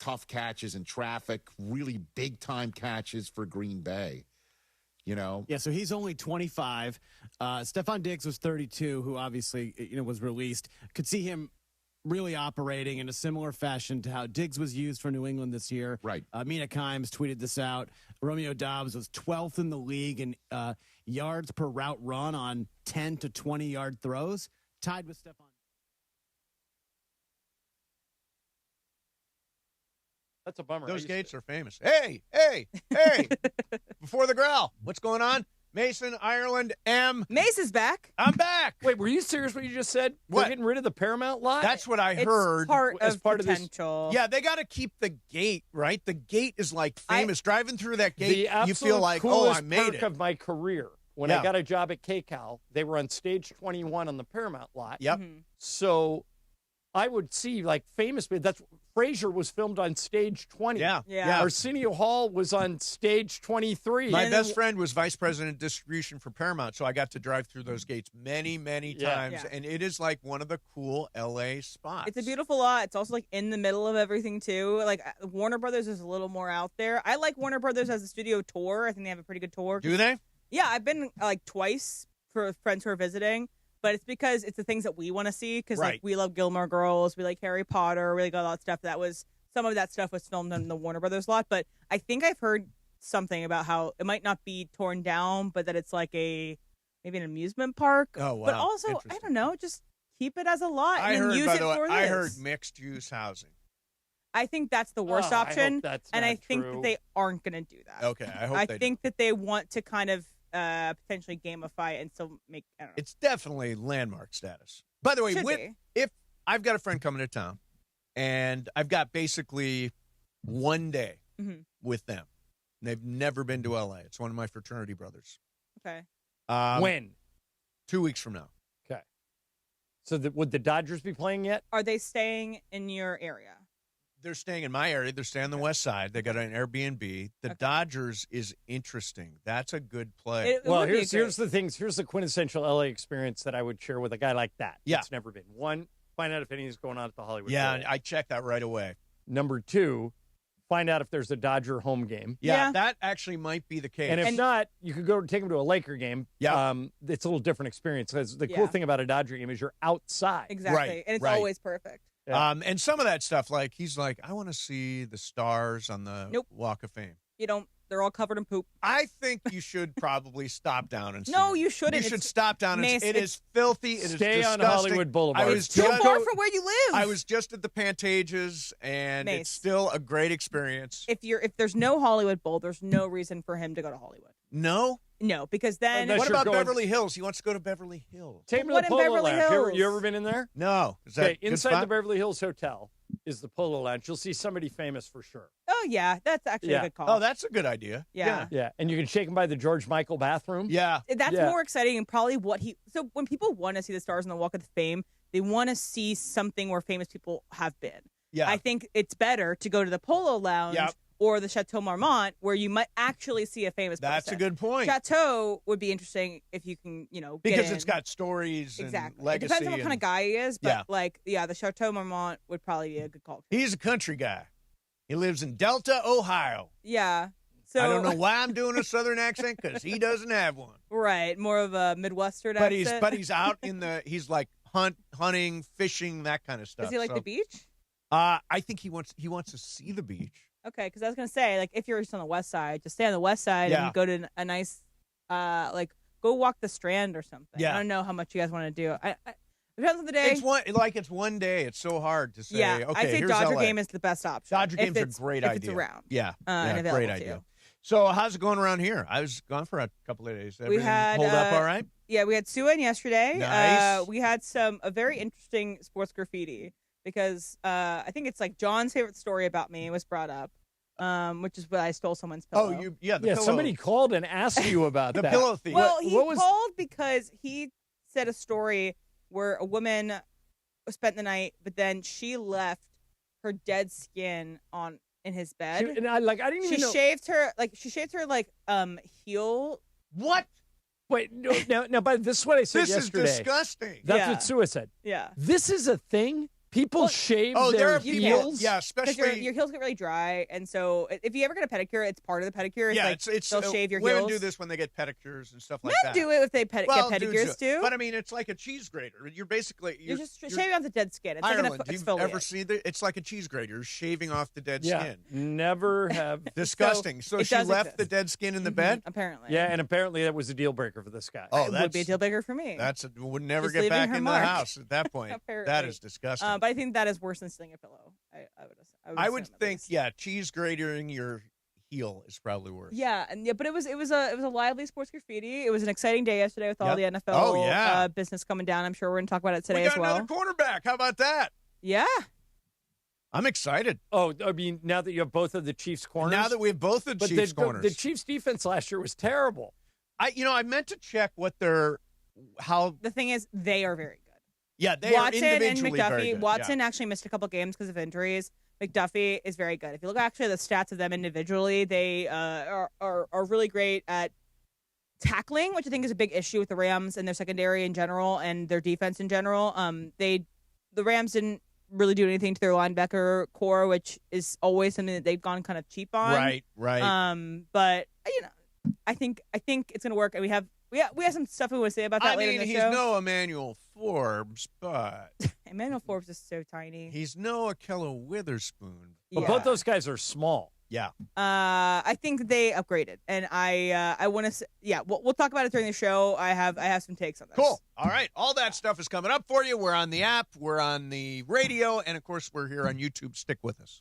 tough catches in traffic, really big-time catches for Green Bay. You know? Yeah, so he's only 25. Stephon Diggs was 32, who obviously was released. Could see him really operating in a similar fashion to how Diggs was used for New England this year. Right. Mina Kimes tweeted this out. Romeo Doubs was 12th in the league in yards per route run on 10 to 20-yard throws, tied with Stephon. That's a bummer. Those gates are famous. Hey! Before the growl, what's going on? Mason, Ireland, M. Mace is back. I'm back. Wait, were you serious what you just said? What? They're getting rid of the Paramount lot? That's what I It's heard. part as of part of this- potential. Yeah, they got to keep the gate, right? The gate is like famous. Driving through that gate, the absolute you feel like, coolest I made perk it. of my career. When I got a job at KCAL, they were on stage 21 on the Paramount lot. Yep. So I would see like famous, that's Frasier was filmed on stage 20. Yeah. Arsenio Hall was on stage 23. My best friend was vice president of distribution for Paramount, so I got to drive through those gates many, many times, Yeah. and it is like one of the cool LA spots. It's a beautiful lot. It's also like in the middle of everything too. Like Warner Brothers is a little more out there. I like Warner Brothers as a studio tour. I think they have a pretty good tour. Do they? Yeah, I've been like twice for friends who are visiting, but it's because it's the things that we want to see. Because like we love Gilmore Girls, we like Harry Potter, we like all that stuff. Some of that stuff was filmed on the Warner Brothers lot. But I think I've heard something about how it might not be torn down, but that it's like maybe an amusement park. Oh wow! But also, I don't know, just keep it as a lot and use it for this. I heard mixed use housing. I think that's the worst I option, hope that's and not I think true. that they aren't going to do that. Okay, I hope I they think that they want to kind of potentially gamify it and still make. I don't know. It's definitely landmark status. By the way, Should be. if I've got a friend coming to town, and I've got basically one day with them, they've never been to LA. It's one of my fraternity brothers. Okay. When? 2 weeks from now. Okay. So would the Dodgers be playing yet? Are they staying in your area? They're staying in my area. They're staying on the west side. They got an Airbnb. The Dodgers is interesting. That's a good play. Well, here's the things. Here's the quintessential LA experience that I would share with a guy like that. Yeah. It's never been. One, find out if anything's going on at the Hollywood Yeah, Bowl. I checked that right away. Number two, find out if there's a Dodger home game. Yeah, that actually might be the case. And if not, you could go take them to a Laker game. Yeah. It's a little different experience. Because the cool thing about a Dodger game is you're outside. Exactly. Right, And it's right. always perfect. Yeah. And some of that stuff, like he's like, I want to see the stars on the Walk of Fame. You don't. They're all covered in poop. I think you should probably stop down and see No, it. you shouldn't. You should stop down and see it. It is filthy. It is Stay on disgusting. Hollywood Boulevard. I It's too far from where you live. I was just at the Pantages, and Mace. it's still a great experience. If there's no Hollywood Bowl, there's no reason for him to go to Hollywood. No? No, because then Unless What you're about going- Beverly Hills? He wants to go to Beverly Hills. Take me to What the in Polo Beverly Lounge. Hills? You ever been in there? No. Is that Okay, good inside spot? the Beverly Hills Hotel is the Polo Lounge. You'll see somebody famous for sure. oh yeah, that's actually a good call. Oh, that's a good idea. Yeah. Yeah, and you can shake them by the George Michael bathroom. Yeah. That's Yeah. more exciting and probably what he. So when people want to see the stars on the Walk of Fame, they want to see something where famous people have been. Yeah. I think it's better to go to the Polo Lounge Yep. or the Chateau Marmont, where you might actually see a famous That's person. a good point. Chateau would be interesting if you can, get Because in. it's got stories Exactly. and legacy. It depends on what kind of guy he is, but Yeah. the Chateau Marmont would probably be a good call. He's a country guy. He lives in Delta, Ohio. Yeah. So I don't know why I'm doing a southern accent because he doesn't have one. Right, more of a Midwestern But accent. he's out in he's like hunting, fishing, that kind of stuff. Does he like So, the beach? I think he wants to see the beach. Okay, because I was gonna say, like, if you're just on the west side, just stay on the west side Yeah. and go to a nice, go walk the Strand or something. Yeah. I don't know how much you guys want to do. I depends on the day. It's one day. It's so hard to say. Yeah, okay, I'd say here's Dodger LA. game is the best option. Dodger if game's a it's- great if idea. it's around. Yeah, and available great idea. too. So how's it going around here? I was gone for a couple of days. Everything had, hold up all right? Yeah, we had Sue in yesterday. Nice. We had a very interesting sports graffiti because I think it's like John's favorite story about me was brought up, which is when I stole someone's pillow. The Yeah, pillow. somebody called and asked you about the that. pillow thief. Well, he what was- called because he said a story where a woman spent the night, but then she left her dead skin in his bed. And I didn't even know. She shaved her heel. What? Wait, no, now, but this is what I said This is yesterday. disgusting. That's Yeah. what Sue said. Yeah. This is a thing People shave there their are people. heels. Yeah, Because especially your heels get really dry, and so if you ever get a pedicure, it's part of the pedicure. It's they'll shave your women heels. do this when they get pedicures and stuff like Men that. do it if they get pedicures too. But I mean, it's like a cheese grater. You're just shaving off the dead skin. It's Ireland, like an you've exfoliant. ever seen it? It's like a cheese grater. You're shaving off the dead Yeah, skin. never have. Disgusting. So it she does left exist. the dead skin in the bed. Apparently. Yeah, and apparently that was a deal breaker for this guy. Oh, It would be a deal breaker for me. would never Just get leaving back her into mark. the house at that point. Apparently. That is disgusting. But I think that is worse than stealing a pillow. I would assume, at think, least. yeah, cheese gratering your heel is probably worse. Yeah, but it was a lively sports graffiti. It was an exciting day yesterday with all the NFL business coming down. I'm sure we're going to talk about it today we got as well. another cornerback. How about that? Yeah. I'm excited. Oh, I mean, now that you have both of the Chiefs' corners. Now that we have both the Chiefs corners. The Chiefs' defense last year was terrible. I meant to check how. The thing is, they are very good. Yeah, they Watson are and individually very McDuffie. good. Watson actually missed a couple games because of injuries. McDuffie is very good. If you look actually at the stats of them individually, they are really great at tackling, which I think is a big issue with the Rams and their secondary in general and their defense in general. The Rams didn't really do anything to their linebacker core, which is always something that they've gone kind of cheap on. Right. But I think it's gonna work, and we have some stuff we want to say about that later in the show. He's no Emmanuel Forbes, but Emmanuel Forbes is so tiny. he's no Akello Witherspoon. But both those guys are small. Yeah. I think they upgraded, and I want to. We'll talk about it during the show. I have some takes on this. Cool. All right. All that stuff is coming up for you. We're on the app, we're on the radio, and of course, we're here on YouTube. Stick with us.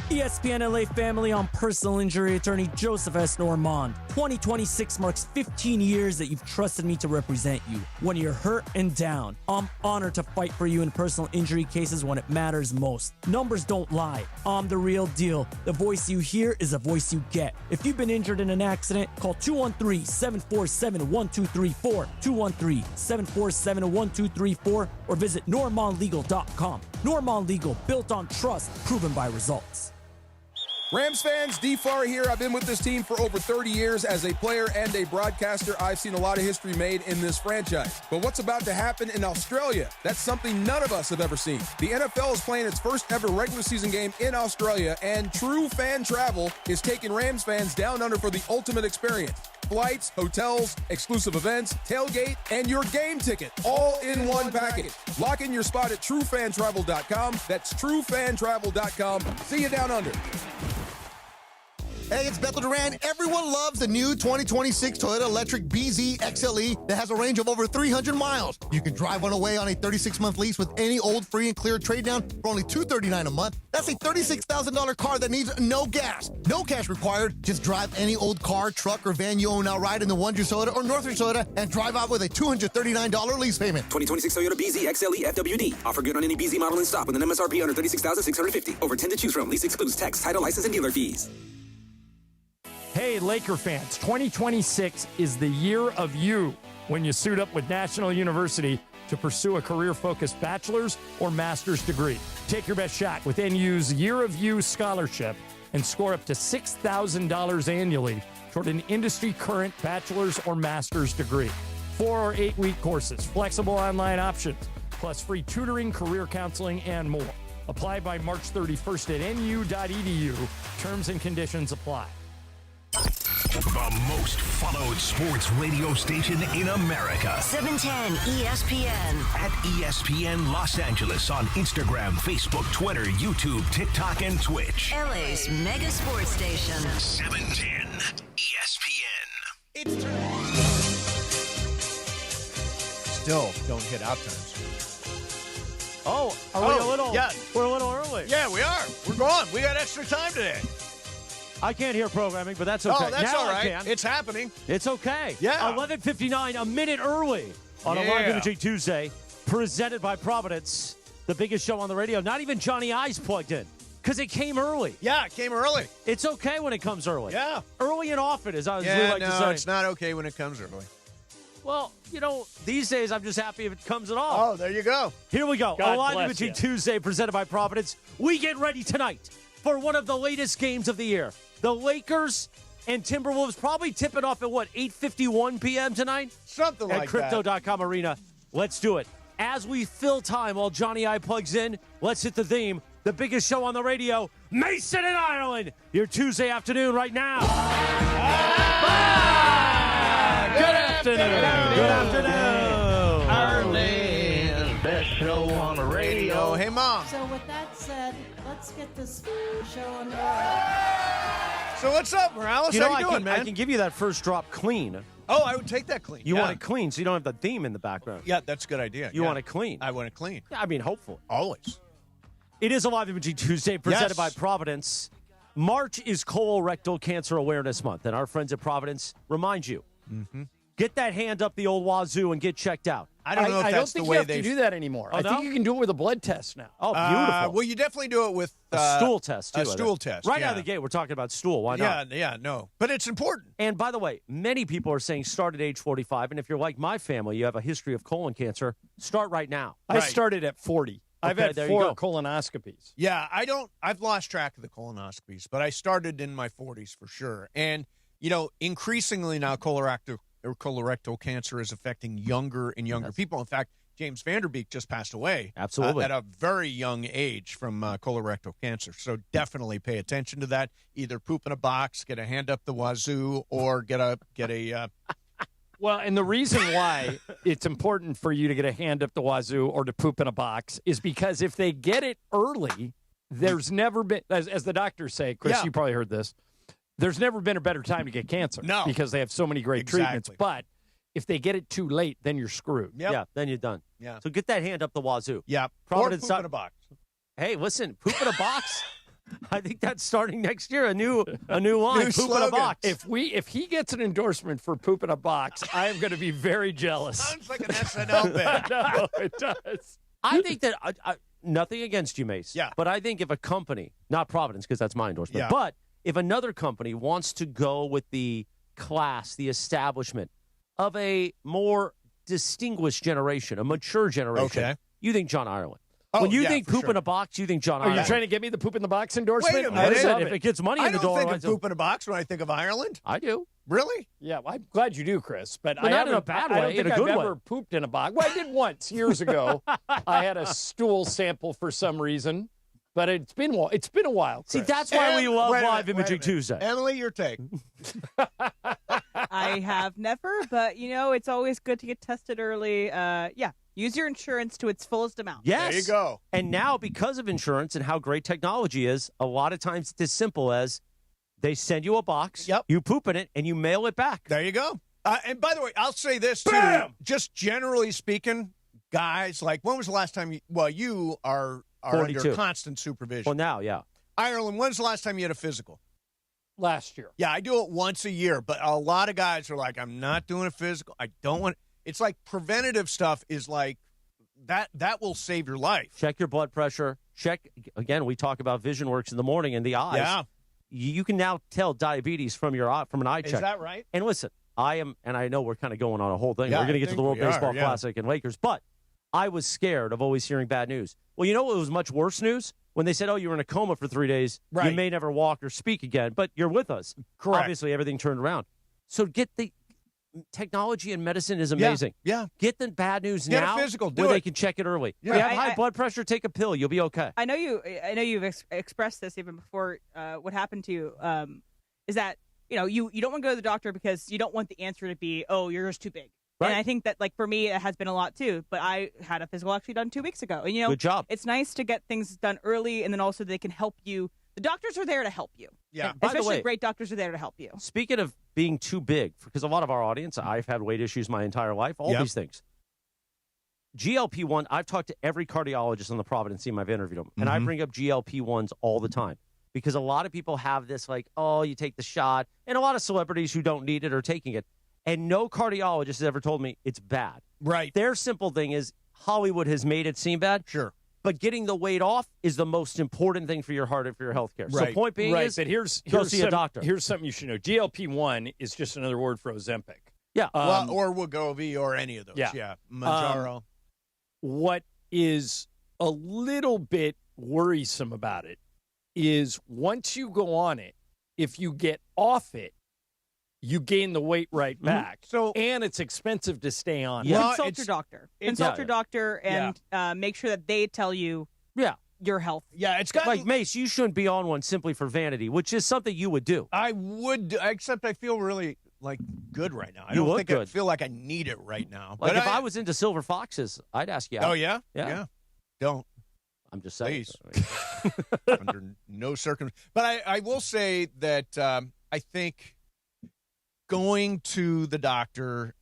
ESPN LA family, I'm personal injury attorney Joseph S. Normand. 2026 marks 15 years that you've trusted me to represent you. When you're hurt and down, I'm honored to fight for you in personal injury cases when it matters most. Numbers don't lie. I'm the real deal. The voice you hear is the voice you get. If you've been injured in an accident, call 213-747-1234, 213-747-1234, or visit normandlegal.com. Normand Legal, built on trust, proven by results. Rams fans, D. Farr here. I've been with this team for over 30 years as a player and a broadcaster. I've seen a lot of history made in this franchise. But what's about to happen in Australia? That's something none of us have ever seen. The NFL is playing its first ever regular season game in Australia, and True Fan Travel is taking Rams fans down under for the ultimate experience. Flights, hotels, exclusive events, tailgate, and your game ticket, all in one package. Lock in your spot at truefantravel.com. That's truefantravel.com. See you down under. Hey, it's Bethel Duran. Everyone loves the new 2026 Toyota Electric BZ XLE that has a range of over 300 miles. You can drive one away on a 36-month lease with any old free and clear trade down for only $239 a month. That's a $36,000 car that needs no gas. No cash required. Just drive any old car, truck, or van you own outright in the Wondrous Toyota or Northridge Toyota and drive out with a $239 lease payment. 2026 Toyota BZ XLE FWD. Offer good on any BZ model in stock with an MSRP under $36,650. Over 10 to choose from. Lease excludes tax, title, license, and dealer fees. Hey, Laker fans, 2026 is the year of you when you suit up with National University to pursue a career-focused bachelor's or master's degree. Take your best shot with NU's Year of You scholarship and score up to $6,000 annually toward an industry-current bachelor's or master's degree. 4 or 8-week courses, flexible online options, plus free tutoring, career counseling, and more. Apply by March 31st at nu.edu. Terms and conditions apply. The most followed sports radio station in America. 710 ESPN. At ESPN Los Angeles on Instagram, Facebook, Twitter, YouTube, TikTok, and Twitch. LA's mega sports station. 710 ESPN. Still don't hit out times. Oh, are we a little? Yeah. We're a little early. Yeah, we are. We're going. We got extra time today. I can't hear programming, but that's okay. Oh, that's now all I right. can. It's happening. It's okay. Yeah. 11:59, a minute early on a Live Imaging Tuesday, presented by Providence, the biggest show on the radio. Not even Johnny I's plugged in because it came early. Yeah, it came early. It's okay when it comes early. Yeah. Early and often, as we like to say. It's not okay when it comes early. Well, these days I'm just happy if it comes at all. Oh, there you go. Here we go. God A Live bless Imaging you. Tuesday, presented by Providence. We get ready tonight for one of the latest games of the year. The Lakers and Timberwolves probably tipping off at 8:51 p.m. tonight? Something like that. At Crypto.com Arena. Let's do it. as we fill time while Johnny I plugs in, let's hit the theme. The biggest show on the radio, Mason and Ireland. Your Tuesday afternoon right now. Good afternoon. Good afternoon. Ireland, best show on the radio. Hey, Mom. So with that said, let's get this show on the road. So what's up, Morales? You know, How you doing, man? I can give you that first drop clean. Oh, I would take that clean. You want it clean, so you don't have the theme in the background. Yeah, that's a good idea. You want it clean. I want it clean. I mean, hopefully. Always. It is a live imaging Tuesday presented Yes. by Providence. March is Colorectal Cancer Awareness Month, and our friends at Providence remind you, get that hand up the old wazoo and get checked out. I don't know if I that's don't think the way you have they to do that anymore. Oh, I think no? you can do it with a blood test now. Oh, beautiful. Well, you definitely do it with a stool test, too. A I think. stool test. Right yeah. out of the gate, we're talking about stool. Why not? Yeah, no. But it's important. And by the way, many people are saying start at age 45. And if you're like my family, you have a history of colon cancer, start right now. I started at 40. I've had there you 4 go. colonoscopies. Yeah, I've lost track of the colonoscopies, but I started in my 40s for sure. And, increasingly now colorectal cancer is affecting younger and younger people. In fact, James Vanderbeek just passed away. Absolutely. At a very young age from colorectal cancer. So definitely pay attention to that. Either poop in a box, get a hand up the wazoo, or get a Well, and the reason why it's important for you to get a hand up the wazoo or to poop in a box is because if they get it early, there's never been, as the doctors say, Chris, Yeah. you probably heard this, there's never been a better time to get cancer. No. Because they have so many great treatments. Exactly. But if they get it too late, then you're screwed. Yep. Yeah, then you're done. Yeah. So get that hand up the wazoo. Yeah. Providence Or poop in a box. Hey, listen, poop in a box. I think that's starting next year. A new line. New Poop in a slogan. box. If he gets an endorsement for poop in a box, I am going to be very jealous. Sounds like an SNL bit. No, it does. I think that nothing against you, Mace. Yeah. But I think if a company, not Providence, because that's my endorsement, Yeah. but if another company wants to go with the class, the establishment of a more distinguished generation, a mature generation, Okay. you think John Ireland. Oh, When you yeah, think for poop sure. in a box, you think John Are Ireland. you trying to get me the poop in the box endorsement? Wait a minute. Listen, I love if it. it gets money I in the don't door, think I of do. poop in a box when I think of Ireland. I do. Really? Yeah, well, I'm glad you do, Chris. But Well, I not in a haven't- bad I don't way, think in a I've good way. ever pooped in a box. Well, I did once years ago. I had a stool sample for some reason, but it's been a while. See, Chris. that's why we love Wait a Live minute, wait a Imaging minute. Tuesday. Emily, your take. I have never, but it's always good to get tested early. Use your insurance to its fullest amount. Yes. There you go. And now, because of insurance and how great technology is, a lot of times it's as simple as they send you a box, Yep. you poop in it, and you mail it back. There you go. And by the way, I'll say this, too. Bam! Just generally speaking, guys, like, when was the last time you are 42. under constant supervision. Well, now, yeah. Ireland, when's the last time you had a physical? last year. Yeah, I do it once a year, but a lot of guys are like, I'm not doing a physical. I don't want. It's like preventative stuff is like that will save your life. Check your blood pressure. Check, again, we talk about vision works in the morning and the eyes. Yeah. You can now tell diabetes from your eye, from an eye check. Is that right? And listen, and I know we're kind of going on a whole thing. Yeah, we're going to I get to the think World we are, Baseball yeah. Classic and Lakers, but I was scared of always hearing bad news. Well, you know what was much worse news? When they said, you were in a coma for 3 days, Right. you may never walk or speak again, but you're with us. Correct. Obviously, everything turned around. So get the technology and medicine is amazing. Yeah. Get the bad news Get a now physical, do where they it. can check it early. Yeah. If you have I- high blood pressure, take a pill. You'll be okay. I know you've expressed this even before. What happened to you is that you don't want to go to the doctor because you don't want the answer to be, you're just too big. Right. And I think that, like, for me, it has been a lot too. But I had a physical actually done 2 weeks ago, and Good job. It's nice to get things done early, and then also they can help you. The doctors are there to help you. Yeah. And By the especially way- great doctors are there to help you. Speaking of being too big, because a lot of our audience, I've had weight issues my entire life, all Yep. these things. GLP-1, I've talked to every cardiologist on the Providence team. I've interviewed them, and I Mhm. bring up GLP-1s all the time because a lot of people have this like, you take the shot, and a lot of celebrities who don't need it are taking it, and no cardiologist has ever told me it's bad. Right. Their simple thing is Hollywood has made it seem bad, Sure. but getting the weight off is the most important thing for your heart and for your health care. So Right. point being Right, is, but here's go see a doctor. Here's something you should know. GLP-1 is just another word for Ozempic. Yeah. Or Wegovy or any of those. Yeah. Manjaro. What is a little bit worrisome about it is once you go on it, if you get off it, you gain the weight right back. So, and it's expensive to stay on. Yeah. it. Consult your doctor. Consult your doctor and make sure that they tell you your health. Yeah, it's got like Mace. You shouldn't be on one simply for vanity, which is something you would do. I would, except I feel really good right now. I don't think I feel like I need it right now. Like but if I was into silver foxes, I'd ask you out. Oh yeah, yeah. Don't. I'm just saying. Please. Under no circumstances. But I will say that I think going to the doctor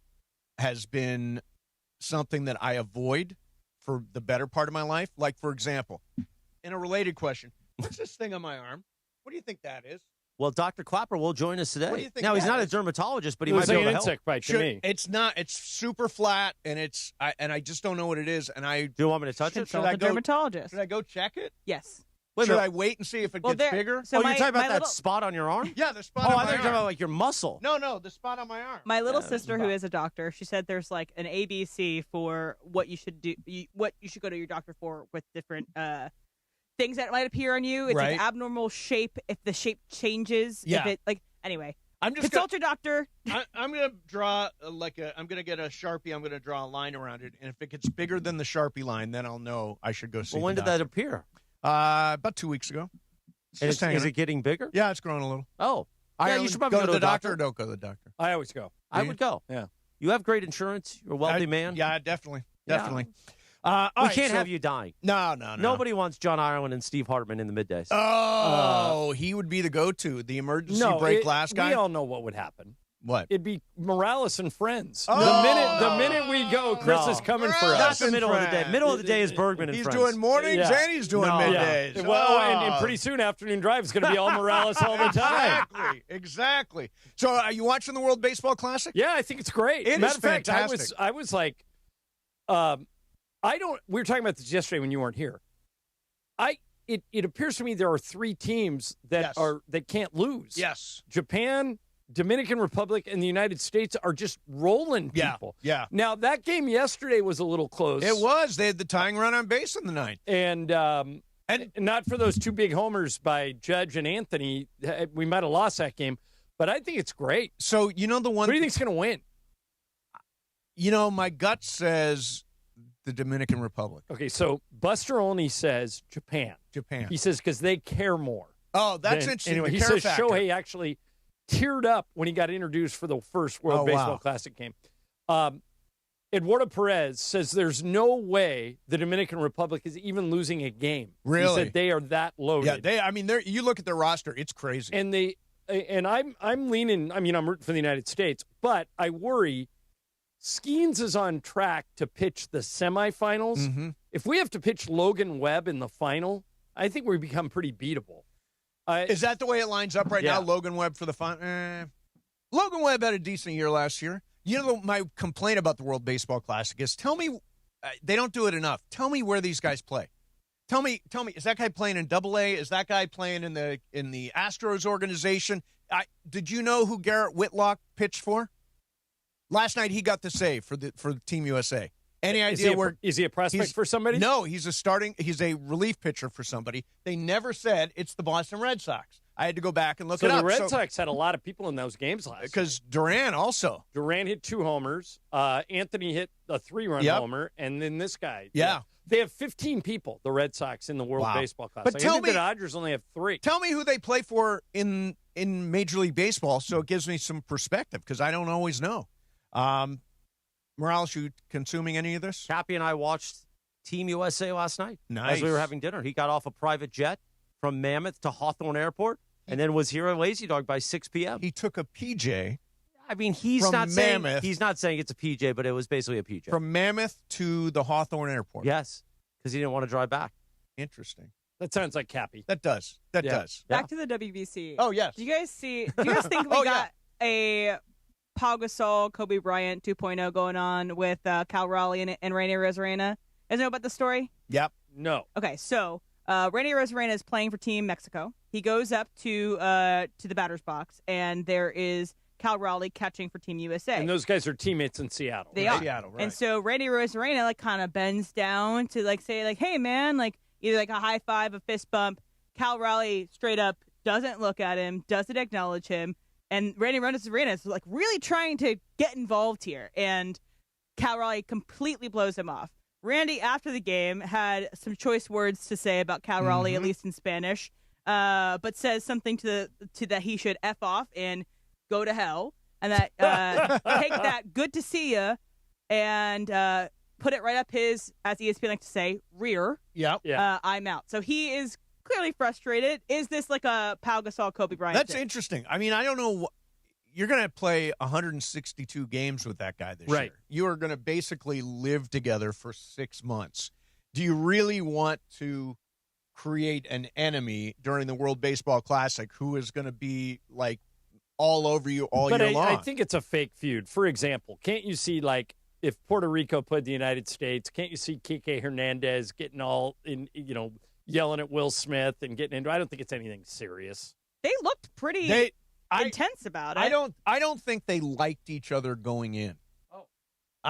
has been something that I avoid for the better part of my life. Like, for example, in a related question, what's this thing on my arm? What do you think that is? Well, Dr. Clapper will join us today. What do you think now, he's not a is? dermatologist, but he might be able to help. Insect bite to me. It's not. It's super flat, and I just don't know what it is. And I do you want me to touch it? Consult a dermatologist. Should I go check it? Yes. Should I wait and see if it gets bigger? So you're talking about that spot on your arm? Yeah, the spot Oh, on I my thought you were talking arm. about like your muscle. No, the spot on my arm. My little sister, who is a doctor, she said there's like an ABC for what you should do, what you should go to your doctor for with different things that might appear on you. It's Right. an abnormal shape if the shape changes. Yeah. If it anyway. I'm just consult your doctor. I'm gonna draw I'm gonna get a Sharpie. I'm gonna draw a line around it, and if it gets bigger than the Sharpie line, then I'll know I should go see. Well, when the did that doctor. appear? About 2 weeks ago. Is it getting bigger? Yeah, it's growing a little. Oh, yeah. You should probably go to a the doctor doctor. or don't go to the doctor. I always go. I would go. Yeah. You have great insurance. You're a wealthy man. Yeah, definitely. Yeah. We can't have you dying. No. Nobody wants John Ireland and Steve Hartman in the middays. Oh, he would be the go-to, the emergency brake glass guy. We all know what would happen. What? It'd be Morales and friends. Oh! The minute we go, Chris is coming for Not us. the middle of the day. Middle of the day is Bergman and He's friends. doing mornings and he's doing middays. Yeah. Well, and pretty soon afternoon drive is going to be all Morales all the time. Exactly. So, are you watching the World Baseball Classic? Yeah, I think it's great. It Matter is of fact, fantastic. I was like, we were talking about this yesterday when you weren't here. It appears to me there are three teams that can't lose. Yes. Japan, Dominican Republic, and the United States are just rolling people. Yeah. Now, that game yesterday was a little close. It was. They had the tying run on base in the ninth. And not for those two big homers by Judge and Anthony, we might have lost that game. But I think it's great. So, you know the one... Who do you think's going to win? You know, my gut says the Dominican Republic. Okay, so Buster Olney says Japan. He says because they care more. Oh, that's interesting. Anyway, the he care says factor. Shohei actually teared up when he got introduced for the first World Baseball Classic game. Eduardo Perez says there's no way the Dominican Republic is even losing a game. Really? He said they are that loaded. Yeah, you look at their roster, it's crazy. And I'm leaning, I'm rooting for the United States, but I worry Skeens is on track to pitch the semifinals. Mm-hmm. If we have to pitch Logan Webb in the final, I think we become pretty beatable. Is that the way it lines up right now? Logan Webb for the final? Logan Webb had a decent year last year. You know, my complaint about the World Baseball Classic is tell me they don't do it enough. Tell me where these guys play. Tell me, is that guy playing in AA? Is that guy playing in the Astros organization? Did you know who Garrett Whitlock pitched for? Last night he got the save for Team USA. Any idea where is he a prospect for somebody? No, he's a relief pitcher for somebody. They never said it's the Boston Red Sox. I had to go back and look it up. So the Red Sox had a lot of people in those games last night. Because Duran also. Duran hit 2 homers. Anthony hit a 3-run homer, and then this guy. Yeah. They have 15 people, the Red Sox, in the World Baseball Classic. But tell me, the Dodgers only have 3. Tell me who they play for in Major League Baseball, so it gives me some perspective, because I don't always know. Morales, you consuming any of this? Cappy and I watched Team USA last night. Nice. As we were having dinner. He got off a private jet from Mammoth to Hawthorne Airport and then was here at Lazy Dog by 6 p.m. He took a PJ. I mean, he's not saying it's a PJ, but it was basically a PJ. From Mammoth to the Hawthorne Airport. Yes, because he didn't want to drive back. Interesting. That sounds like Cappy. That does. That does. Back to the WBC. Oh, yes. Do you guys think we got a Pau Gasol, Kobe Bryant 2.0 going on with Cal Raleigh and Randy Rosarena? You guys know about the story? Yep. No. Okay, so Randy Rosarena is playing for Team Mexico. He goes up to the batter's box, and there is Cal Raleigh catching for Team USA. And those guys are teammates in Seattle. They are. Seattle, right. And so Randy Rosarena kind of bends down to say hey man, either a high five, a fist bump. Cal Raleigh straight up doesn't look at him, doesn't acknowledge him, And Randy Arena is like really trying to get involved here. And Cal Raleigh completely blows him off. Randy, after the game, had some choice words to say about Cal Raleigh, at least in Spanish, but says something to that he should F off and go to hell. And that take that good to see ya and put it right up his, as ESPN like to say, rear. Yep. Yeah. I'm out. So he is clearly frustrated. Is this like a Pau Gasol, Kobe Bryant That's thing? interesting. I mean, I don't know. You're going to play 162 games with that guy this year. You are going to basically live together for 6 months. Do you really want to create an enemy during the World Baseball Classic who is going to be like all over you all year long? I think it's a fake feud. For example, can't you see, like, if Puerto Rico played the United States, can't you see Kike Hernandez getting all in, yelling at Will Smith and getting into? I don't think it's anything serious. They looked pretty intense about it. I don't think they liked each other going in. Oh,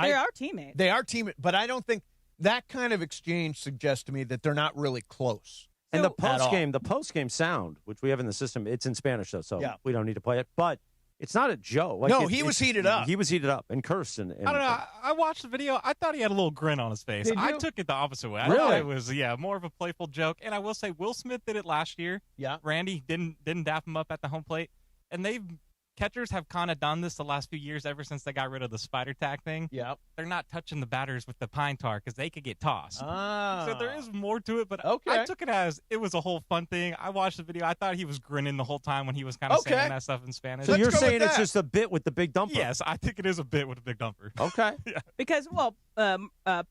they are teammates. They are teammates, but I don't think that kind of exchange suggests to me that they're not really close. And the post game sound, which we have in the system, it's in Spanish though, so we don't need to play it. But it's not a joke. No, he was heated up. He was heated up and cursed. And I don't know. I watched the video. I thought he had a little grin on his face. I took it the opposite way. I thought it was more of a playful joke. And I will say, Will Smith did it last year. Yeah, Randy didn't dap him up at the home plate, and catchers have kind of done this the last few years ever since they got rid of the spider tag thing. Yep. They're not touching the batters with the pine tar because they could get tossed. Ah. So there is more to it, but I took it as it was a whole fun thing. I watched the video. I thought he was grinning the whole time when he was kind of saying that stuff in Spanish. So you're saying it's just a bit with the big dumper? Yes, I think it is a bit with a big dumper. Okay. Yeah. Because, Pau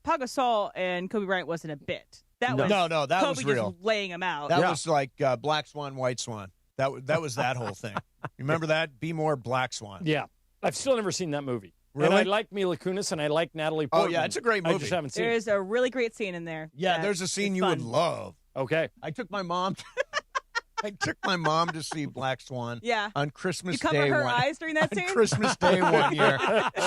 Gasol and Kobe Bryant wasn't a bit. That was that Kobe was real. just laying him out. That was like Black Swan, White Swan. That was that whole thing. Remember that? Be more Black Swan. Yeah. I've still never seen that movie. Really? And I like Mila Kunis and I like Natalie Portman. Oh, yeah, it's a great movie. I just haven't seen There's a really great scene in there. Yeah, there's a scene you would love. Okay. I took my mom to see Black Swan on Christmas Day. You cover her eyes during that scene? On Christmas Day one year.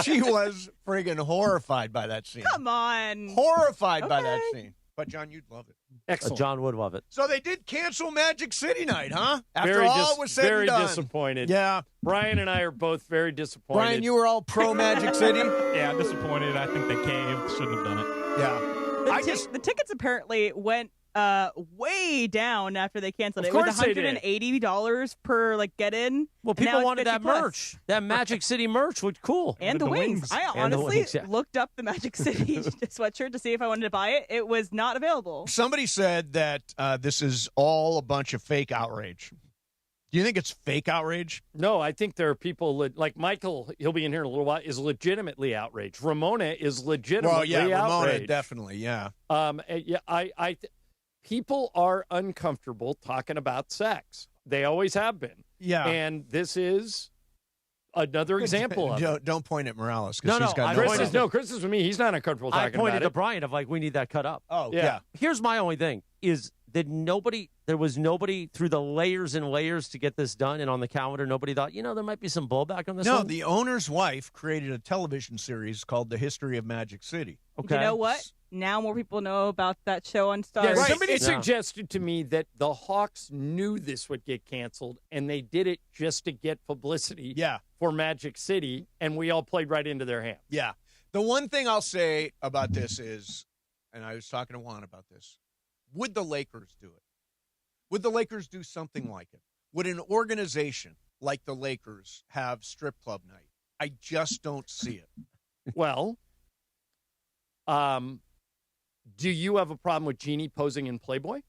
She was friggin' horrified by that scene. Come on. Horrified by that scene. But, John, you'd love it. Excellent. John would love it. So they did cancel Magic City night, huh? After all was said and done. Very disappointed. Yeah. Brian and I are both very disappointed. Brian, you were all pro Magic City? Yeah, disappointed. I think they caved. Shouldn't have done it. Yeah. The tickets apparently went way down after they canceled it. Of course it was $180 per get in. Well, people wanted that merch. That Magic City merch was cool. And the wings. I honestly looked up the Magic City sweatshirt to see if I wanted to buy it. It was not available. Somebody said that this is all a bunch of fake outrage. Do you think it's fake outrage? No, I think there are people like Mychal, he'll be in here in a little while, is legitimately outraged. Ramona is legitimately outraged. Ramona definitely, yeah. People are uncomfortable talking about sex. They always have been. Yeah. And this is another example of it. Don't point at Morales. Chris is with me. He's not uncomfortable talking about it. I pointed to Brian of we need that cut up. Oh, yeah. Here's my only thing is that there was nobody through the layers and layers to get this done, and on the calendar, nobody thought, there might be some blowback on this one. No, the owner's wife created a television series called The History of Magic City. Okay. You know what? Now more people know about that show on Stars. Yeah, somebody suggested to me that the Hawks knew this would get canceled, and they did it just to get publicity for Magic City, and we all played right into their hands. Yeah. The one thing I'll say about this is, and I was talking to Juan about this, would the Lakers do it? Would the Lakers do something like it? Would an organization like the Lakers have strip club night? I just don't see it. Well, do you have a problem with Jeannie posing in Playboy?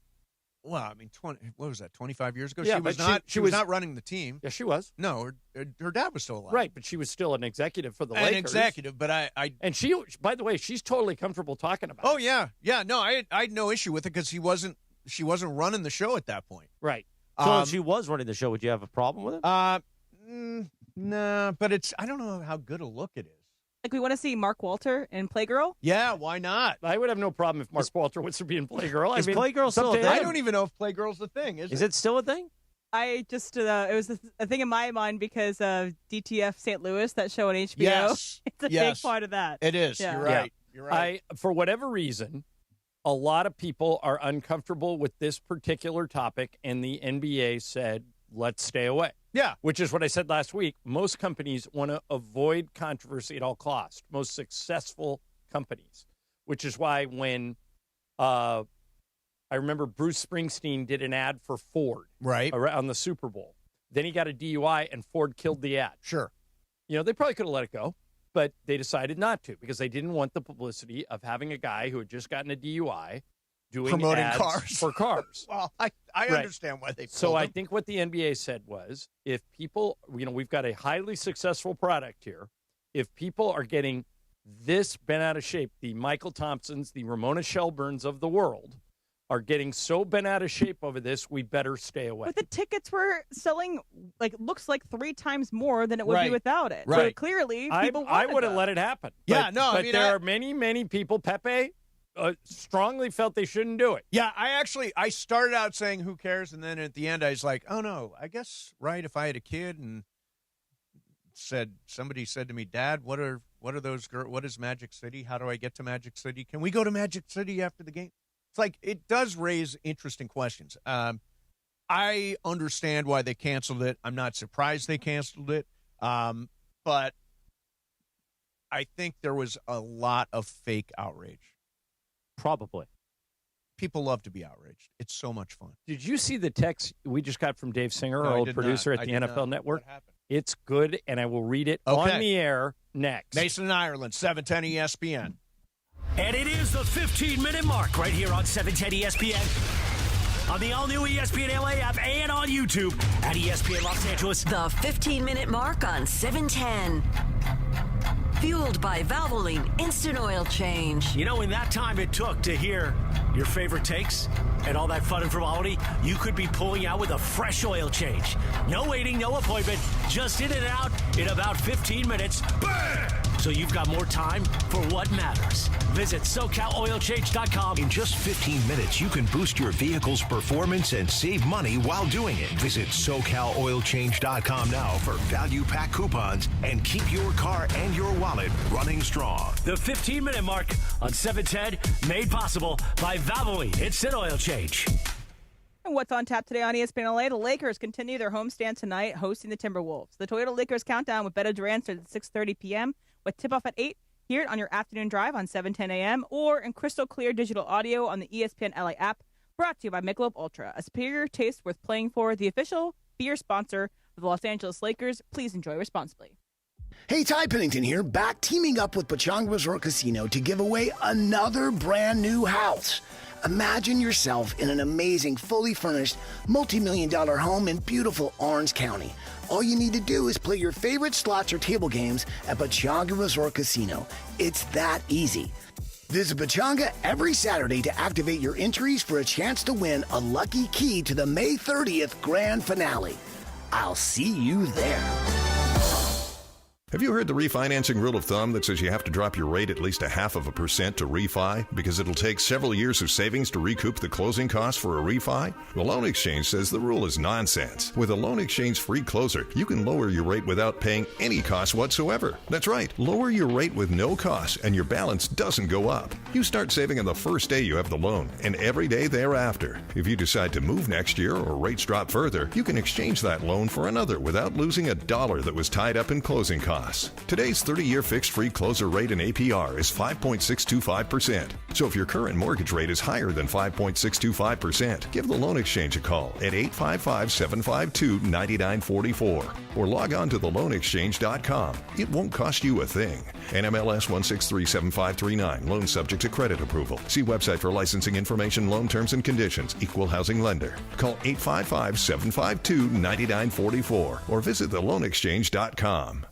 Well, I mean, what was that, 25 years ago? Yeah, she was not running the team. Yeah, she was. No, her dad was still alive. Right, but she was still an executive for the Lakers. An executive, but I and she, by the way, she's totally comfortable talking about it. Oh, yeah. Yeah, no, I had no issue with it because she wasn't running the show at that point. Right. So if she was running the show, would you have a problem with it? Nah, but I don't know how good a look it is. Like, we want to see Mark Walter in Playgirl? Yeah, why not? I would have no problem if Mark Walter wants to be in Playgirl. Is Playgirl still a thing? I don't even know if Playgirl's a thing. Is it still a thing? I just, it was a thing in my mind because of DTF St. Louis, that show on HBO. Yes. It's a big part of that. It is. Yeah. You're right. You're right. For whatever reason, a lot of people are uncomfortable with this particular topic, and the NBA said, let's stay away. Yeah. Which is what I said last week. Most companies want to avoid controversy at all costs. Most successful companies. Which is why when I remember Bruce Springsteen did an ad for Ford. Right. On the Super Bowl. Then he got a DUI and Ford killed the ad. Sure. You know, they probably could have let it go, but they decided not to because they didn't want the publicity of having a guy who had just gotten a DUI doing promoting ads cars for cars. Well, I Right. understand why they. So I him. think what the NBA said was, if people, we've got a highly successful product here. If people are getting this bent out of shape, the Mychal Thompsons, the Ramona Shelburnes of the world are getting so bent out of shape over this, we better stay away. But the tickets were selling looks like 3 times more than it would be without it. So Right. clearly, I people would have let it happen. Yeah, but, no, but I mean, there are many people. Pepe strongly felt they shouldn't do it. Yeah, I started out saying who cares, and then at the end I was like, oh no, I guess if I had a kid and somebody said to me, Dad, what are those girls? What is Magic City? How do I get to Magic City? Can we go to Magic City after the game? It's like it does raise interesting questions. I understand why they canceled it. I'm not surprised they canceled it, but I think there was a lot of fake outrage. Probably. People love to be outraged. It's so much fun. Did you see the text we just got from Dave Singer, No, our I old did producer not. at I the did NFL not. Network? What happened? It's good, and I will read it Okay. on the air next. Mason and Ireland, 710 ESPN. And it is the 15-minute mark right here on 710 ESPN. On the all-new ESPN LA app and on YouTube at ESPN Los Angeles. The 15-minute mark on 710. Fueled by Valvoline Instant Oil Change. You know, in that time it took to hear your favorite takes and all that fun and frivolity, you could be pulling out with a fresh oil change. No waiting, no appointment, just in and out in about 15 minutes. Bam! So you've got more time for what matters. Visit SoCalOilChange.com. In just 15 minutes, you can boost your vehicle's performance and save money while doing it. Visit SoCalOilChange.com now for value pack coupons and keep your car and your wallet running strong. The 15-minute mark on 710, made possible by Valvoline Instant Oil Change. And what's on tap today on ESPN LA? The Lakers continue their homestand tonight, hosting the Timberwolves. The Toyota Lakers Countdown with Beto Duran starts at 6:30 p.m. with tip-off at 8. Hear it on your afternoon drive on 710 a.m. or in crystal clear digital audio on the ESPN LA app. Brought to you by Michelob Ultra, a superior taste worth playing for. The official beer sponsor of the Los Angeles Lakers. Please enjoy responsibly. Hey, Ty Pennington here, back teaming up with Pechanga Resort Casino to give away another brand new house. Imagine yourself in an amazing, fully furnished, multi-million-dollar home in beautiful Orange County. All you need to do is play your favorite slots or table games at Pechanga Resort Casino. It's that easy. Visit Pechanga every Saturday to activate your entries for a chance to win a lucky key to the May 30th grand finale. I'll see you there. Have you heard the refinancing rule of thumb that says you have to drop your rate at least 0.5% to refi because it'll take several years of savings to recoup the closing costs for a refi? The Loan Exchange says the rule is nonsense. With a Loan Exchange free closer, you can lower your rate without paying any cost whatsoever. That's right, lower your rate with no cost and your balance doesn't go up. You start saving on the first day you have the loan and every day thereafter. If you decide to move next year or rates drop further, you can exchange that loan for another without losing a dollar that was tied up in closing costs. Today's 30-year fixed-free closer rate in APR is 5.625%. So if your current mortgage rate is higher than 5.625%, give the Loan Exchange a call at 855-752-9944 or log on to theloanexchange.com. It won't cost you a thing. NMLS 1637539. Loan subject to credit approval. See website for licensing information, loan terms and conditions. Equal housing lender. Call 855-752-9944 or visit theloanexchange.com.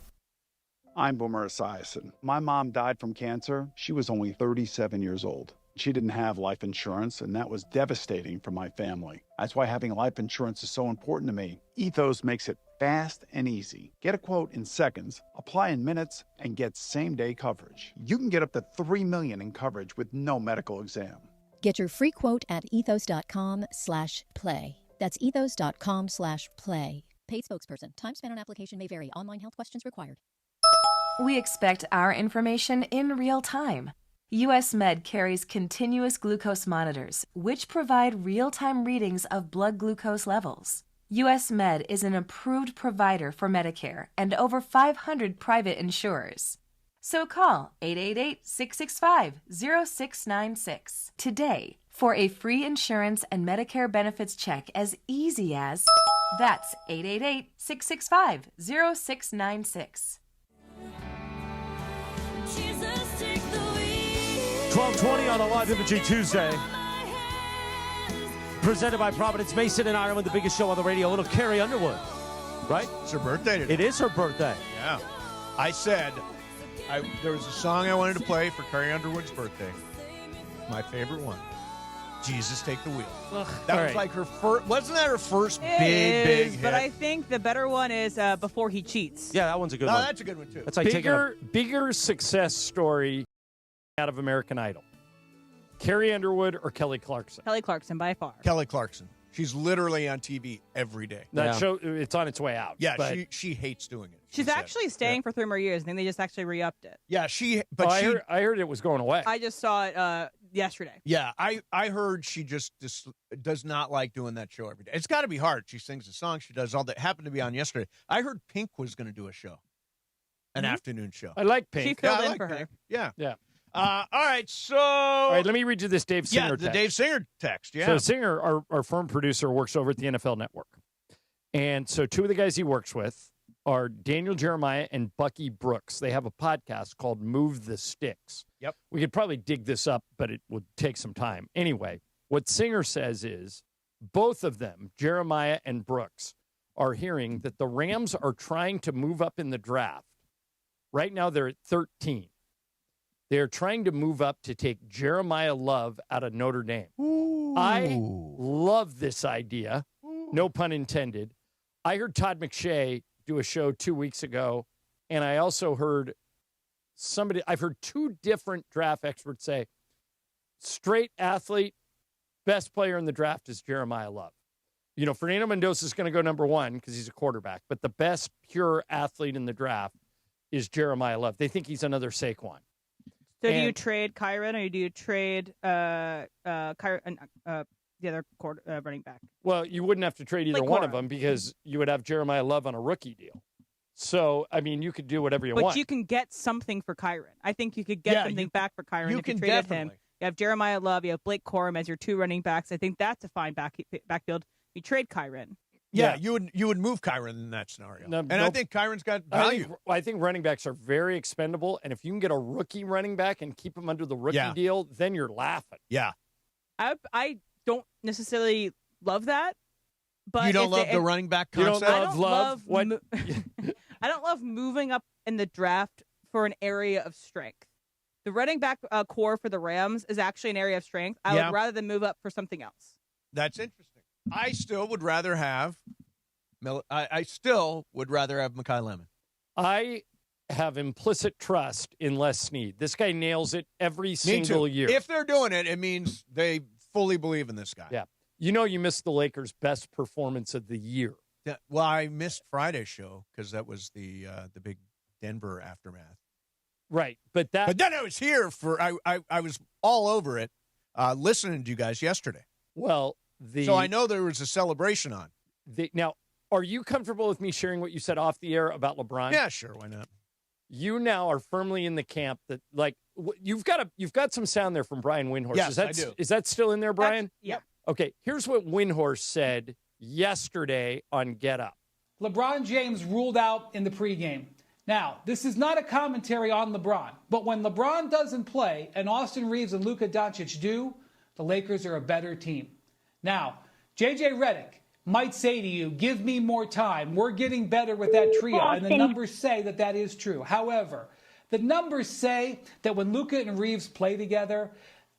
I'm Boomer Esiason. My mom died from cancer. She was only 37 years old. She didn't have life insurance, and that was devastating for my family. That's why having life insurance is so important to me. Ethos makes it fast and easy. Get a quote in seconds, apply in minutes, and get same-day coverage. You can get up to $3 million in coverage with no medical exam. Get your free quote at ethos.com/play. That's ethos.com/play. Paid spokesperson. Time spent on application may vary. Online health questions required. We expect our information in real time. US Med carries continuous glucose monitors, which provide real-time readings of blood glucose levels. US Med is an approved provider for Medicare and over 500 private insurers. So call 888-665-0696 today for a free insurance and Medicare benefits check as easy as... That's 888-665-0696. 12:20 on a Live Imaging Tuesday. Presented by Providence Mason and Ireland, the biggest show on the radio. Little Carrie Underwood, right? It's her birthday today. It is her birthday. Yeah. I said there was a song I wanted to play for Carrie Underwood's birthday. My favorite one. Jesus, Take the Wheel. That was like her first. Wasn't that her first big hit? But I think the better one is Before He Cheats. Yeah, that one's a good one. No, that's a good one, too. That's like bigger success story out of American Idol. Carrie Underwood or Kelly Clarkson? Kelly Clarkson, by far. Kelly Clarkson. She's literally on TV every day. That show, it's on its way out. Yeah, but she hates doing it. She's actually staying for 3 more years. I think they just actually re-upped it. Yeah, I heard it was going away. I just saw it yesterday. Yeah, I heard she just does not like doing that show every day. It's got to be hard. She sings a song. She does all that. Happened to be on yesterday. I heard Pink was going to do a show, an afternoon show. I like Pink. She filled in for her. Yeah. Yeah. All right, so... All right, let me read you this Dave Singer text. Yeah, the Dave Singer text, yeah. So Singer, our firm producer, works over at the NFL Network. And so 2 of the guys he works with are Daniel Jeremiah and Bucky Brooks. They have a podcast called Move the Sticks. Yep. We could probably dig this up, but it would take some time. Anyway, what Singer says is both of them, Jeremiah and Brooks, are hearing that the Rams are trying to move up in the draft. Right now, they're at 13. They're trying to move up to take Jeremiah Love out of Notre Dame. Ooh. I love this idea. No pun intended. I heard Todd McShay do a show 2 weeks ago, and I also heard I've heard 2 different draft experts say, straight athlete, best player in the draft is Jeremiah Love. You know, Fernando Mendoza is going to go number 1 because he's a quarterback, but the best pure athlete in the draft is Jeremiah Love. They think he's another Saquon. So do you trade Kyron or do you trade the other running back? Well, you wouldn't have to trade either one of them because you would have Jeremiah Love on a rookie deal. So, I mean, you could do whatever you want. But you can get something for Kyron. I think you could get something back for Kyron if you traded him. You have Jeremiah Love, you have Blake Corum as your 2 running backs. I think that's a fine backfield. You trade Kyron. Yeah, you would move Kyron in that scenario. I think Kyron's got value. I think running backs are very expendable, and if you can get a rookie running back and keep him under the rookie deal, then you're laughing. Yeah. I don't necessarily love that. But you don't love the running back concept? You don't love what? I don't love moving up in the draft for an area of strength. The running back core for the Rams is actually an area of strength. I would rather than move up for something else. That's interesting. I still would rather have Mychal Lemon. I have implicit trust in Les Snead. This guy nails it every single year. If they're doing it, it means they fully believe in this guy. Yeah. You know you missed the Lakers' best performance of the year. Yeah, well, I missed Friday's show because that was the big Denver aftermath. Right. But then I was here for I was all over it listening to you guys yesterday. Well, so I know there was a celebration on. Now, are you comfortable with me sharing what you said off the air about LeBron? Yeah, sure. Why not? You now are firmly in the camp that, like, you've got some sound there from Brian Windhorst. Yes, I do. Is that still in there, Brian? Yeah. Okay, here's what Windhorst said yesterday on Get Up. LeBron James ruled out in the pregame. Now, this is not a commentary on LeBron, but when LeBron doesn't play and Austin Reeves and Luka Doncic do, the Lakers are a better team. Now, J.J. Redick might say to you, give me more time. We're getting better with that trio. And the numbers say that that is true. However, the numbers say that when Luka and Reeves play together,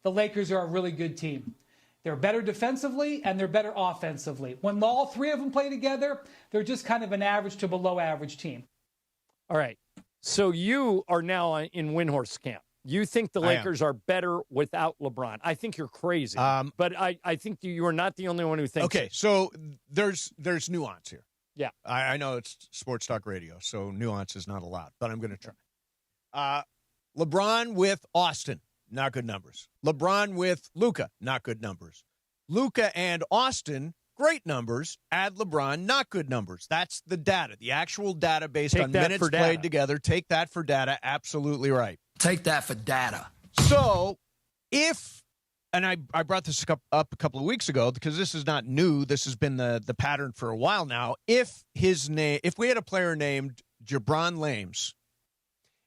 the Lakers are a really good team. They're better defensively and they're better offensively. When all 3 of them play together, they're just kind of an average to below average team. All right. So you are now in Windhorst's camp. You think the Lakers are better without LeBron. I think you're crazy. But I think you are not the only one who thinks Okay, so there's nuance here. Yeah. I know it's sports talk radio, so nuance is not allowed, but I'm going to try. LeBron with Austin, not good numbers. LeBron with Luka, not good numbers. Luka and Austin great numbers, add LeBron, not good numbers. That's the data, the actual data based on minutes played together. Take that for data. Absolutely right. Take that for data. So and I brought this up a couple of weeks ago because this is not new. This has been the pattern for a while now. If we had a player named Jabron Lames,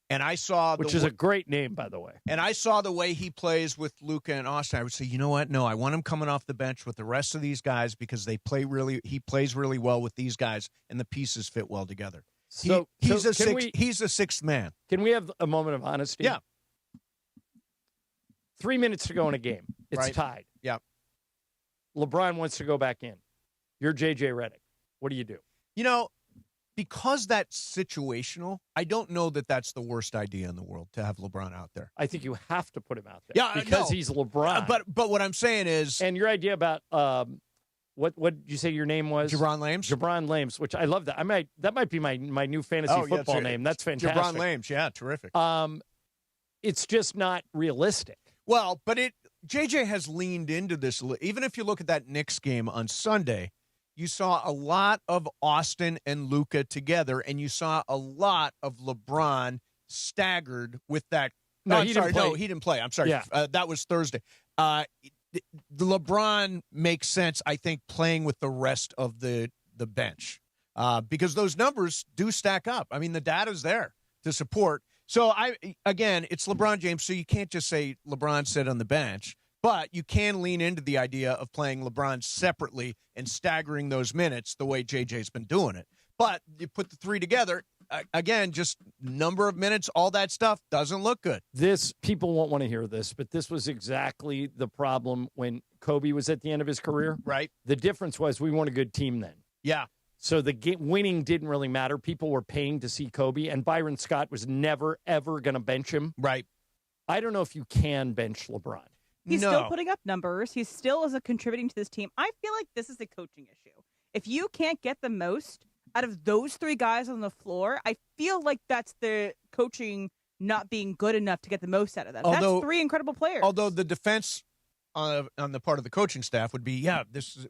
and I saw which is a great name, by the way, and I saw the way he plays with Luka and Austin, I would say, you know what? No, I want him coming off the bench with the rest of these guys because he plays really well with these guys, and the pieces fit well together. So he's a sixth man. Can we have a moment of honesty? Yeah. 3 minutes to go in a game. It's tied. Yeah. LeBron wants to go back in. You're J.J. Redick. What do you do? Because that's situational, I don't know that that's the worst idea in the world to have LeBron out there. I think you have to put him out there. Yeah, because he's LeBron. But what I'm saying is, and your idea about what did you say your name was? Jabron Lames. Jabron Lames, which I love that. That might be my new fantasy football name. That's fantastic. Jabron Lames, yeah, terrific. It's just not realistic. Well, but JJ has leaned into this. Even if you look at that Knicks game on Sunday, you saw a lot of Austin and Luka together, and you saw a lot of LeBron staggered with that. No, he didn't play. I'm sorry. Yeah. That was Thursday. The LeBron makes sense, I think, playing with the rest of the bench because those numbers do stack up. I mean, the data's there to support. So, it's LeBron James, so you can't just say LeBron sit on the bench. But you can lean into the idea of playing LeBron separately and staggering those minutes the way JJ's been doing it. But you put the three together, again, just number of minutes, all that stuff doesn't look good. People won't want to hear this, but this was exactly the problem when Kobe was at the end of his career. Right. The difference was we weren't a good team then. Yeah. So the winning didn't really matter. People were paying to see Kobe, and Byron Scott was never, ever going to bench him. Right. I don't know if you can bench LeBron. He's still putting up numbers. He still is contributing to this team. I feel like this is a coaching issue. If you can't get the most out of those three guys on the floor, I feel like that's the coaching not being good enough to get the most out of them. That's three incredible players. Although the defense on the part of the coaching staff would be,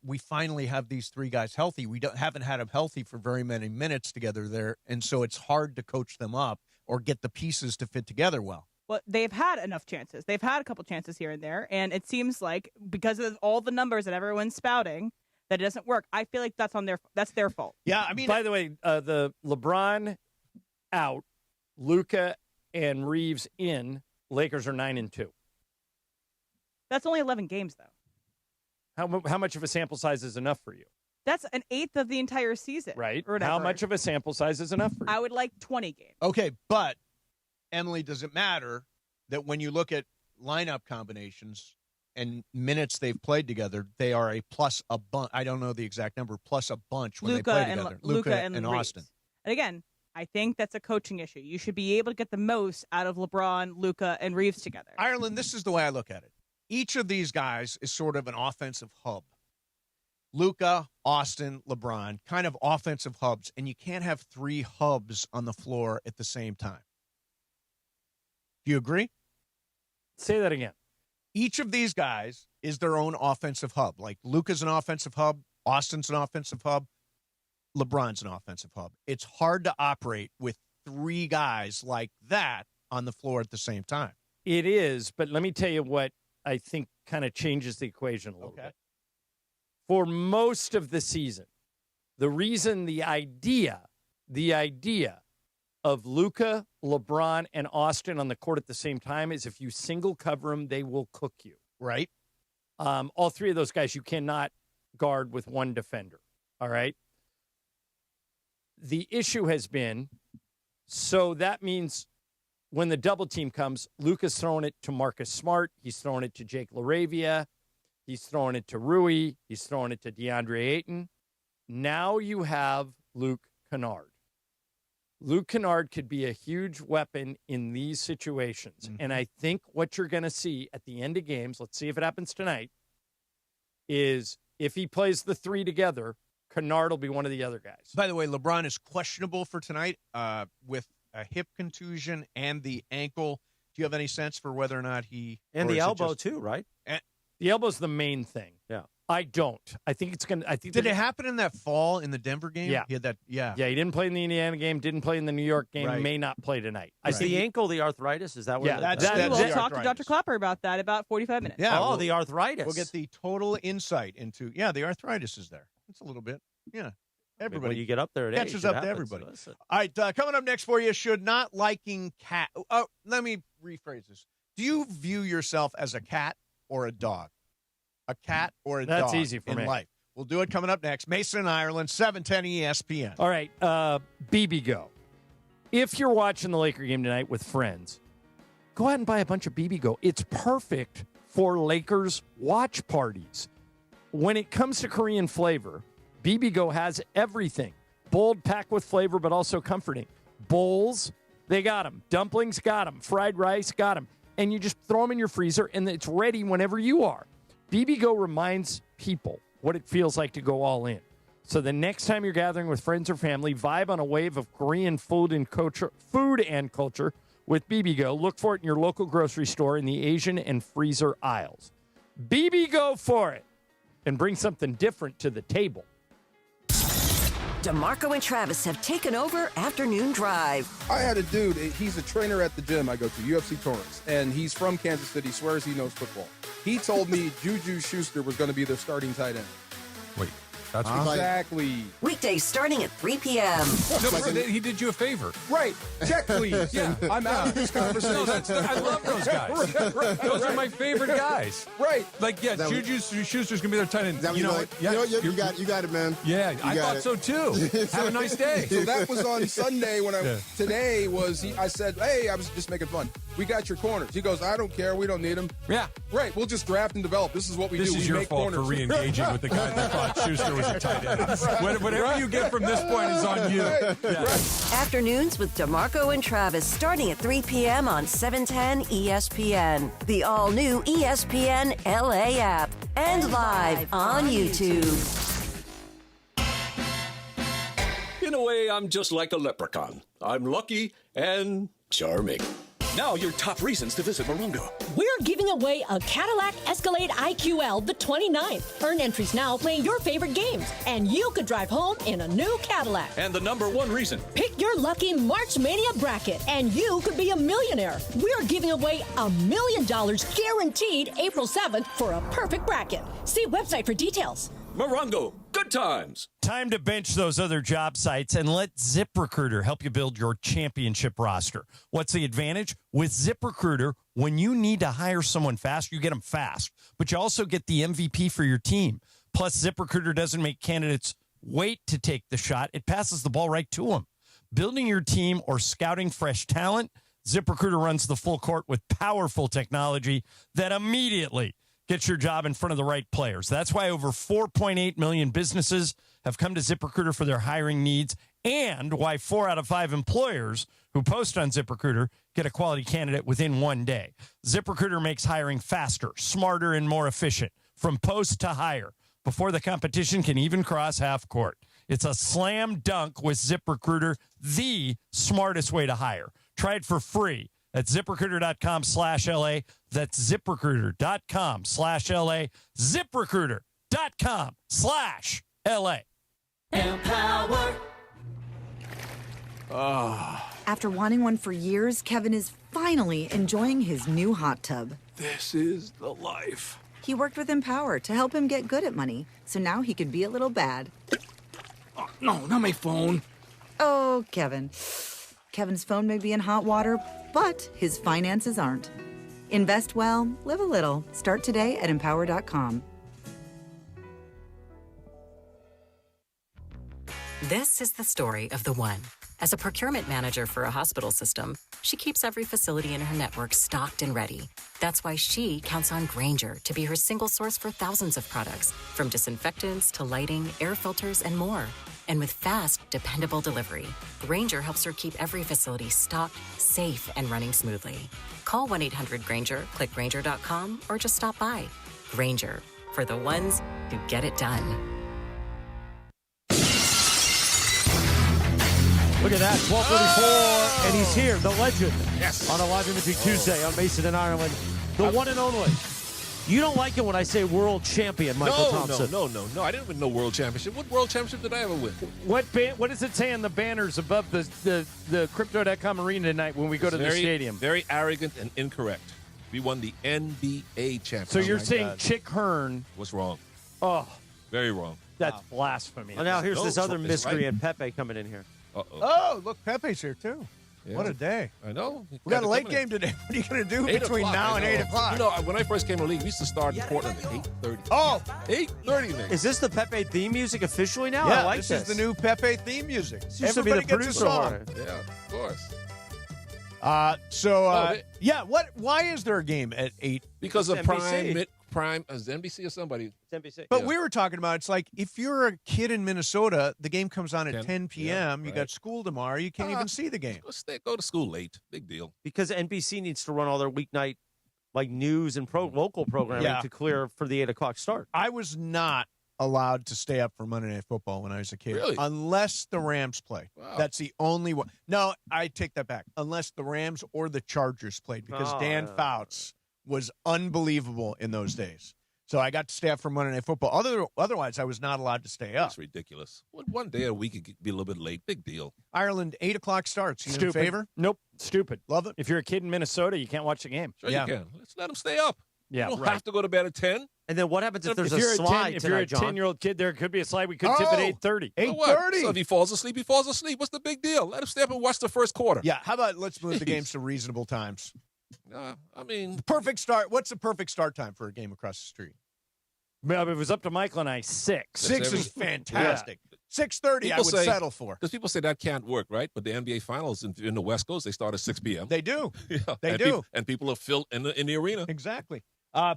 we finally have these three guys healthy. We haven't had them healthy for very many minutes together there, and so it's hard to coach them up or get the pieces to fit together well. Well, they've had enough chances. They've had a couple chances here and there, and it seems like because of all the numbers that everyone's spouting, that it doesn't work. I feel like that's their fault. Yeah, I mean, by the way, the LeBron out, Luka and Reeves in, Lakers are 9-2. That's only 11 games, though. How much of a sample size is enough for you? That's an eighth of the entire season. Right. How much of a sample size is enough for you? I would like 20 games. Okay, but Emily, does it matter that when you look at lineup combinations and minutes they've played together, they are a plus a bunch? I don't know the exact number, plus a bunch when they play together. Luka and Austin. And again, I think that's a coaching issue. You should be able to get the most out of LeBron, Luka, and Reeves together. Ireland, this is the way I look at it. Each of these guys is sort of an offensive hub. Luka, Austin, LeBron, kind of offensive hubs, and you can't have three hubs on the floor at the same time. Do you agree? Say that again. Each of these guys is their own offensive hub. Like Luka's an offensive hub, Austin's an offensive hub, LeBron's an offensive hub. It's hard to operate with three guys like that on the floor at the same time. It is, but let me tell you what I think kind of changes the equation a little bit. For most of the season, the reason the idea of Luka, LeBron, and Austin on the court at the same time is if you single cover them, they will cook you. Right. All three of those guys you cannot guard with one defender. All right. The issue has been, so that means when the double team comes, Luka's throwing it to Marcus Smart. He's throwing it to Jake LaRavia. He's throwing it to Rui. He's throwing it to DeAndre Ayton. Now you have Luke Kennard. Luke Kennard could be a huge weapon in these situations. Mm-hmm. And I think what you're going to see at the end of games, let's see if it happens tonight, is if he plays the three together, Kennard will be one of the other guys. By the way, LeBron is questionable for tonight with a hip contusion and the ankle. Do you have any sense for whether or not he... And the elbow, too, right? The elbow's the main thing. Yeah. I don't. I think it's going to. Did it happen in that fall in the Denver game? Yeah. He had that. Yeah. Yeah, he didn't play in the Indiana game, didn't play in the New York game, Right. may not play tonight. Is the ankle the arthritis? Is that what? Yeah, We'll talk to Dr. Klopper about that about 45 minutes. Yeah. the arthritis. We'll get the total insight into. Yeah, the arthritis is there. It's a little bit. Yeah. Everybody. When you get up there, catches up to everybody. All right, coming up next for you, should not liking cat. Oh, let me rephrase this. Do you view yourself as a cat or a dog? A cat or a dog? That's easy for in me. life. We'll do it coming up next. Mason and Ireland, 710 ESPN. All right, BB Go. If you're watching the Laker game tonight with friends, go out and buy a bunch of BB Go. It's perfect for Lakers watch parties. When it comes to Korean flavor, BB Go has everything. Bold, packed with flavor, but also comforting. Bowls, they got them. Dumplings, got them. Fried rice, got them. And you just throw them in your freezer, and it's ready whenever you are. BB Go reminds people what it feels like to go all in. So the next time you're gathering with friends or family, vibe on a wave of Korean food and culture with BB Go. Look for it in your local grocery store in the Asian and freezer aisles. BB Go for it, and bring something different to the table. DeMarco and Travis have taken over Afternoon Drive. I had a dude, he's a trainer at the gym I go to, UFC Torrance, and he's from Kansas City, swears he knows football. He told me Juju Schuster was going to be their starting tight end. Wait, that's exactly. Weekdays starting at 3 p.m. No, but he did you a favor. Right. Check, please. Yeah. I'm out of this conversation. No, I love those guys. Those are my favorite guys. Right. Like, yeah, Juju Schuster's going to be their tight end. You know what? You got it, man. Yeah, I thought so too. Have a nice day. So that was on Sunday when today was, I said, hey, I was just making fun. We got your corners. He goes, I don't care. We don't need them. Yeah. Right. We'll just draft and develop. This is what we do. This is your fault for re-engaging with the guy that thought Schuster was a tight end. Whatever you get from this point is on you. Yeah. Afternoons with DeMarco and Travis starting at 3 p.m. on 710 ESPN. The all-new ESPN LA app. And live on YouTube. In a way, I'm just like a leprechaun. I'm lucky and charming. Now your top reasons to visit Morongo. We're giving away a Cadillac Escalade IQL the 29th. Earn entries now playing your favorite games, and you could drive home in a new Cadillac. And the number one reason. Pick your lucky March Mania bracket, and you could be a millionaire. We're giving away $1 million guaranteed April 7th for a perfect bracket. See website for details. Morongo, good times. Time to bench those other job sites and let ZipRecruiter help you build your championship roster. What's the advantage? With ZipRecruiter, when you need to hire someone fast, you get them fast, but you also get the MVP for your team. Plus, ZipRecruiter doesn't make candidates wait to take the shot. It passes the ball right to them. Building your team or scouting fresh talent, ZipRecruiter runs the full court with powerful technology that immediately gets your job in front of the right players. That's why over 4.8 million businesses have come to ZipRecruiter for their hiring needs, and why 4 out of 5 employers who post on ZipRecruiter get a quality candidate within 1 day. ZipRecruiter makes hiring faster, smarter, and more efficient, from post to hire, before the competition can even cross half court. It's a slam dunk with ZipRecruiter, the smartest way to hire. Try it for free at ZipRecruiter.com/LA. That's ZipRecruiter.com/LA. ZipRecruiter.com/LA. Empower. After wanting one for years, Kevin is finally enjoying his new hot tub. This is the life. He worked with Empower to help him get good at money, so now he could be a little bad. Oh, no, not my phone. Oh, Kevin. Kevin's phone may be in hot water, but his finances aren't. Invest well, live a little. Start today at Empower.com. This is the story of the one. As a procurement manager for a hospital system, she keeps every facility in her network stocked and ready. That's why she counts on Grainger to be her single source for thousands of products, from disinfectants to lighting, air filters, and more. And with fast, dependable delivery, Grainger helps her keep every facility stocked, safe, and running smoothly. Call 1-800-GRAINGER, click Grainger.com, or just stop by. Grainger, for the ones who get it done. Look at that, 12:34, and he's here, the legend. Yes. On a Live Imaging Tuesday on Mason and Ireland, the one and only You don't like it when I say world champion, Mychal Thompson. No. I didn't win no world championship. What world championship did I ever win? What does it say on the banners above the Crypto.com arena tonight when we go to the stadium? Very arrogant and incorrect. We won the NBA championship. So you're saying Chick Hearn. What's wrong? Oh. Very wrong. That's blasphemy. Well, now here's this other miscreant, Pepe, coming in here. Oh, look, Pepe's here, too. Yeah. What a day. I know. We got a late game today. What are you going to do between now and 8 o'clock? You know, when I first came to the league, we used to start in Portland at 8:30. Oh! 8:30, man. Is this the Pepe theme music officially now? Yeah, I like this is the new Pepe theme music. This used to be the producer. Yeah, of course. Why is there a game at 8? Because of NBC. Prime, is it NBC or somebody? It's NBC. But we were talking about, it's like, if you're a kid in Minnesota, the game comes on at 10 p.m., you got school tomorrow, you can't even see the game. Go to school late. Big deal. Because NBC needs to run all their weeknight news and local programming to clear for the 8 o'clock start. I was not allowed to stay up for Monday Night Football when I was a kid. Really? Unless the Rams play. Wow. That's the only one. No, I take that back. Unless the Rams or the Chargers played, because Dan Fouts was unbelievable in those days. So I got to stay up for Monday Night Football. Otherwise, I was not allowed to stay up. That's ridiculous. One day a week it could be a little bit late. Big deal. Ireland, 8 o'clock starts. You Stupid. in favor? Nope. Stupid. Love it. If you're a kid in Minnesota, you can't watch the game. Sure you can. Let's let them stay up. Yeah, you don't have to go to bed at 10. And then what happens if there's a you're slide if you're a tonight, John? 10-year-old kid, there could be a slide. We could tip at 8:30. 8:30. So if he falls asleep, he falls asleep. What's the big deal? Let him stay up and watch the first quarter. Yeah, how about let's move the games to reasonable times? I mean, perfect start. What's the perfect start time for a game across the street? Well, if it was up to Michael and I, 6. 6 is fantastic. 6:30 I would settle for. Because people say that can't work, right? But the NBA Finals in the West Coast, they start at 6 p.m. They do. Yeah, They do. And people are filled in the arena. Exactly.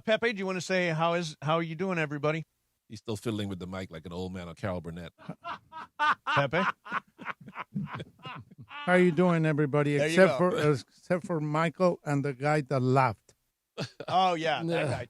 Pepe, do you want to say how are you doing, everybody? He's still fiddling with the mic like an old man on Carol Burnett. Pepe? How are you doing, everybody? There you Except for Michael and the guy that laughed. Oh, yeah, that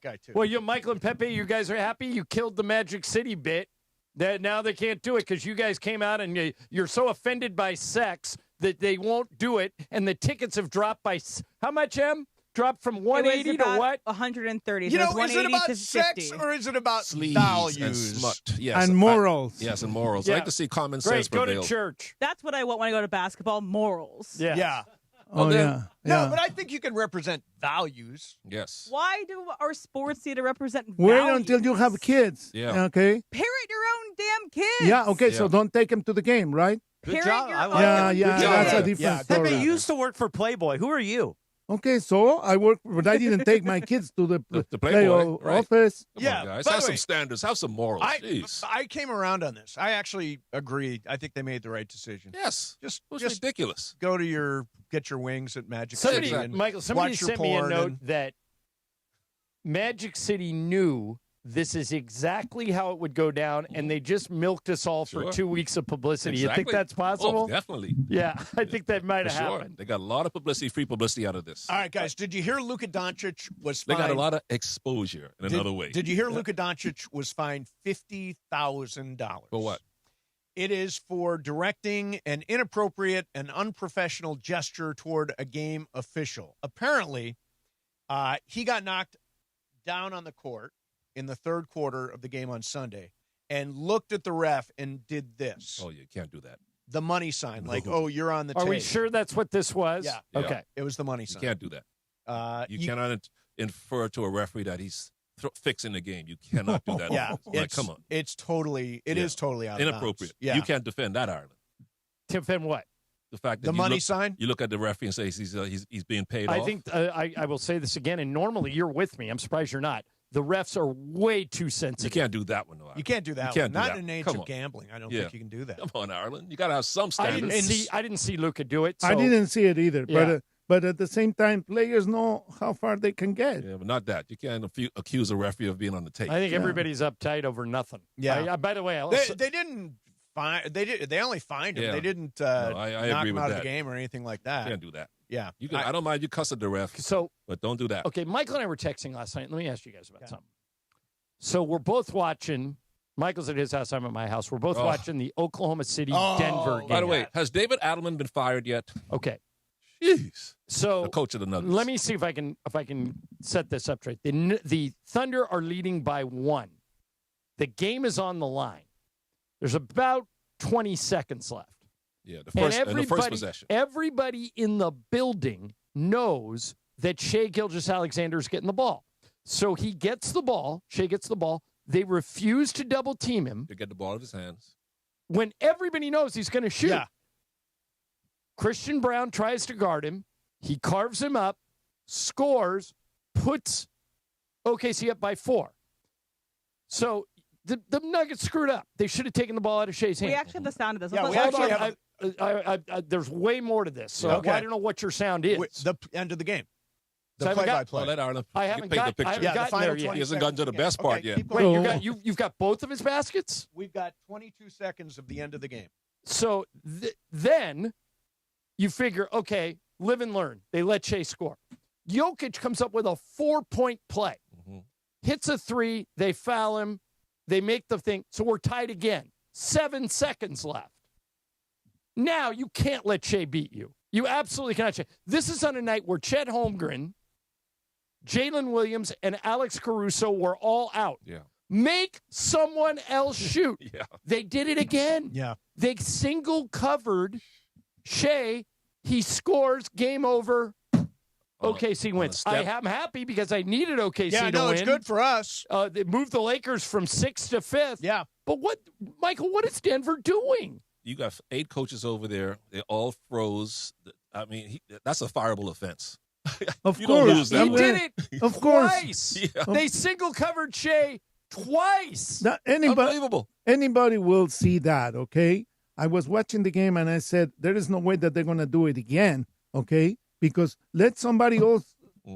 guy, too. Well, Michael and Pepe, you guys are happy? You killed the Magic City bit. That now they can't do it because you guys came out and you're so offended by sex that they won't do it. And the tickets have dropped by how much, Em? Dropped from 180 to what? 130. You know, so is it about to sex 50. or is it about Sleeves values? and smut. Yes. And morals. Yes, and morals. Yeah. I like to see common Great, sense go prevail. to church. That's what I want when I go to basketball. Morals. Yeah. Oh, yeah. No, but I think you can represent values. Yes. Why do our sports need to represent Wait values? until you have kids. Yeah. Okay. Parent your own damn kids. Yeah. Okay. Yeah. So don't take them to the game, right? Parent your I own. like Yeah. it. Yeah. Good job. That's a Yeah. different Pepe, story. you used to work for Playboy. Who are you? Okay, so I work, but I didn't take my kids to the Playboy, right. office. Come Yeah, on, guys. by Have the some way, standards. Have some morals. Jeez. I came around on this. I actually agree. I think they made the right decision. Yes. Just ridiculous. Go to get your wings at Magic Somebody, City. And Michael, somebody watch your sent me a porn note and- that Magic City knew this is exactly how it would go down, and they just milked us all for Sure. 2 weeks of publicity. You think Exactly. that's possible? Oh, definitely. Yeah, I think that might For have sure. happened. They got a lot of publicity, free publicity out of this. All right, guys. Did you hear Luka Doncic was They fined? got a lot of exposure in another way. Did you hear Luka Doncic was fined $50,000? For what? It is for directing an inappropriate and unprofessional gesture toward a game official. Apparently, he got knocked down on the court in the third quarter of the game on Sunday and looked at the ref and did this. Oh, you can't do that. The money sign, like, oh, you're on the Are tape. we sure that's what this was? Yeah. Okay. It was the money You sign. can't do that. You you- cannot infer to a referee that he's fixing the game. You cannot do that. Yeah, Like, come on. It is totally out of Inappropriate. bounds. Yeah. You can't defend that, Ireland. Defend what? The fact that The you money look, sign? You look at the referee and say he's being paid I off. think I will say this again, and normally you're with me. I'm surprised you're not. The refs are way too you sensitive. can't do that one. Though, You can't do that. You can't one. do Not that. in an age Come of on. gambling. I don't Yeah. think you can do that. Come on, Ireland. You got to have some I standards. didn't see Luka do it. So. I didn't see it either, Yeah. but at the same time, players know how far they can get. Yeah, but not that. You can't accuse a referee of being on the tape. I think everybody's uptight over nothing. Yeah. By the way, They didn't fine. They only fined him. Yeah. They didn't I knock agree him with out of that. the game or anything like that. You can't do that. Yeah. You can, I don't mind you cuss at the ref, but don't do that. Okay, Michael and I were texting last night. Let me ask you guys about something. So we're both watching. Michael's at his house. I'm at my house. We're both watching the Oklahoma City-Denver game. By the way, has David Adelman been fired yet? Okay. Jeez. So the coach of the Nuggets. Let me see if I can set this up straight. The Thunder are leading by 1. The game is on the line. There's about 20 seconds left. Yeah, the first possession. Everybody in the building knows that Shai Gilgeous-Alexander is getting the ball. So he gets the ball. Shai gets the ball. They refuse to double team him. To get the ball out of his hands. When everybody knows he's going to shoot. Yeah. Christian Brown tries to guard him. He carves him up, scores, puts OKC up by 4. So the Nuggets screwed up. They should have taken the ball out of Shai's hand. We actually have the sound of this. Yeah, we actually have. There's way more to this. So I don't know what your sound is. The end of the game. So The play-by-play. Let Arlen I haven't paint the got- I picture. haven't gotten there yet. He hasn't gotten to the best part yet. keep going. Wait, you've got both of his baskets? We've got 22 seconds of the end of the game. So then you figure, okay, live and learn. They let Shai score. Jokic comes up with a 4-point play. Hits a 3. They foul him. They make the thing. So we're tied again. 7 seconds left. Now you can't let Shai beat you. You absolutely cannot. This is on a night where Chet Holmgren, Jalen Williams, and Alex Caruso were all out. Yeah. Make someone else shoot. Yeah. They did it again. Yeah. They single covered Shai. He scores. Game over. OKC wins. I'm happy because I needed OKC to win. Yeah, no, it's good for us. They moved the Lakers from 6th to 5th. Yeah. But Mychal, what is Denver doing? You got 8 coaches over there. They all froze. I mean, that's a fireable offense. Of You course. don't lose that He way. did it Of course. twice. Yeah. They single covered Shai twice. Unbelievable. Anybody will see that, okay? I was watching the game and I said, there is no way that they're going to do it again, okay? Because let somebody else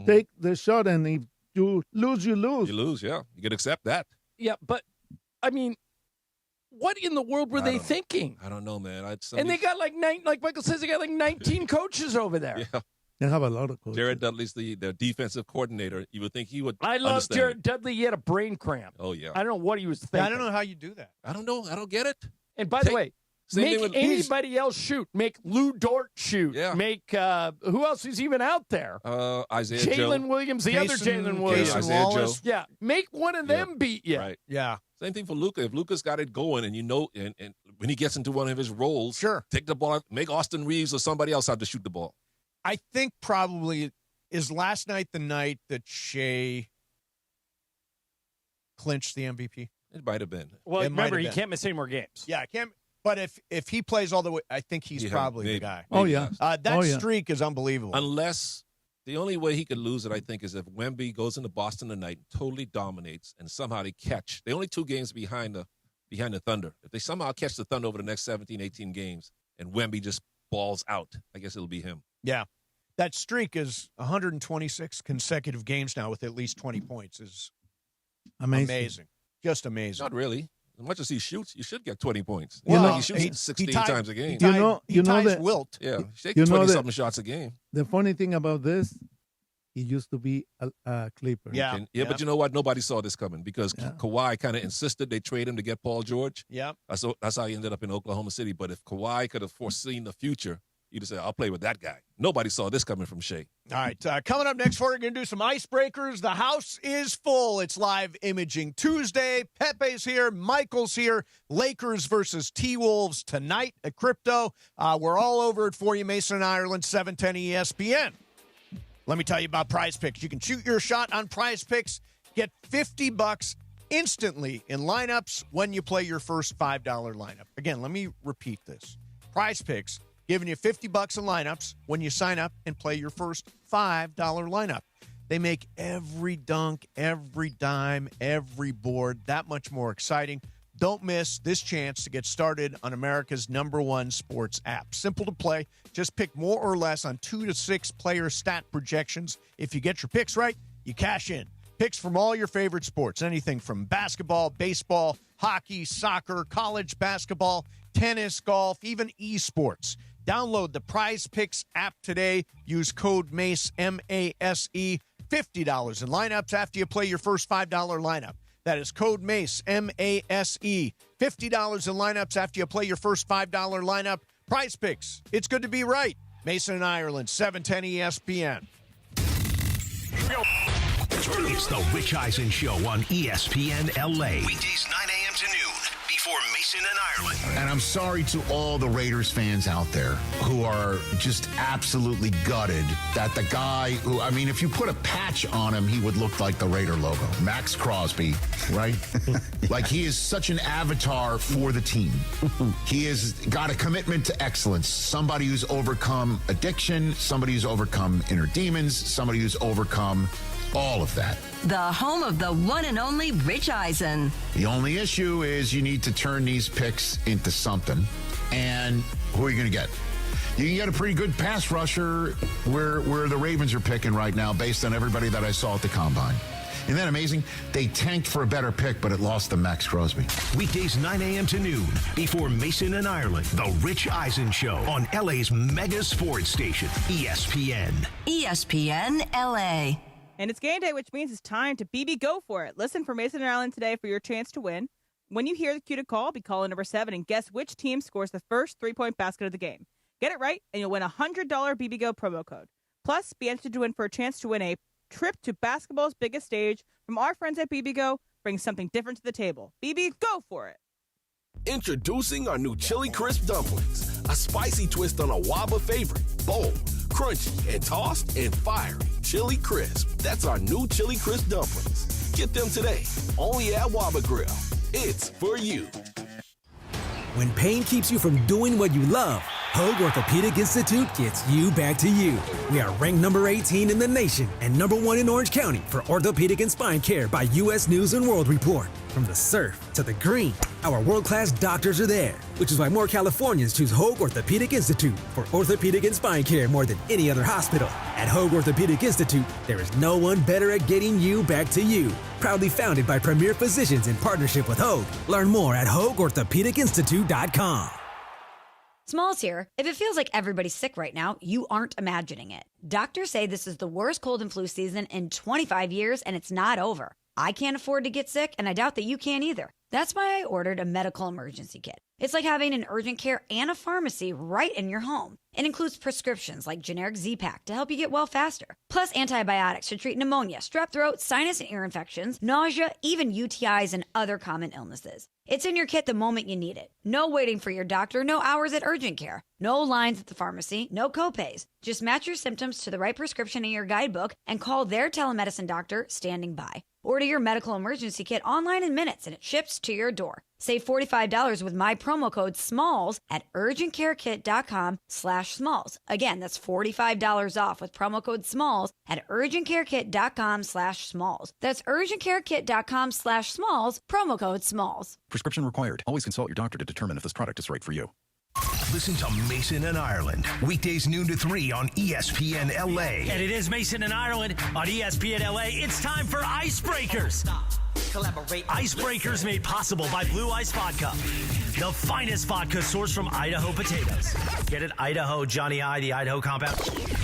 take the shot, and if you lose, you lose. You lose, yeah. You can accept that. Yeah, but, I mean, what in the world were they thinking? I don't know, man. And they got like Mychal says, they got like 19 coaches over there. Yeah. They have a lot of coaches. Jared Dudley's the defensive coordinator. You would think he would I love understand Jared it. Dudley. He had a brain cramp. Oh, yeah. I don't know what he was thinking. I don't know how you do that. I don't know. I don't get it. And by the way, same thing make with- anybody else shoot. Make Lou Dort shoot. Yeah. Make who else is even out there? Isaiah Joe. Jalen Williams, the other Jalen Williams. Isaiah Joe. Yeah, make one of them beat you. Right. Yeah. Same thing for Luka. If Luka's got it going, and and when he gets into one of his roles, sure, take the ball, make Austin Reeves or somebody else have to shoot the ball. I think probably is last night the night that Shai clinched the MVP. It might have been. Well, It might remember, have he been. can't miss any more games. Yeah, I can't. But if he plays all the way, I think he's Yeah, probably maybe. the guy. Oh, yeah. That streak is unbelievable. Unless the only way he could lose it, I think, is if Wemby goes into Boston tonight, totally dominates, and somehow they catch. They're only 2 games behind the Thunder. If they somehow catch the Thunder over the next 17, 18 games, and Wemby just balls out, I guess it'll be him. Yeah. That streak is 126 consecutive games now with at least 20 points is amazing. Just amazing. Not really. As much as he shoots, you should get 20 points. Well, he shoots 16 times a game. You know ties that Wilt. Yeah, he takes you know 20-something shots a game. The funny thing about this, he used to be a Clipper. Yeah, but you know what? Nobody saw this coming because Kawhi kind of insisted they trade him to get Paul George. Yeah. That's how he ended up in Oklahoma City. But if Kawhi could have foreseen the future, he'd have said, I'll play with that guy. Nobody saw this coming from Shai. All right, coming up next, we're going to do some icebreakers. The house is full. It's Live Imaging Tuesday. Pepe's here. Mychal's here. Lakers versus T-Wolves tonight at Crypto. We're all over it for you, Mason, Ireland, 710 ESPN. Let me tell you about Prize Picks. You can shoot your shot on Prize Picks. Get $50 instantly in lineups when you play your first $5 lineup. Again, let me repeat this. Prize Picks giving you $50 in lineups when you sign up and play your first $5 lineup. They make every dunk, every dime, every board that much more exciting. Don't miss this chance to get started on America's #1 sports app. Simple to play. Just pick more or less on 2 to 6 player stat projections. If you get your picks right, you cash in. Picks from all your favorite sports, anything from basketball, baseball, hockey, soccer, college basketball, tennis, golf, even esports. Download the Prize Picks app today. Use code MACE, M-A-S-E, $50 in lineups after you play your first $5 lineup. That is code MACE, M-A-S-E, $50 in lineups after you play your first $5 lineup. Prize Picks. It's good to be right. Mason and Ireland, 710 ESPN. It's the Rich Eisen Show on ESPN LA. Weekdays 9 a.m. to noon before Mason and Ireland. And I'm sorry to all the Raiders fans out there who are just absolutely gutted that the guy who, I mean, if you put a patch on him, he would look like the Raider logo. Max Crosby, right? Like, he is such an avatar for the team. He has got a commitment to excellence. Somebody who's overcome addiction, somebody who's overcome inner demons, somebody who's overcome all of that. The home of the one and only Rich Eisen. The only issue is you need to turn these picks into something. And who are you going to get? You can get a pretty good pass rusher where the Ravens are picking right now based on everybody that I saw at the Combine. Isn't that amazing? They tanked for a better pick, but it lost to Max Crosby. Weekdays 9 a.m. to noon before Mason and Ireland. The Rich Eisen Show on LA's mega sports station, ESPN. ESPN LA. And it's game day, which means it's time to BB go for it. Listen for Mason and Ireland today for your chance to win. When you hear the cue to call, be calling number 7 and guess which team scores the first 3-point basket of the game. Get it right, and you'll win a $100 BB Go promo code. Plus, be entered to win for a chance to win a trip to basketball's biggest stage from our friends at BB Go. Bring something different to the table. BB, go for it. Introducing our new Chili Crisp Dumplings, a spicy twist on a Waba favorite. Bold, crunchy, and tossed and fiery. Chili Crisp. That's our new Chili Crisp Dumplings. Get them today, only at Waba Grill. It's for you. When pain keeps you from doing what you love, Hoag Orthopedic Institute gets you back to you. We are ranked number 18 in the nation and number 1 in Orange County for orthopedic and spine care by U.S. News & World Report. From the surf to the green, our world-class doctors are there, which is why more Californians choose Hoag Orthopedic Institute for orthopedic and spine care more than any other hospital. At Hoag Orthopedic Institute, there is no one better at getting you back to you. Proudly founded by premier physicians in partnership with Hoag. Learn more at HoagOrthopedicInstitute.com. Smalls here. If it feels like everybody's sick right now, you aren't imagining it. Doctors say this is the worst cold and flu season in 25 years, and it's not over. I can't afford to get sick, and I doubt that you can either. That's why I ordered a medical emergency kit. It's like having an urgent care and a pharmacy right in your home. It includes prescriptions like generic Z-Pak to help you get well faster, plus antibiotics to treat pneumonia, strep throat, sinus and ear infections, nausea, even UTIs and other common illnesses. It's in your kit the moment you need it. No waiting for your doctor, no hours at urgent care, no lines at the pharmacy, no copays. Just match your symptoms to the right prescription in your guidebook and call their telemedicine doctor standing by. Order your medical emergency kit online in minutes and it ships to your door. Save $45 with my promo code SMALLS at urgentcarekit.com/smalls. Again, that's $45 off with promo code SMALLS at urgentcarekit.com/smalls. That's urgentcarekit.com/smalls, promo code SMALLS. Prescription required. Always consult your doctor to determine if this product is right for you. Listen to Mason and Ireland. Weekdays noon to 3 on ESPN LA. And it is Mason and Ireland on ESPN LA. It's time for Icebreakers. Icebreakers made possible by Blue Ice Vodka, the finest vodka sourced from Idaho potatoes. Get it? Idaho, Johnny I, the Idaho compound.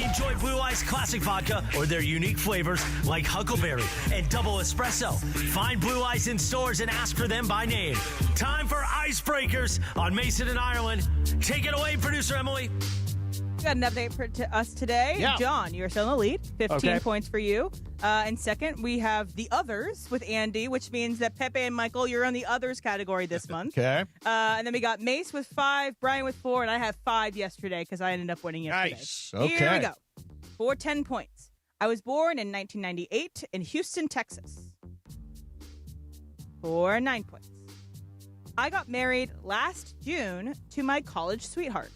Enjoy Blue Ice Classic Vodka or their unique flavors like Huckleberry and Double Espresso. Find Blue Ice in stores and ask for them by name. Time for Icebreakers on Mason and Ireland. Take it away, producer Emily. Got an update for us today. Yeah. John, you're still in the lead. 15 Okay. points for you. And second, we have the others with Andy, which means that Pepe and Mychal, you're on the others category this month. Okay. And then we got Mace with 5, Brian with 4, and I have 5 yesterday because I ended up winning yesterday. Nice. Okay. Here we go. For 10 points. I was born in 1998 in Houston, Texas. For 9 points. I got married last June to my college sweetheart.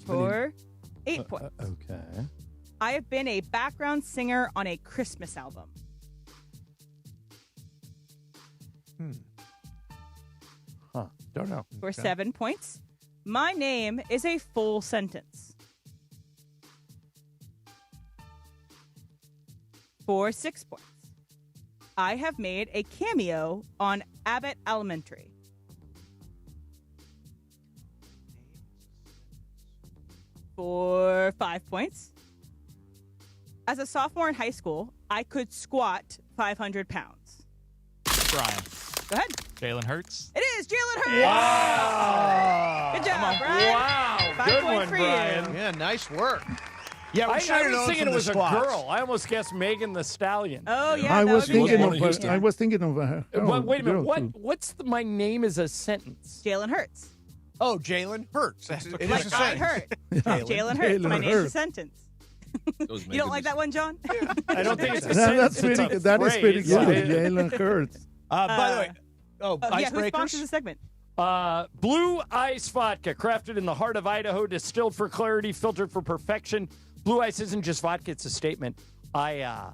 For 8 points. Okay. I have been a background singer on a Christmas album. Don't know. For 7 points. My name is a full sentence. For 6 points. I have made a cameo on Abbott Elementary. For 5 points. As a sophomore in high school, I could squat 500 pounds. Brian. Go ahead. Jalen Hurts. It is Jalen Hurts. Wow. Good job. Wow. 5 Good points one, for Brian. you. Yeah, nice work. Yeah, I we're trying to was know thinking from it the was a squads. girl. I almost guessed Megan the Stallion. Oh, yeah. I that was would be thinking born of in Houston. I was thinking of her. But wait a minute. girl, too. What's my name is a sentence? Jalen Hurts. Oh, Jalen Hurts. It is a Like I sentence. hurt. Jalen Hurts. My name's a Hurts. sentence. You don't like that one, John? I don't think it's a That's sentence. pretty. It's a That is pretty phrase. good. Jalen Hurts. By the way, Yeah, who sponsors icebreakers? the segment? Blue Ice Vodka, crafted in the heart of Idaho, distilled for clarity, filtered for perfection. Blue Ice isn't just vodka; it's a statement. I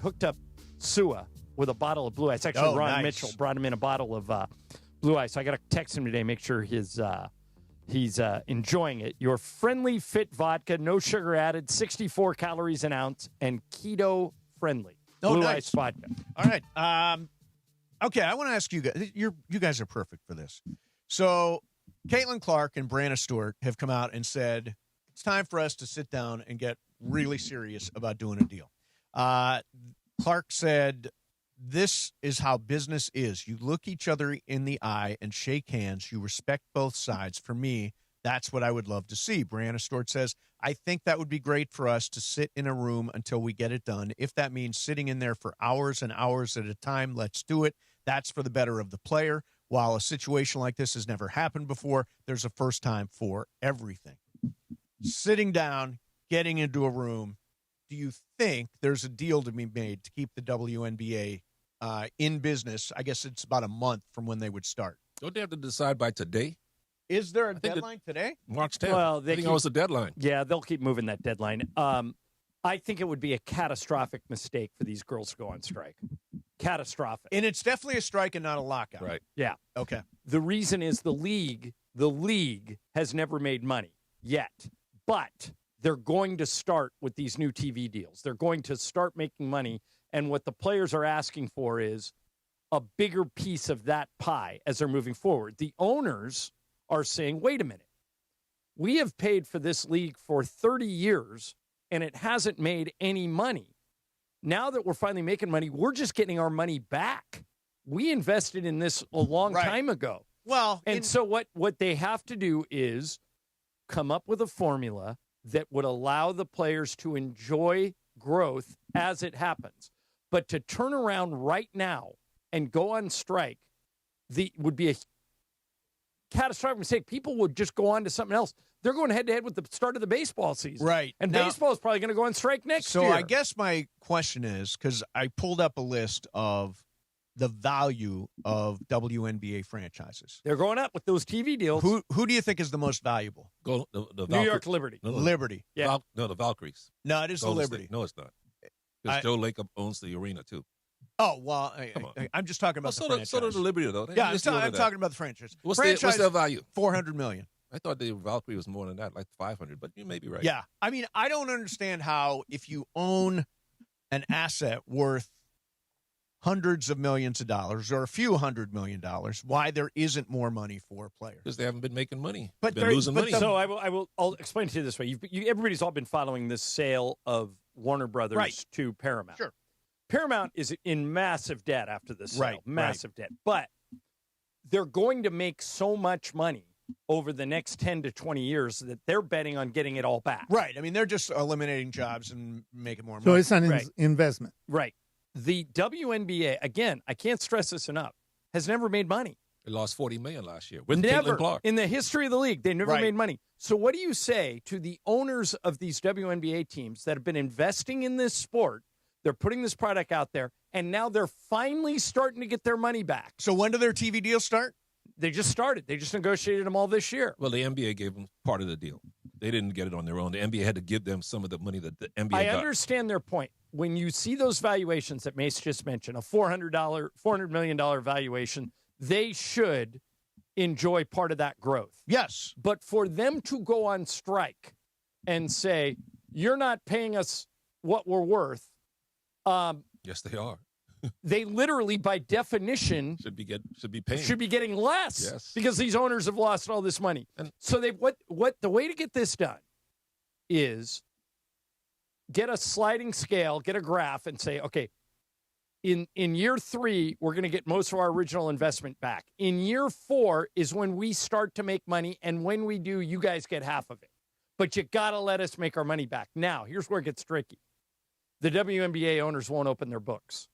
hooked up Sua with a bottle of Blue Ice. Actually, Ron nice. Mychal brought him in a bottle of Blue Ice. So I got to text him today, make sure he's enjoying it. Your friendly, fit vodka, no sugar added, 64 calories an ounce, and keto friendly. Oh, Blue nice. Ice Vodka. All right. Okay, I want to ask you guys. You guys are perfect for this. So, Caitlin Clark and Brianna Stewart have come out and said it's time for us to sit down and get really serious about doing a deal. Clark said, "This is how business is. You look each other in the eye and shake hands. You respect both sides. For me, that's what I would love to see." Brianna Stewart says, "I think that would be great for us to sit in a room until we get it done. If that means sitting in there for hours and hours at a time, let's do it. That's for the better of the player. While a situation like this has never happened before, there's a first time for everything." Sitting down, getting into a room, do you think there's a deal to be made to keep the WNBA in business? I guess it's about a month from when they would start. Don't they have to decide by today? Is there a deadline today? March 10th. Well, I think that was the deadline. Yeah, they'll keep moving that deadline. I think it would be a catastrophic mistake for these girls to go on strike. Catastrophic. And it's definitely a strike and not a lockout. Right. Yeah. Okay. The reason is the league has never made money yet, but they're going to start with these new TV deals. They're going to start making money, and what the players are asking for is a bigger piece of that pie as they're moving forward. The owners are saying, wait a minute, we have paid for this league for 30 years, and it hasn't made any money. Now that we're finally making money, we're just getting our money back. We invested in this a long time ago. Well, and so what they have to do is come up with a formula that would allow the players to enjoy growth as it happens. But to turn around right now and go on strike would be a catastrophic mistake. People would just go on to something else. They're going head-to-head with the start of the baseball season. Right. And Now- baseball is probably going to go on strike next So year. I guess my question is, because I pulled up a list of the value of WNBA franchises. They're going up with those TV deals. Who do you think is the most valuable? The New York Liberty. Liberty. Yeah. No, the Valkyries. No, it is the Golden Liberty. State. No, it's not. Because Joe Lacob owns the arena, too. Oh, well, I'm just talking about the franchise. So does the Liberty, though. Yeah, I'm talking about the franchise. What's franchise, their value? $400 million. I thought the Valkyrie was more than that, like 500, but you may be right. Yeah. I mean, I don't understand how if you own an asset worth hundreds of millions of dollars or a few $100 million, why there isn't more money for players. Because they haven't been making money. But They've been losing money. So I'll explain to you this way. Everybody's all been following this sale of Warner Brothers to Paramount. Sure. Paramount is in massive debt after this sale. Right, Massive debt. But they're going to make so much money over the next 10 to 20 years that they're betting on getting it all back. Right. I mean, they're just eliminating jobs and making more money. So it's an investment. Right. The WNBA, again, I can't stress this enough, has never made money. They lost $40 million last year with Never. Caitlin Clark. In the history of the league, they never Right. made money. So what do you say to the owners of these WNBA teams that have been investing in this sport? They're putting this product out there, and now they're finally starting to get their money back. So when do their TV deals start? They just started. They just negotiated them all this year. Well, the NBA gave them part of the deal. They didn't get it on their own. The NBA had to give them some of the money that the NBA I got. understand their point. When you see those valuations that Mace just mentioned, a $400 million valuation, they should enjoy part of that growth. Yes. But for them to go on strike and say, you're not paying us what we're worth, yes, they are. they literally, by definition, Should be paying. should be getting less Yes. because these owners have lost all this money. And- So they what the way to get this done is get a sliding scale, get a graph, and say, okay, in year 3, we're going to get most of our original investment back. In year 4 is when we start to make money, and when we do, you guys get half of it. But you got to let us make our money back. Now, here's where it gets tricky. The WNBA owners won't open their books.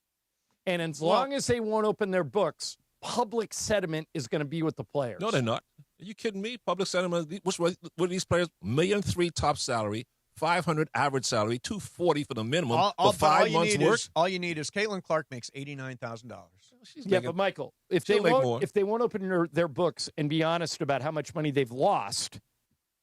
And as long as they won't open their books, public sentiment is going to be with the players. No, they're not. Are you kidding me? Public sentiment. What are these players? $1.3 million top salary, $500 average salary, $240 for the minimum for 5 months' work. All you need is Caitlin Clark makes $89,000. Yeah, but Michael, if they won't open their books and be honest about how much money they've lost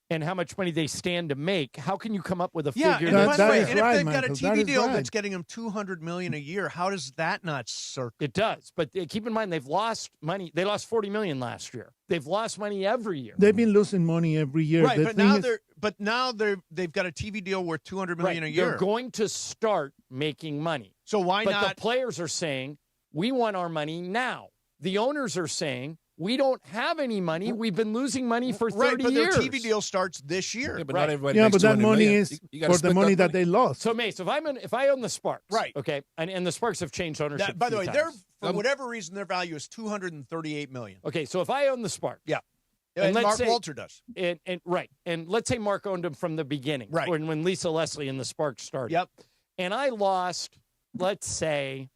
and how much money they stand to make, how can you come up with a figure? And if they've got a TV deal that's getting them $200 million a year, how does that not circle? It does, but keep in mind they've lost money. They lost $40 million last year. They've lost money every year. They've been losing money every year. Right, but now they've got a TV deal worth $200 million a year. They're going to start making money. So why not? But the players are saying we want our money now. The owners are saying, we don't have any money. We've been losing money for 30 years. Their TV deal starts this year. Yeah, but not everybody makes but that money million. is for the money that they lost. So, Mace, if I own the Sparks, right? Okay, and the Sparks have changed ownership. By the way, for whatever reason, their value is $238 million. Okay, so if I own the Sparks, and Mark Walter does, and let's say Mark owned them from the beginning, right? When Lisa Leslie and the Sparks started, and I lost, let's say,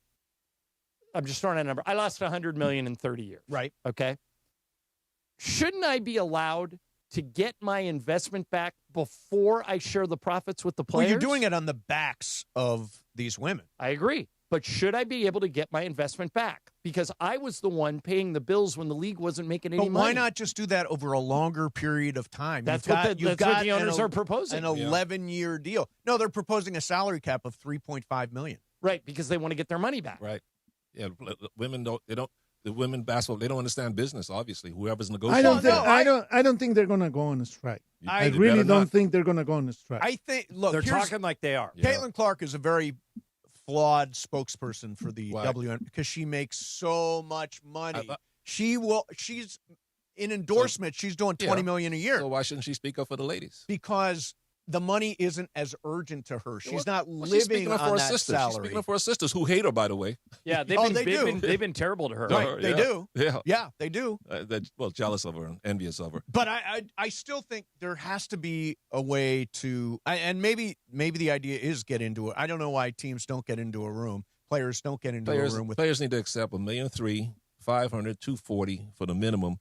I'm just throwing a number. I lost $100 million in 30 years, right? Okay. Shouldn't I be allowed to get my investment back before I share the profits with the players? Well, you're doing it on the backs of these women. I agree. But should I be able to get my investment back? Because I was the one paying the bills when the league wasn't making any money. But why not just do that over a longer period of time? That's what the owners are proposing. An 11-year deal. No, they're proposing a salary cap of $3.5 million. Right, because they want to get their money back. Right. Yeah, women don't. The women basketball, they don't understand business. Obviously, whoever's I negotiating. don't think they're going to go on a strike. I really don't think they're going to go on a strike. I think. Look, they're talking like they are. Caitlin Clark is a very flawed spokesperson for the WNBA because she makes so much money. She's in endorsement. She's doing $20 million a year. So why shouldn't she speak up for the ladies? Because the money isn't as urgent to her. She's not she's living on that salary. She's speaking up for her sisters who hate her, by the way. Yeah, they've been terrible to her. Right, they do. Yeah, they do. They're jealous of her and envious of her. But I still think there has to be a way to, and maybe the idea is get into it. I don't know why teams don't get into a room. Players don't get into a room with. Players need to accept $1.3 million, $500, $240 for the minimum.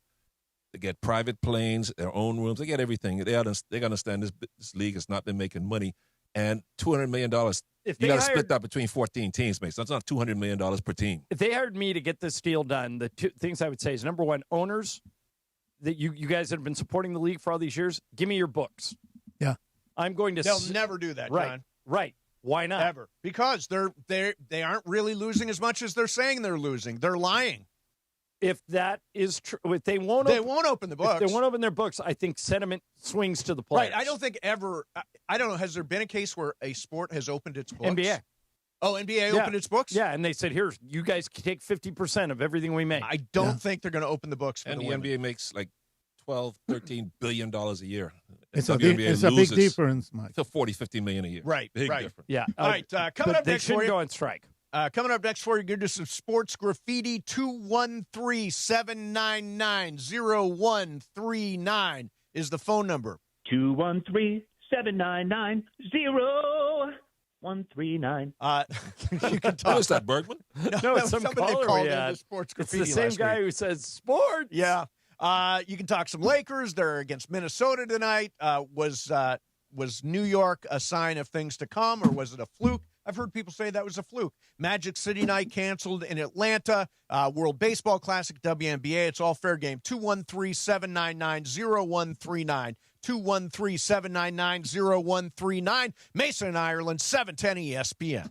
They get private planes, their own rooms. They get everything. They understand this league has not been making money. And $200 million, you got to split that between 14 teams, mate. So that's not $200 million per team. If they hired me to get this deal done, the two things I would say is, number one, owners, that you guys that have been supporting the league for all these years, give me your books. Yeah. I'm going to. They'll never do that, John. Right. Why not? Ever. Because they aren't really losing as much as they're saying they're losing. They're lying. If that is true, if they won't open the books. If they won't open their books, I think sentiment swings to the players. Right. I don't think ever. I don't know. Has there been a case where a sport has opened its books? NBA. Oh, NBA opened its books? Yeah, and they said, "Here, you guys can take 50% of everything we make." I don't think they're going to open the books for and the NBA women. makes like $12-13 billion a year. It's a big difference, Mike. It's $40-50 million a year. Right. Big right. difference. Yeah. All right. Coming up they next shouldn't for you. go on strike. Coming up next for you, good to some sports graffiti. 213-799-0139 is the phone number. 213-799-0139. You can talk. Who is that, Bergman? No, it's some somebody caller called we in had. to sports It's graffiti the same last guy week. who says sports. Yeah. You can talk some Lakers. They're against Minnesota tonight. Was New York a sign of things to come, or was it a fluke? I've heard people say that was a fluke. Magic City night canceled in Atlanta. World Baseball Classic, WNBA. It's all fair game. 213-799-0139. 213-799-0139. Mason and Ireland, 710 ESPN.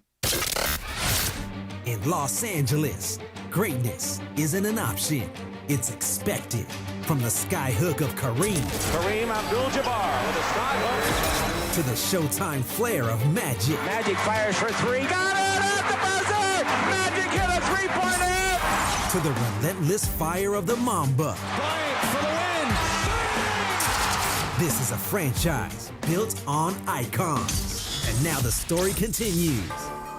In Los Angeles, greatness isn't an option. It's expected. From the skyhook of Kareem Abdul-Jabbar with a skyhook. To the Showtime flair of Magic. Magic fires for three. Got it at the buzzer. Magic hit a three-pointer. To the relentless fire of the Mamba. Bryant for the win. This is a franchise built on icons. And now the story continues.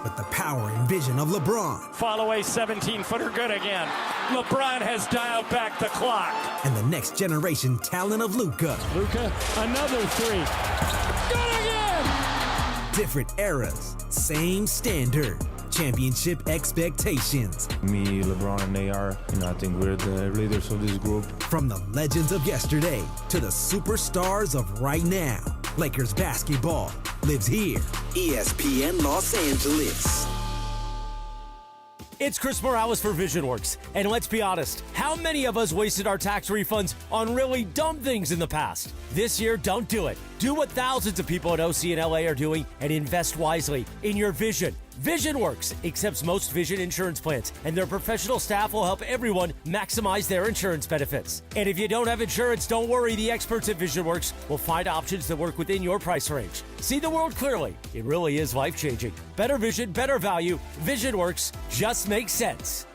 but the power and vision of LeBron. Follow a 17-footer good again. LeBron has dialed back the clock. And the next generation talent of Luka. Luka, another three. Good again! Different eras, same standard. Championship expectations. Me, LeBron, and AR, I think we're the leaders of this group. From the legends of yesterday to the superstars of right now, Lakers basketball lives here. ESPN Los Angeles. It's Chris Morales for VisionWorks. And let's be honest, how many of us wasted our tax refunds on really dumb things in the past? This year, don't do it. Do what thousands of people at OC and LA are doing and invest wisely in your vision. VisionWorks accepts most vision insurance plans, and their professional staff will help everyone maximize their insurance benefits. And if you don't have insurance, don't worry. The experts at VisionWorks will find options that work within your price range. See the world clearly. It really is life-changing. Better vision, better value. VisionWorks just makes sense.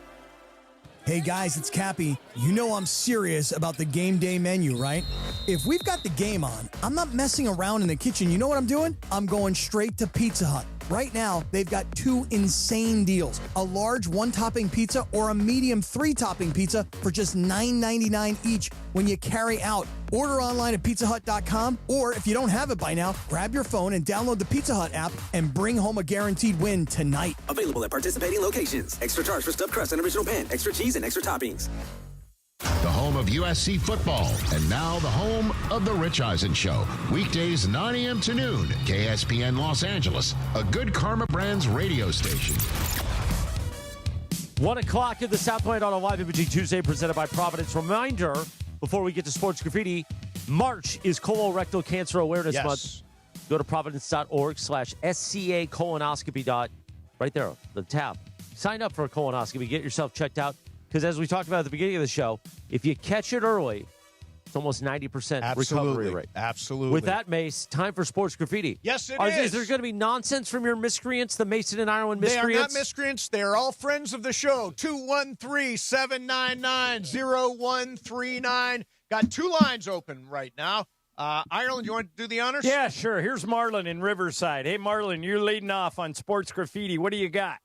Hey guys, it's Cappy. You know I'm serious about the game day menu, right? If we've got the game on, I'm not messing around in the kitchen. You know what I'm doing? I'm going straight to Pizza Hut. Right now, they've got 2 insane deals. A large 1-topping pizza or a medium 3-topping pizza for just $9.99 each when you carry out. Order online at pizzahut.com, or if you don't have it by now, grab your phone and download the Pizza Hut app and bring home a guaranteed win tonight. Available at participating locations. Extra charge for stuffed crust and original pan, extra cheese, and extra toppings. The home of USC football, and now the home of The Rich Eisen Show. Weekdays 9 a.m. to noon, KSPN Los Angeles, a Good Karma Brands radio station. 1 o'clock at the Southland on a live imaging Tuesday presented by Providence. Reminder, before we get to Sports Graffiti, March is Colorectal Cancer Awareness Month. Go to providence.org/SCA colonoscopy. Right there, the tab. Sign up for a colonoscopy. Get yourself checked out. Because as we talked about at the beginning of the show, if you catch it early, it's almost 90% recovery rate. Absolutely. With that, Mace, time for Sports Graffiti. Yes, it is. is. Is there going to be nonsense from your miscreants, the Mason and Ireland miscreants? They are not miscreants. They are all friends of the show. 213-799-0139. Got 2 lines open right now. Ireland, you want to do the honors? Yeah, sure. Here's Marlon in Riverside. Hey, Marlon, you're leading off on Sports Graffiti. What do you got?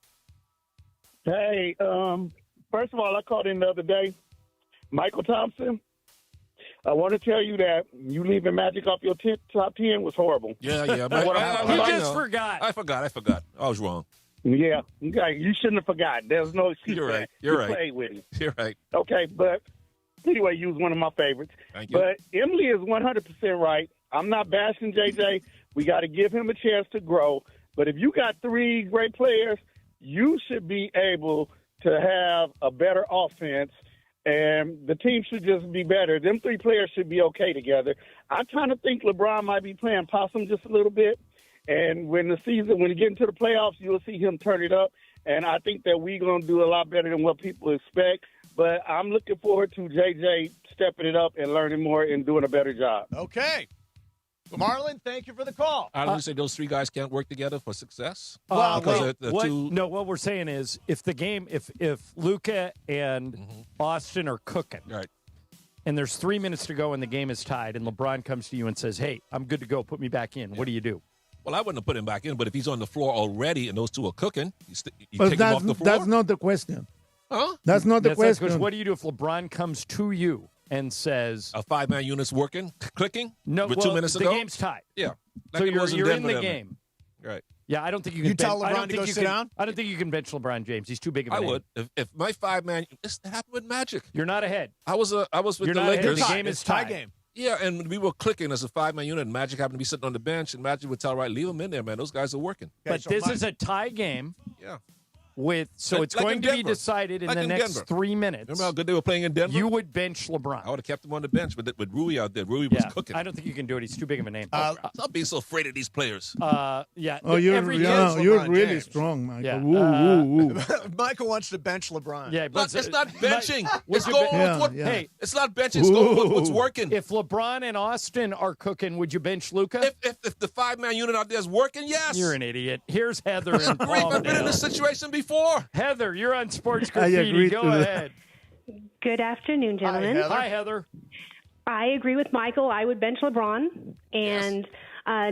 Hey, first of all, I called in the other day. Mychal Thompson, I want to tell you that you leaving Magic off your top 10 was horrible. Yeah. You forgot. I forgot. I was wrong. Yeah. You shouldn't have forgotten. There's no excuse. You're right. You played with him. You're right. Okay, but anyway, you was one of my favorites. Thank you. But Emily is 100% right. I'm not bashing JJ. We got to give him a chance to grow. But if you got 3 great players, you should be able to have a better offense, and the team should just be better. Them 3 players should be okay together. I kind of think LeBron might be playing possum just a little bit, and when you get into the playoffs, you'll see him turn it up, and I think that we're going to do a lot better than what people expect. But I'm looking forward to JJ stepping it up and learning more and doing a better job. Okay. Well, Marlon, thank you for the call. I don't say those 3 guys can't work together for success. What we're saying is if Luka and Austin are cooking, right, and there's 3 minutes to go and the game is tied, and LeBron comes to you and says, hey, I'm good to go, put me back in, what do you do? Well, I wouldn't have put him back in, but if he's on the floor already and those 2 are cooking, you But take him off the floor? that's not the question. Huh? That's not the question. What do you do if LeBron comes to you and says a 5-man unit's working, clicking? No, with 2 minutes to the go? game's tied. Yeah. So you're in the game. Right. Yeah, I don't think you can. You tell LeBron to go sit down? I don't think you can bench LeBron James. He's too big of a I name. would. If my 5-man, this happened with Magic. You're not ahead. I was with You're the not Lakers. Ahead. The game is tied. Game. Yeah, and we were clicking as a 5-man unit, and Magic happened to be sitting on the bench, and Magic would tell, right, leave them in there, man. Those guys are working. But this is a tie game. Yeah. It's Like going to be Denver. decided in Like the in next Denver. 3 minutes. Remember how good they were playing in Denver? You would bench LeBron. I would have kept him on the bench with Rui out there. Rui was cooking. I don't think you can do it. He's too big of a name. Stop being so afraid of these players. Yeah. Oh, you're really James. strong, Michael. Yeah. Michael wants to bench LeBron. Yeah, but It's not benching. It's you going ben- with what. Yeah. Hey, It's not benching. It's going with what's working. if LeBron and Austin are cooking, would you bench Luka? If the 5-man unit out there is working, yes. You're an idiot. Here's Heather in I've been in Palmdale. this situation before. Heather, you're on Sports I Graffiti. agree Go to that. ahead. Good afternoon, gentlemen. Hi, Heather. I agree with Michael. I would bench LeBron, and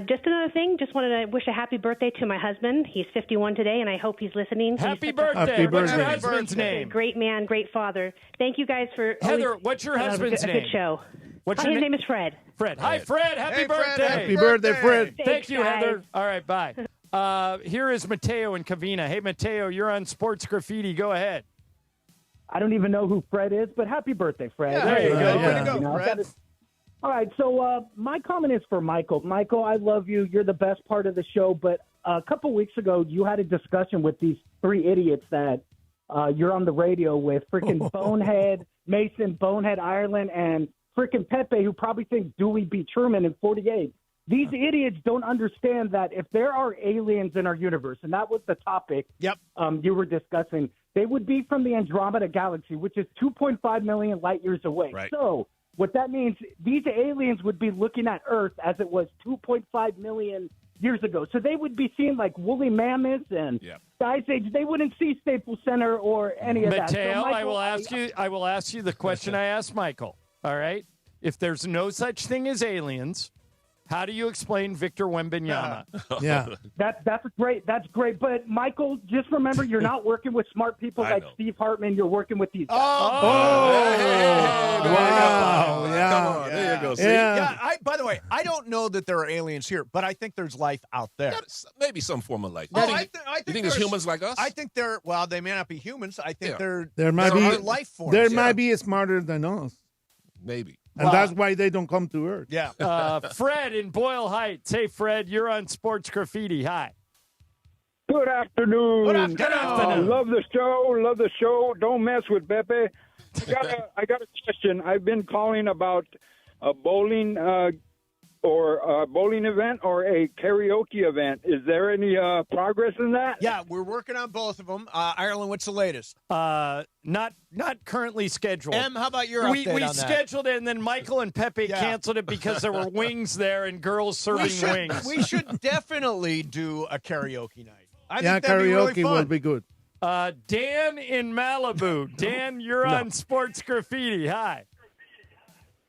Just another thing, just wanted to wish a happy birthday to my husband. He's 51 today, and I hope he's listening. Happy He's birthday. Happy What's your birthday. husband's name? great man, great father. Thank you guys for Heather, what's your husband's a name? good show. What's His your name is Fred. Fred. Hi, Fred. Happy Hey, Fred, birthday. Happy birthday, Fred. Thank Thanks, you, guys. Heather. All right, bye. Here is Mateo and Covina. Hey, Mateo, you're on Sports Graffiti. Go ahead. I don't even know who Fred is, but happy birthday, Fred. Yeah, There you go. Way to go, You know, Fred. All right, so my comment is for Mychal. Mychal, I love you. You're the best part of the show. But a couple weeks ago, you had a discussion with these three idiots that you're on the radio with, freaking Bonehead, Mason, Bonehead Ireland, and freaking Pepe, who probably thinks Dewey beat Truman in 48. These idiots don't understand that if there are aliens in our universe, and that was the topic you were discussing, they would be from the Andromeda Galaxy, which is 2.5 million light years away. Right. So what that means, these aliens would be looking at Earth as it was 2.5 million years ago. So they would be seeing like woolly mammoths and Ice Age. They wouldn't see Staples Center or any of that. So, Mateo, Mychal, I will ask you the question I asked Mychal. All right? If there's no such thing as aliens, how do you explain Victor Wembanyama? Yeah. That's great. That's great. But Mychal, just remember, you're not working with smart people like Steve Hartman. You're working with these guys. Wow. Yeah. Come on. There you go. See? Yeah. By the way, I don't know that there are aliens here, but I think there's life out there. Maybe some form of life. Oh, you think there's humans like us? I think they're, well, they may not be humans. I think There there might are be life forms. There might be smarter than us, Maybe. and that's why they don't come to Earth. Yeah. Fred in Boyle Heights. Hey, Fred, you're on Sports Graffiti. Hi. Good afternoon. Good afternoon. Love the show. Love the show. Don't mess with Pepe. I got a question. I've been calling about a bowling or a bowling event or a karaoke event. Is there any progress in that? Yeah, we're working on both of them. Ireland, what's the latest? Not currently scheduled. Em, how about your we update on that? scheduled it, and then Mychal and Pepe canceled it because there were wings there and girls serving wings. We should definitely do a karaoke night. I Yeah, think that'd be really karaoke fun. will be good. Dan in Malibu. Dan, you're on Sports Graffiti. Hi.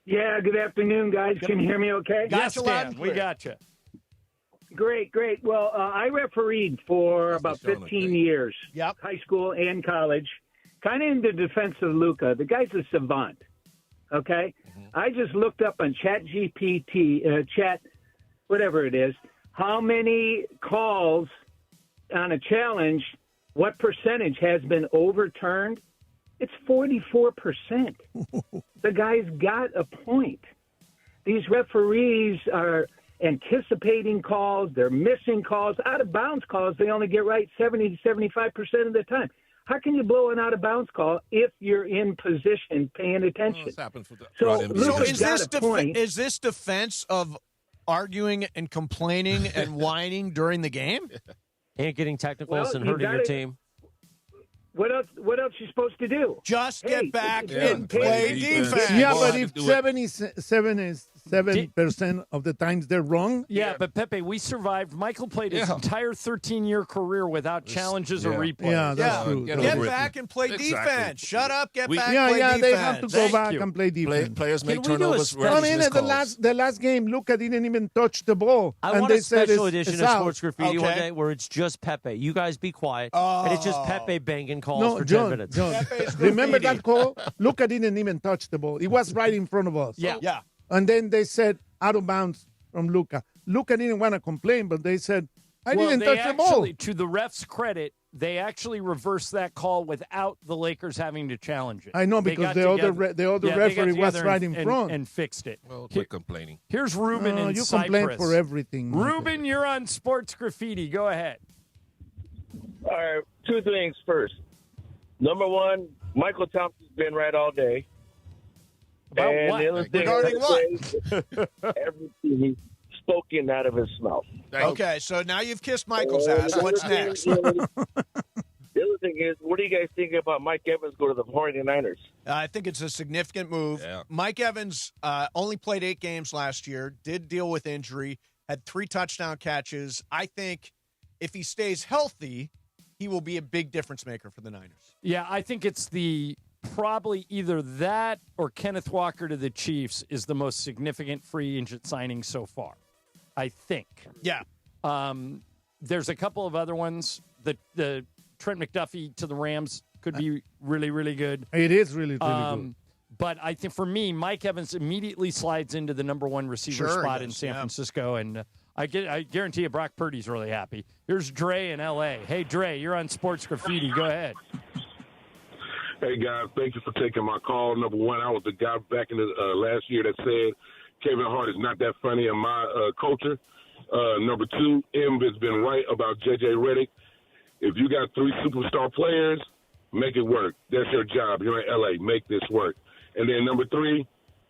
Yeah, good afternoon, guys. Can you hear me okay? Yes, Dan, we got you. Great. Well, I refereed for about 15 years, high school and college, kind of in the defense of Luka. The guy's a savant, okay? I just looked up on chat, whatever it is, how many calls on a challenge, what percentage has been overturned. It's 44%. The guy's got a point. These referees are anticipating calls. They're missing calls. Out-of-bounds calls, they only get right 70 to 75% of the time. How can you blow an out-of-bounds call if you're in position paying attention? It's happened for the So WNBA. is this defense of arguing and complaining and whining during the game? And getting technicals and hurting your team. What else you supposed to do? Just get back Yeah. and play defense. Yeah, but if 77% of the times they're wrong. Yeah, but Pepe, we survived. Mychal played his entire 13-year career without challenges or replays. Yeah, that's true. Get back and play defense. Shut up, get back, Yeah, play defense. they have to go back and play defense. Players make Can we do turnovers. I mean, at the last game, Luka didn't even touch the ball. I and want they a said special it's edition of out. Sports Graffiti one day where it's just Pepe. You guys be quiet. And it's just Pepe banging calls for 10 minutes. John, remember that call? Luka didn't even touch the ball. It was right in front of us. Yeah. And then they said out of bounds from Luka. Luka didn't want to complain, but they said, I Well, didn't they touch the ball. actually, to the ref's credit, they actually reversed that call without the Lakers having to challenge it. I know, They because got the other together- the other yeah, they got referee was together right and- in front. and fixed it. Well, quit complaining. Here's Ruben in you Cyprus. complain for everything. Ruben, you're on Sports Graffiti. Go ahead. All right, two things first. Number one, Mychal Thompson's been right all day. About and what? the other thing Regarding everything spoken out of his mouth. Okay, so now you've kissed Michael's ass. the What's other thing next? is- The other thing is, what are you guys thinking about Mike Evans go to the 49ers? I think it's a significant move. Mike Evans only played 8 games last year, did deal with injury, had 3 touchdown catches. I think if he stays healthy, he will be a big difference maker for the Niners. Yeah, I think it's probably either that or Kenneth Walker to the Chiefs is the most significant free agent signing so far. I think. Yeah. There's a couple of other ones. The Trent McDuffie to the Rams could be really, really good. It is really, really good. But I think for me, Mike Evans immediately slides into the number one receiver spot in San Francisco. And I guarantee you Brock Purdy's really happy. Here's Dre in L.A. Hey, Dre, you're on Sports Graffiti. Go ahead. Hey, guys, thank you for taking my call. Number one, I was the guy back in the last year that said Kevin Hart is not that funny in my culture. Number two, M has been right about J.J. Redick. If you got 3 superstar players, make it work. That's your job here in L.A. Make this work. And then number 3,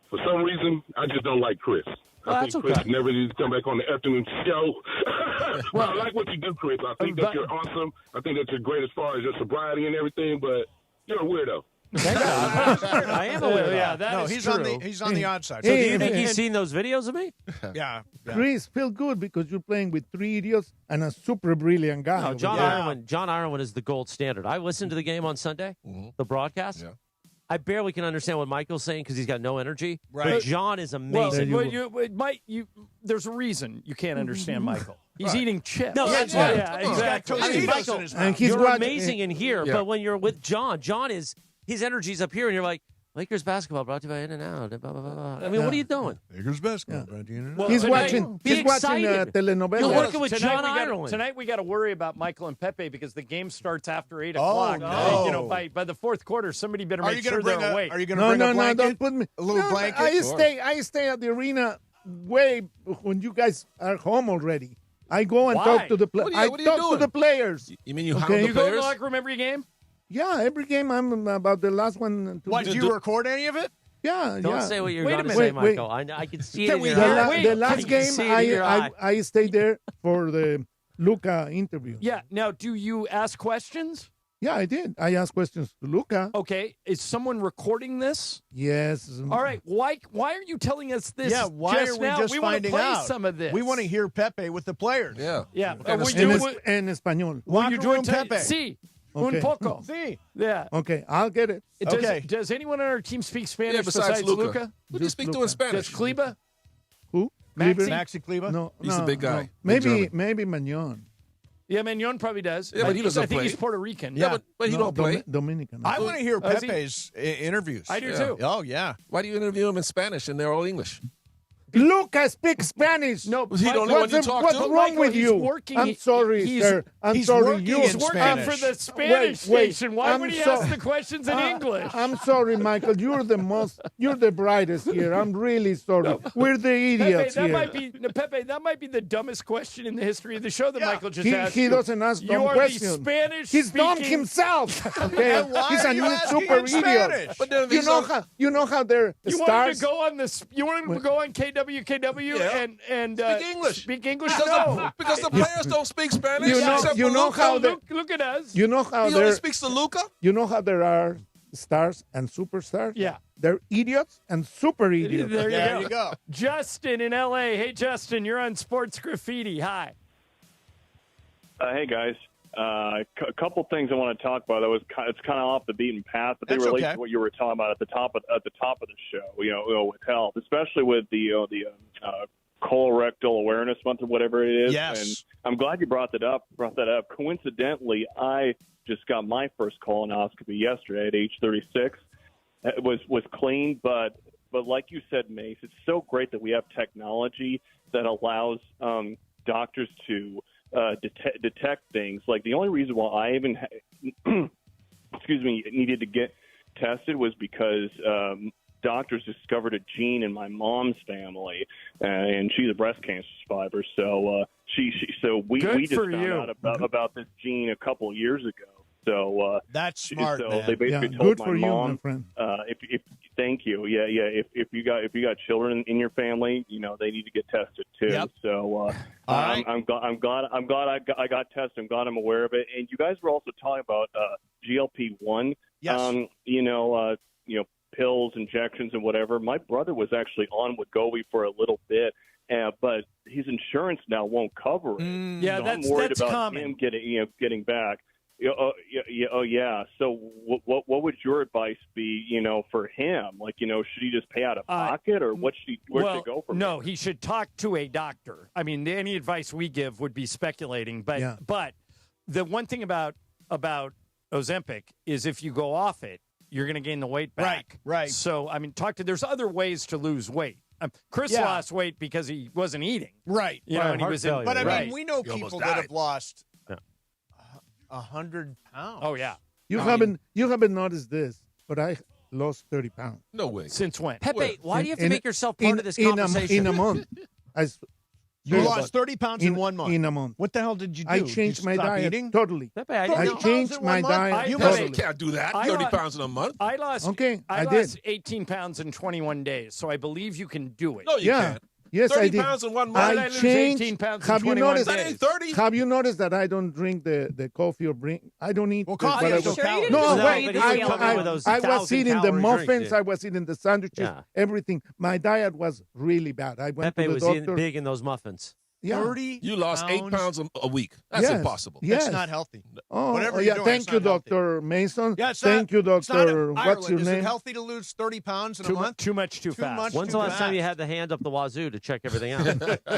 for some reason, I just don't like Chris. I think Chris never needs to come back on the afternoon show. Well, I like what you do, Chris. I think that you're awesome. I think that you're great as far as your sobriety and everything, but you're a weirdo. I am a weirdo. Yeah, that is he's true. he's on the odd side. So do you think he's seen those videos of me? Yeah. Chris, feel good because you're playing with 3 idiots and a super brilliant guy. No, John Ireland is the gold standard. I listened to the game on Sunday, the broadcast. Yeah. I barely can understand what Michael's saying because he's got no energy. Right. But John is amazing. There's a reason you can't understand Michael. He's eating chips. No, that's right. right. Yeah, exactly. I mean, Michael, And he's you're watching- amazing in here, but when you're with John is his energy's up here, and you're like, Lakers basketball brought to you by In-N-Out. Blah, blah, blah, blah. I mean, what are you doing? Lakers basketball brought to you In-N-Out. Well, He's tonight- watching Be telenovela. You're working with Tonight John we gotta- Ireland. Tonight we got to worry about Michael and Pepe because the game starts after 8 Oh, o'clock. no. You know, by the fourth quarter, somebody better Are make you sure going to they're awake. Are you going to bring a blanket? Don't put me. A little blanket? I stay at the arena way when you guys are home already. I go and talk to the players. I what are you talk to doing? the players. You mean you hound Okay. the You go to the players? locker room every game? Yeah, every game I'm about the last one. What, did you record any of it? Yeah, Don't yeah. say what you're Wait a going to minute. say, Michael. I can see it Can in we your hear eye. it? The last I can game, see it in your eye. I stayed there for the Luka interview. Yeah. Now, do you ask questions? Yeah, I did. I asked questions to Luka. Okay. Is someone recording this? Yes. All right. Why are you telling us this? Yeah, why just are we now? just we want to finding play out? some of this. We want to hear Pepe with the players. Yeah. Yeah. kind of En español. Will you Locker do room it? Pepe. Sí. Okay. Un poco. See? Yeah. Okay, I'll get it. Does anyone on our team speak Spanish Yeah, besides Luka. Luka? Who do you speak to in Spanish? Does Kleba? Who? Maxi? Maxi Kleba? No, He's no, the big guy. no. Big Maybe German. Mañón. Yeah, Magnon probably does. Yeah, but he doesn't I think play. he's Puerto Rican. Yeah, but he don't play. Dominican. I want to hear Oh, is he? Pepe's interviews. I do too. Oh, yeah. Why do you interview him in Spanish and they're all English? Luka speaks Spanish. No, Was he the only one you talked what's to? wrong Michael, with he's you? working- I'm sorry, he's- sir. I'm he's sorry. working You. in He's working Spanish. for the Spanish Wait, station. Why I'm would he so- ask the questions in English? I'm sorry, Michael. You're the brightest here. I'm really sorry. We're the idiots Pepe, here. Pepe, that might be the dumbest question in the history of the show that Michael just asked. He you. doesn't ask You dumb are questions. the Spanish. He's dumb speaking- himself. Okay, And why he's are a you asking super in idiot. Spanish? But then if You he's know on- how they're You want him stars. to go on this? You want him to go on KWKW Yeah. and Speak English. Speak English? Because the players don't speak Spanish. You know- except you for know Luka. how they- Look at us. You know how He only there. speaks to Luka. You know how there are stars and superstars. Yeah. They're idiots and super idiots. There you There go. you go. Justin in LA. Hey, Justin, you're on Sports Graffiti. Hi. Hey guys, a couple things I want to talk about. It's kind of off the beaten path, but they That's relate okay. to what you were talking about at the top of the show. You know, with health, especially with the colorectal awareness month or whatever it is. Yes. And I'm glad you brought that up. Coincidentally, I just got my first colonoscopy yesterday at age 36. It was clean, but like you said, Mace, it's so great that we have technology that allows doctors to detect things. Like the only reason why I even needed to get tested was because doctors discovered a gene in my mom's family, and she's a breast cancer survivor. So we just for found you. out about this gene a couple of years ago. So That's smart, So man. they basically Yeah, told good my for you, mom, my friend. if thank you, yeah. If you got children in your family, you know they need to get tested too. Yep. So right. I'm glad I got tested. I'm glad I'm aware of it. And you guys were also talking about GLP-1. Yes. Pills, injections, and whatever. My brother was actually on Wegovy for a little bit, but his insurance now won't cover it. Yeah, So that's I'm worried about common. him getting back. Yeah. So what would your advice be, for him? Like, should he just pay out of pocket, or where should he go from No, here? he should talk to a doctor. I mean, any advice we give would be speculating. But the one thing about Ozempic is if you go off it, you're going to gain the weight back. Right. So, I mean, there's other ways to lose weight. Chris lost weight because he wasn't eating. Right. And he was in. But I mean, right. we know people that have lost 100 pounds. Oh yeah. You haven't noticed this, but I lost 30 pounds. No way. Since when? Pepe, why do you have to make yourself part of this conversation? In a month. You lost 30 pounds in 1 month. In a month. What the hell did you do? I Did changed you my stop diet eating? totally. Pepe, I changed my diet You totally. can't do that. 30 pounds in a month. I lost. Okay, I lost did. 18 pounds in 21 days. So I believe you can do it. No, you can't. Yes, 30 I did. pounds in 1 month. Why did I lose 18 pounds in Have you 21 noticed? That ain't 30. Have you noticed that I don't drink the coffee or drink? I don't eat. Well, coffee whatever. is no calories. No, No, wait. but he's coming with those I was 1,000 eating the calorie muffins. drinks, I was eating the sandwiches. Yeah. Everything. My diet was really bad. I went Pepe to the was doctor. eating big in those muffins. Yeah. 30 You lost 8 pounds a week. That's Yes. impossible. Yes. That's not healthy. Oh, Whatever yeah. you're doing, Thank it's you, not healthy. Dr. Mason. Yeah, it's Thank not, you, it's not Doctor. What's Ireland. your Is name? it healthy to lose 30 pounds in a month? Too much, too fast. much, When's too the last time fast. you had the hand up the wazoo to check everything out?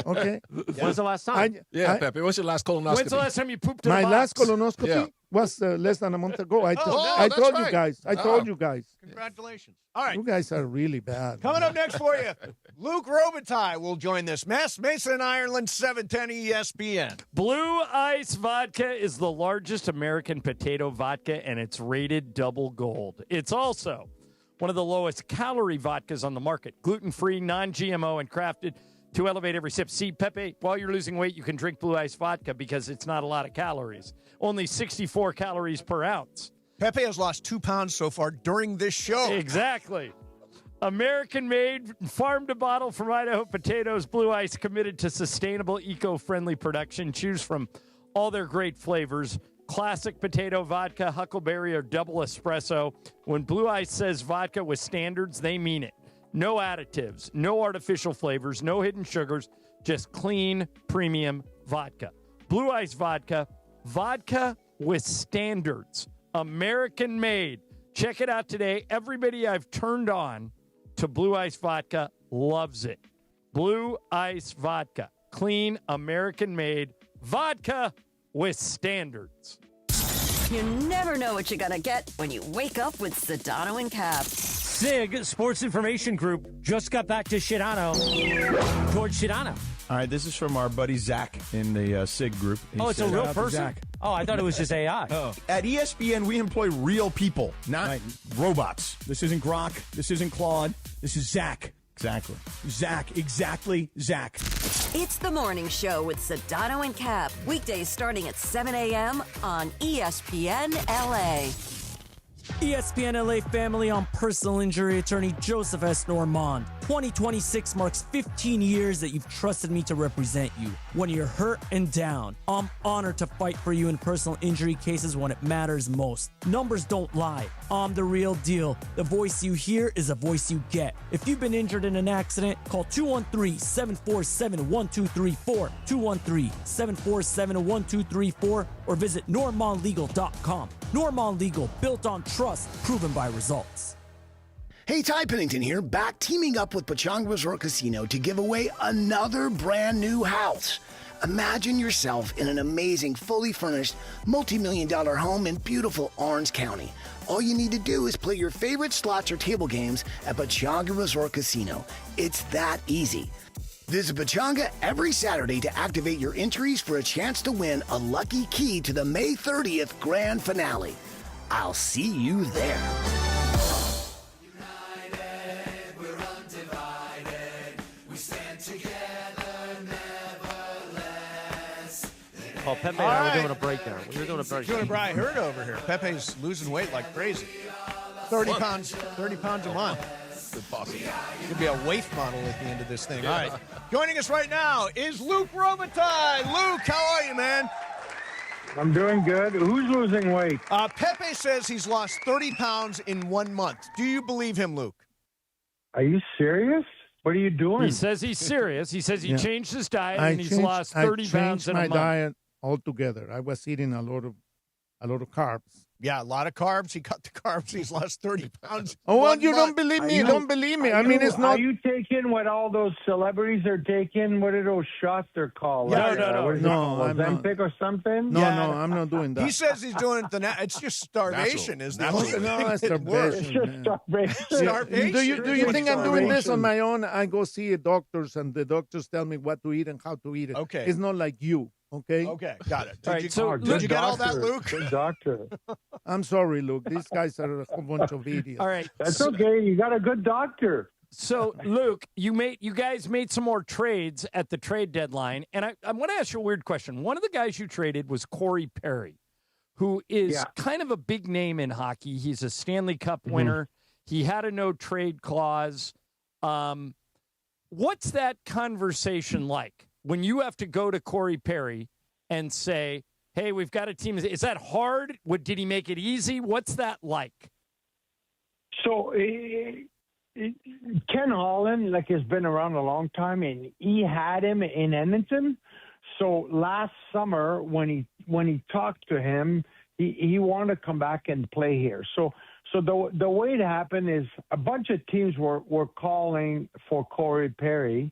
Okay. When's the last time? Pepe. What's your last colonoscopy? When's the last time you pooped in My a box? last colonoscopy Yeah. was less than a month ago. I that's told right. you guys. I told you guys. Congratulations. All right. You guys are really bad. Coming up next for you, Luke Robitaille will join this mess. Mason, Ireland, 710 ESPN. Blue Ice Vodka is the largest American potato vodka, and it's rated double gold. It's also one of the lowest calorie vodkas on the market. Gluten-free, non-GMO, and crafted to elevate every sip. See, Pepe, while you're losing weight, you can drink Blue Ice Vodka because it's not a lot of calories. Only 64 calories per ounce. Pepe has lost 2 pounds so far during this show. Exactly. American-made, farm-to-bottle from Idaho potatoes, Blue Ice committed to sustainable, eco-friendly production. Choose from all their great flavors. Classic potato vodka, huckleberry, or double espresso. When Blue Ice says vodka with standards, they mean it. No additives, no artificial flavors, no hidden sugars, just clean, premium vodka. Blue Ice Vodka, vodka with standards. American-made. Check it out today. Everybody I've turned on to Blue Ice Vodka loves it. Blue Ice Vodka. Clean, American-made vodka with standards. You never know what you're going to get when you wake up with Sedano and Cap. SIG Sports Information Group just got back to Shidano. George Shidano. All right, this is from our buddy Zach in the SIG group. He Oh, it's a said- real person? Oh, I thought it was just AI. At ESPN, we employ real people, not robots. This isn't Grok. This isn't Claude. This is Zach. Exactly. Zach. Exactly Zach. It's the morning show with Sedano and Cap. Weekdays starting at 7 a.m. on ESPN LA. ESPN LA family, on personal injury attorney Joseph S. Normand. 2026 marks 15 years that you've trusted me to represent you. When you're hurt and down, I'm honored to fight for you in personal injury cases when it matters most. Numbers don't lie. I'm the real deal. The voice you hear is a voice you get. If you've been injured in an accident, call 213-747-1234, 213-747-1234, or visit normandlegal.com. Normand Legal, built on trust, proven by results. Hey, Ty Pennington here, back teaming up with Pechanga Resort Casino to give away another brand new house. Imagine yourself in an amazing, fully furnished, multi-million-dollar home in beautiful Orange County. All you need to do is play your favorite slots or table games at Pechanga Resort Casino. It's that easy. Visit Pechanga every Saturday to activate your entries for a chance to win a lucky key to the May 30th grand finale. I'll see you there. Oh, Pepe and I were doing a breakdown. We were doing a breakdown. I heard over here. Pepe's losing weight like crazy. 30 pounds a month. It's impossible. You'll be a waif model at the end of this thing. All right. Joining us right now is Luke Robitaille. Luke, how are you, man? I'm doing good. Who's losing weight? Pepe says he's lost 30 pounds in 1 month. Do you believe him, Luke? Are you serious? What are you doing? He says he's serious. He says he changed his diet and he's changed- lost 30 I pounds changed in a my month. diet altogether. I was eating a lot of a lot of carbs. Yeah, a lot of carbs. He cut the carbs. He's lost 30 pounds. Oh, well, you month. don't believe me. Don't believe me. I mean, it's not. Are you taking what all those celebrities are taking? What are those shots they're called? Yeah, no. I'm not. Ozempic or something? No, I'm not doing that. He says he's doing it. It's just starvation, isn't it? No, it's starvation. It's just starvation. Starvation. Do you think I'm doing this on my own? I go see doctors, and the doctors tell me what to eat and how to eat it. Okay. It's not like you. Okay. Got it. Did you get all that, Luke? Good doctor. I'm sorry, Luke. These guys are a whole bunch of idiots. All right. That's okay. You got a good doctor. So, Luke, you guys made some more trades at the trade deadline, and I want to ask you a weird question. One of the guys you traded was Corey Perry, who is kind of a big name in hockey. He's a Stanley Cup winner. He had a no-trade clause. What's that conversation like when you have to go to Corey Perry and say, hey, we've got a team? Is that hard? Did he make it easy? What's that like? So Ken Holland, has been around a long time, and he had him in Edmonton. So last summer, when he talked to him, he wanted to come back and play here. So the way it happened is a bunch of teams were calling for Corey Perry,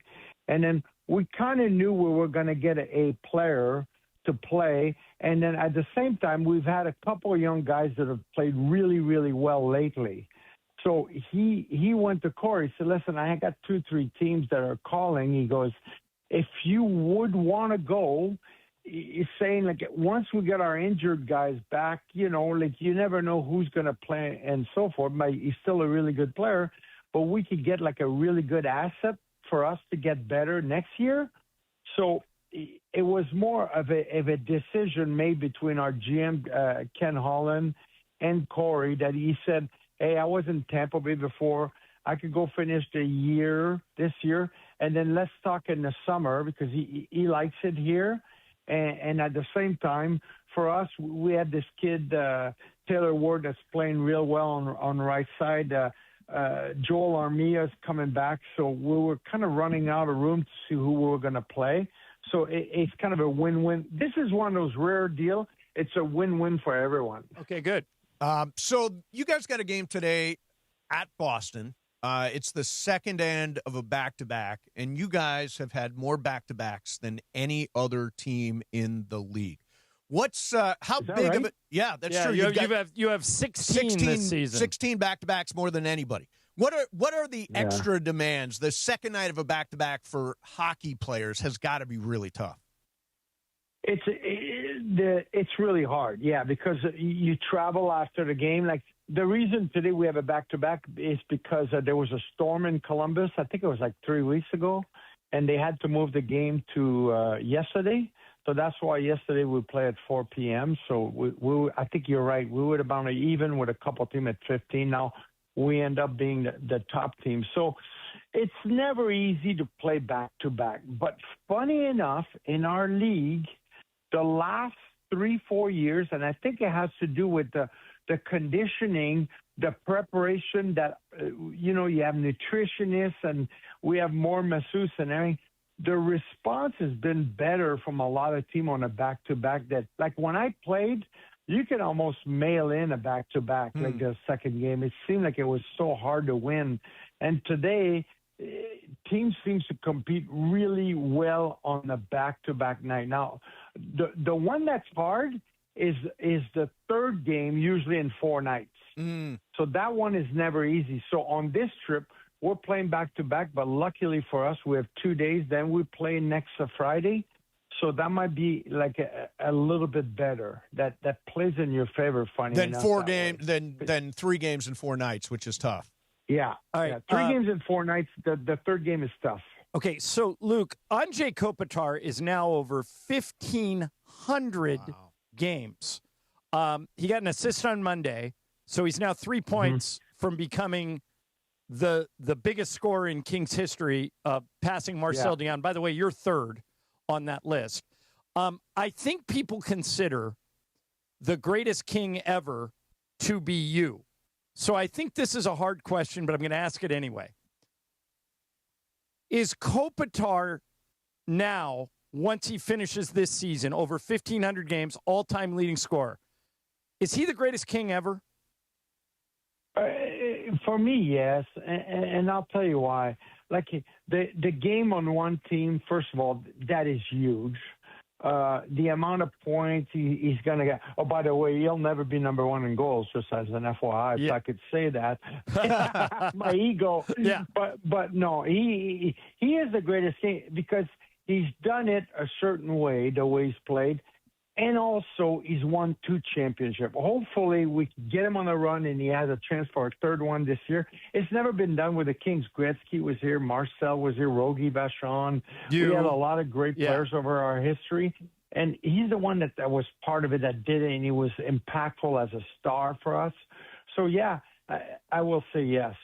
and then we kind of knew we were going to get a player to play. And then at the same time, we've had a couple of young guys that have played really, really well lately. So he went to Corey. He said, listen, I got 2-3 teams that are calling. He goes, if you would want to go, he's saying, once we get our injured guys back, you never know who's going to play and so forth. He's still a really good player, but we could get a really good asset for us to get better next year. So it was more of a decision made between our GM, Ken Holland, and Corey, that he said, hey, I was in Tampa Bay before. I could go finish the year this year, and then let's talk in the summer, because he likes it here. And at the same time, for us, we had this kid, Taylor Ward, that's playing real well on the right side. Joel Armia is coming back, so we were kind of running out of room to see who we were going to play. So it's kind of a win-win. This is one of those rare deals. It's a win-win for everyone. Okay, good. So you guys got a game today at Boston. It's the second end of a back-to-back, and you guys have had more back-to-backs than any other team in the league. What's how big right? of it? Yeah, that's true. You have 16 this season. 16 back-to-backs, more than anybody. What are the extra demands? The second night of a back-to-back for hockey players has got to be really tough. It's really hard, because you travel after the game. The reason today we have a back-to-back is because there was a storm in Columbus. I think it was 3 weeks ago, and they had to move the game to yesterday. So that's why yesterday we played at 4 p.m. So we I think you're right. We would have been even with a couple team at 15. Now we end up being the top team. So it's never easy to play back-to-back. But funny enough, in our league, the last 3-4 years, and I think it has to do with the conditioning, the preparation that, you have nutritionists and we have more masseuses and everything. The response has been better from a lot of team on a back-to-back that, when I played, you can almost mail in a back-to-back, the second game. It seemed like it was so hard to win. And today, teams seems to compete really well on the back-to-back night. Now, the one that's hard is the third game, usually in 4 nights. So that one is never easy. So on this trip, we're playing back-to-back, but luckily for us, we have 2 days. Then we play next Friday. So that might be a little bit better. That plays in your favor, funny enough. Then 3 games in 4 nights, which is tough. Yeah. All right. 3 games in 4 nights. The third game is tough. Okay, so, Luke, Anze Kopitar is now over 1,500 games. He got an assist on Monday, so he's now 3 points from becoming the biggest scorer in Kings history, passing Marcel Dion. By the way, you're third on that list. I think people consider the greatest King ever to be you. So I think this is a hard question, but I'm going to ask it anyway. Is Kopitar now, once he finishes this season, over 1,500 games, all-time leading scorer, Is he the greatest king ever? For me, yes, and I'll tell you why. Like the game on one team, first of all, that is huge. The amount of points he's going to get. Oh, by the way, he'll never be number one in goals, just as an FYI, if I could say that. My ego. Yeah. But no, he is the greatest king because he's done it a certain way, the way he's played. And also, he's won 2 championships. Hopefully, we can get him on a run, and he has a chance for a third one this year. It's never been done with the Kings. Gretzky was here. Marcel was here. Rogie Vachon. We had a lot of great players over our history. And he's the one that was part of it that did it, and he was impactful as a star for us. So, yeah, I will say yes.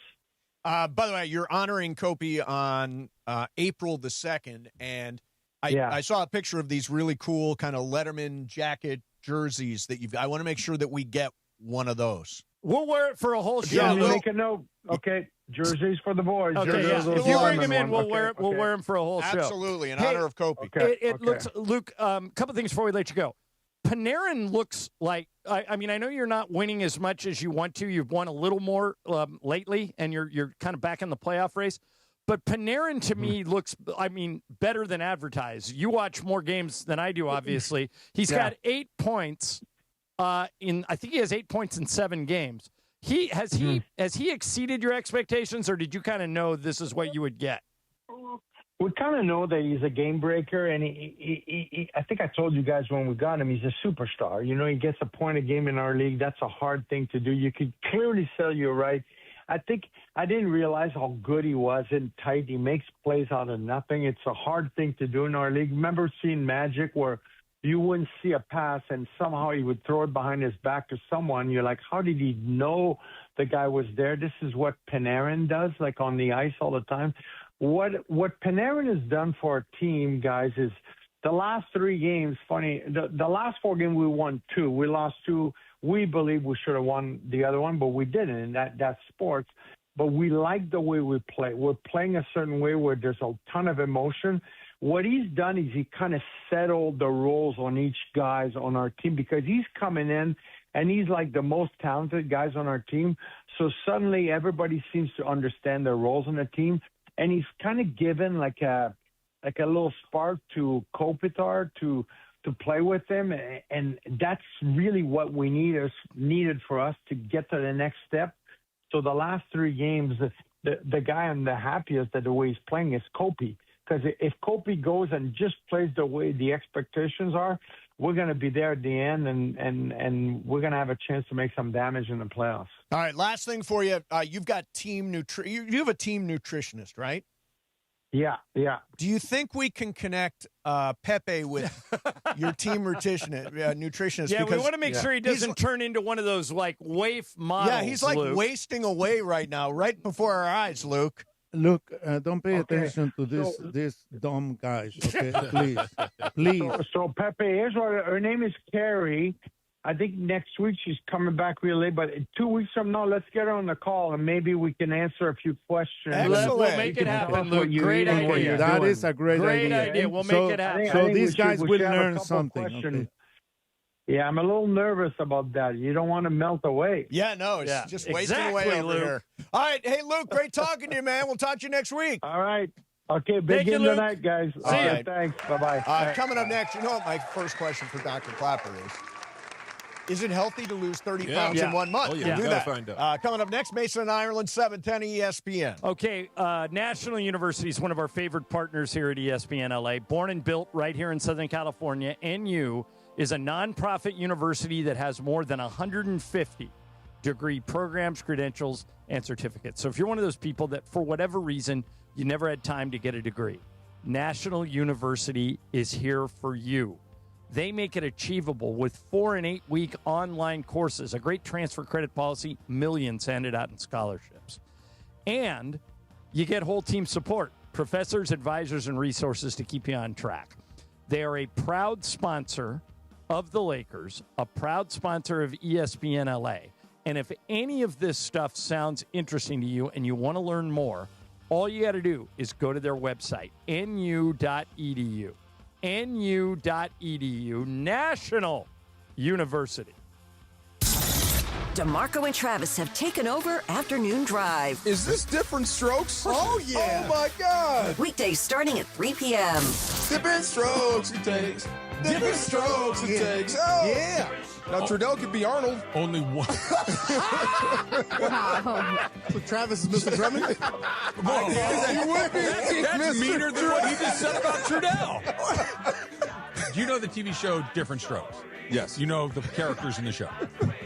By the way, you're honoring Kobe on April the 2nd, and I saw a picture of these really cool kind of Letterman jacket jerseys that I want to make sure that we get one of those. We'll wear it for a whole show. Yeah, make a note. Okay, jerseys for the boys. Okay, jerseys if you bring him in, we'll wear it. We'll wear him for a whole show. Absolutely, in honor of Kobe. It looks, Luke. Couple things before we let you go. Panarin looks like. I mean, I know you're not winning as much as you want to. You've won a little more lately, and you're kind of back in the playoff race. But Panarin, to me, looks, better than advertised. You watch more games than I do, obviously. He's got 8 points I think he has 8 points in 7 games. Has he exceeded your expectations, or did you kind of know this is what you would get? We kind of know that he's a game breaker, and he I think I told you guys when we got him, he's a superstar. You know, he gets a point a game in our league. That's a hard thing to do. You could clearly sell you right. I think I didn't realize how good he was in tight. He makes plays out of nothing. It's a hard thing to do in our league. Remember seeing Magic where you wouldn't see a pass and somehow he would throw it behind his back to someone. You're like, how did he know the guy was there? This is what Panarin does, like on the ice all the time. What Panarin has done for our team, guys, is the last 3 games, funny, the last 4 games we won 2. We lost 2. We believe we should have won the other one, but we didn't, and that's sports. But we like the way we play. We're playing a certain way where there's a ton of emotion. What he's done is he kind of settled the roles on each guys on our team because he's coming in and he's like the most talented guys on our team. So suddenly everybody seems to understand their roles on the team, and he's kind of given like a little spark to Kopitar to play with him, and that's really what we needed for us to get to the next step. So the last 3 games, the guy I'm the happiest at the way he's playing is Kopi, because if Kopi goes and just plays the way the expectations are, we're going to be there at the end, and we're going to have a chance to make some damage in the playoffs. All right, last thing for you. You've got you have a team nutritionist, right? Yeah. Do you think we can connect Pepe with your team nutritionist? Yeah, because we want to make sure he doesn't turn into one of those, like, waif models. Yeah, he's like Luke. wasting away right now, right before our eyes, Luke. Look, don't pay attention to this dumb guys, okay? Please. So Pepe, here's what her name is Carrie. I think next week she's coming back real late, but 2 weeks from now, let's get her on the call, and maybe we can answer a few questions. Excellent. We'll make it happen, Luke. Great idea. That is a great idea. We'll make it happen. So these guys will learn something. Okay. Yeah, I'm a little nervous about that. You don't want to melt away. Yeah, no, it's just wasting away over here. All right, hey, Luke, great talking to you, man. We'll talk to you next week. All right. Okay, big game tonight, guys. See ya. Thanks. Bye-bye. Coming up next, you know what my first question for Dr. Clapper is? Is it healthy to lose 30 pounds in 1 month? Oh, yeah, do gotta that. find out. Coming up next, Mason and Ireland, 710 ESPN. Okay, National University is one of our favorite partners here at ESPN LA. Born and built right here in Southern California, NU is a nonprofit university that has more than 150 degree programs, credentials, and certificates. So if you're one of those people that, for whatever reason, you never had time to get a degree, National University is here for you. They make it achievable with 4 and 8 week online courses, a great transfer credit policy, millions handed out in scholarships. And you get whole team support, professors, advisors, and resources to keep you on track. They are a proud sponsor of the Lakers, a proud sponsor of ESPN LA. And if any of this stuff sounds interesting to you and you want to learn more, all you got to do is go to their website, nu.edu. nu.edu, National University. DeMarco and Travis have taken over Afternoon Drive. Is this Different Strokes? Oh, yeah. Oh, my God. Weekdays starting at 3 p.m. Different strokes it takes. Different strokes it takes. Oh. Yeah. Now, Trudell could be Arnold. Only one. Wow. So Travis is Mr. Drummond? That's meaner than what he just said about Trudell. Do you know the TV show Different Strokes? Yes. You know the characters in the show?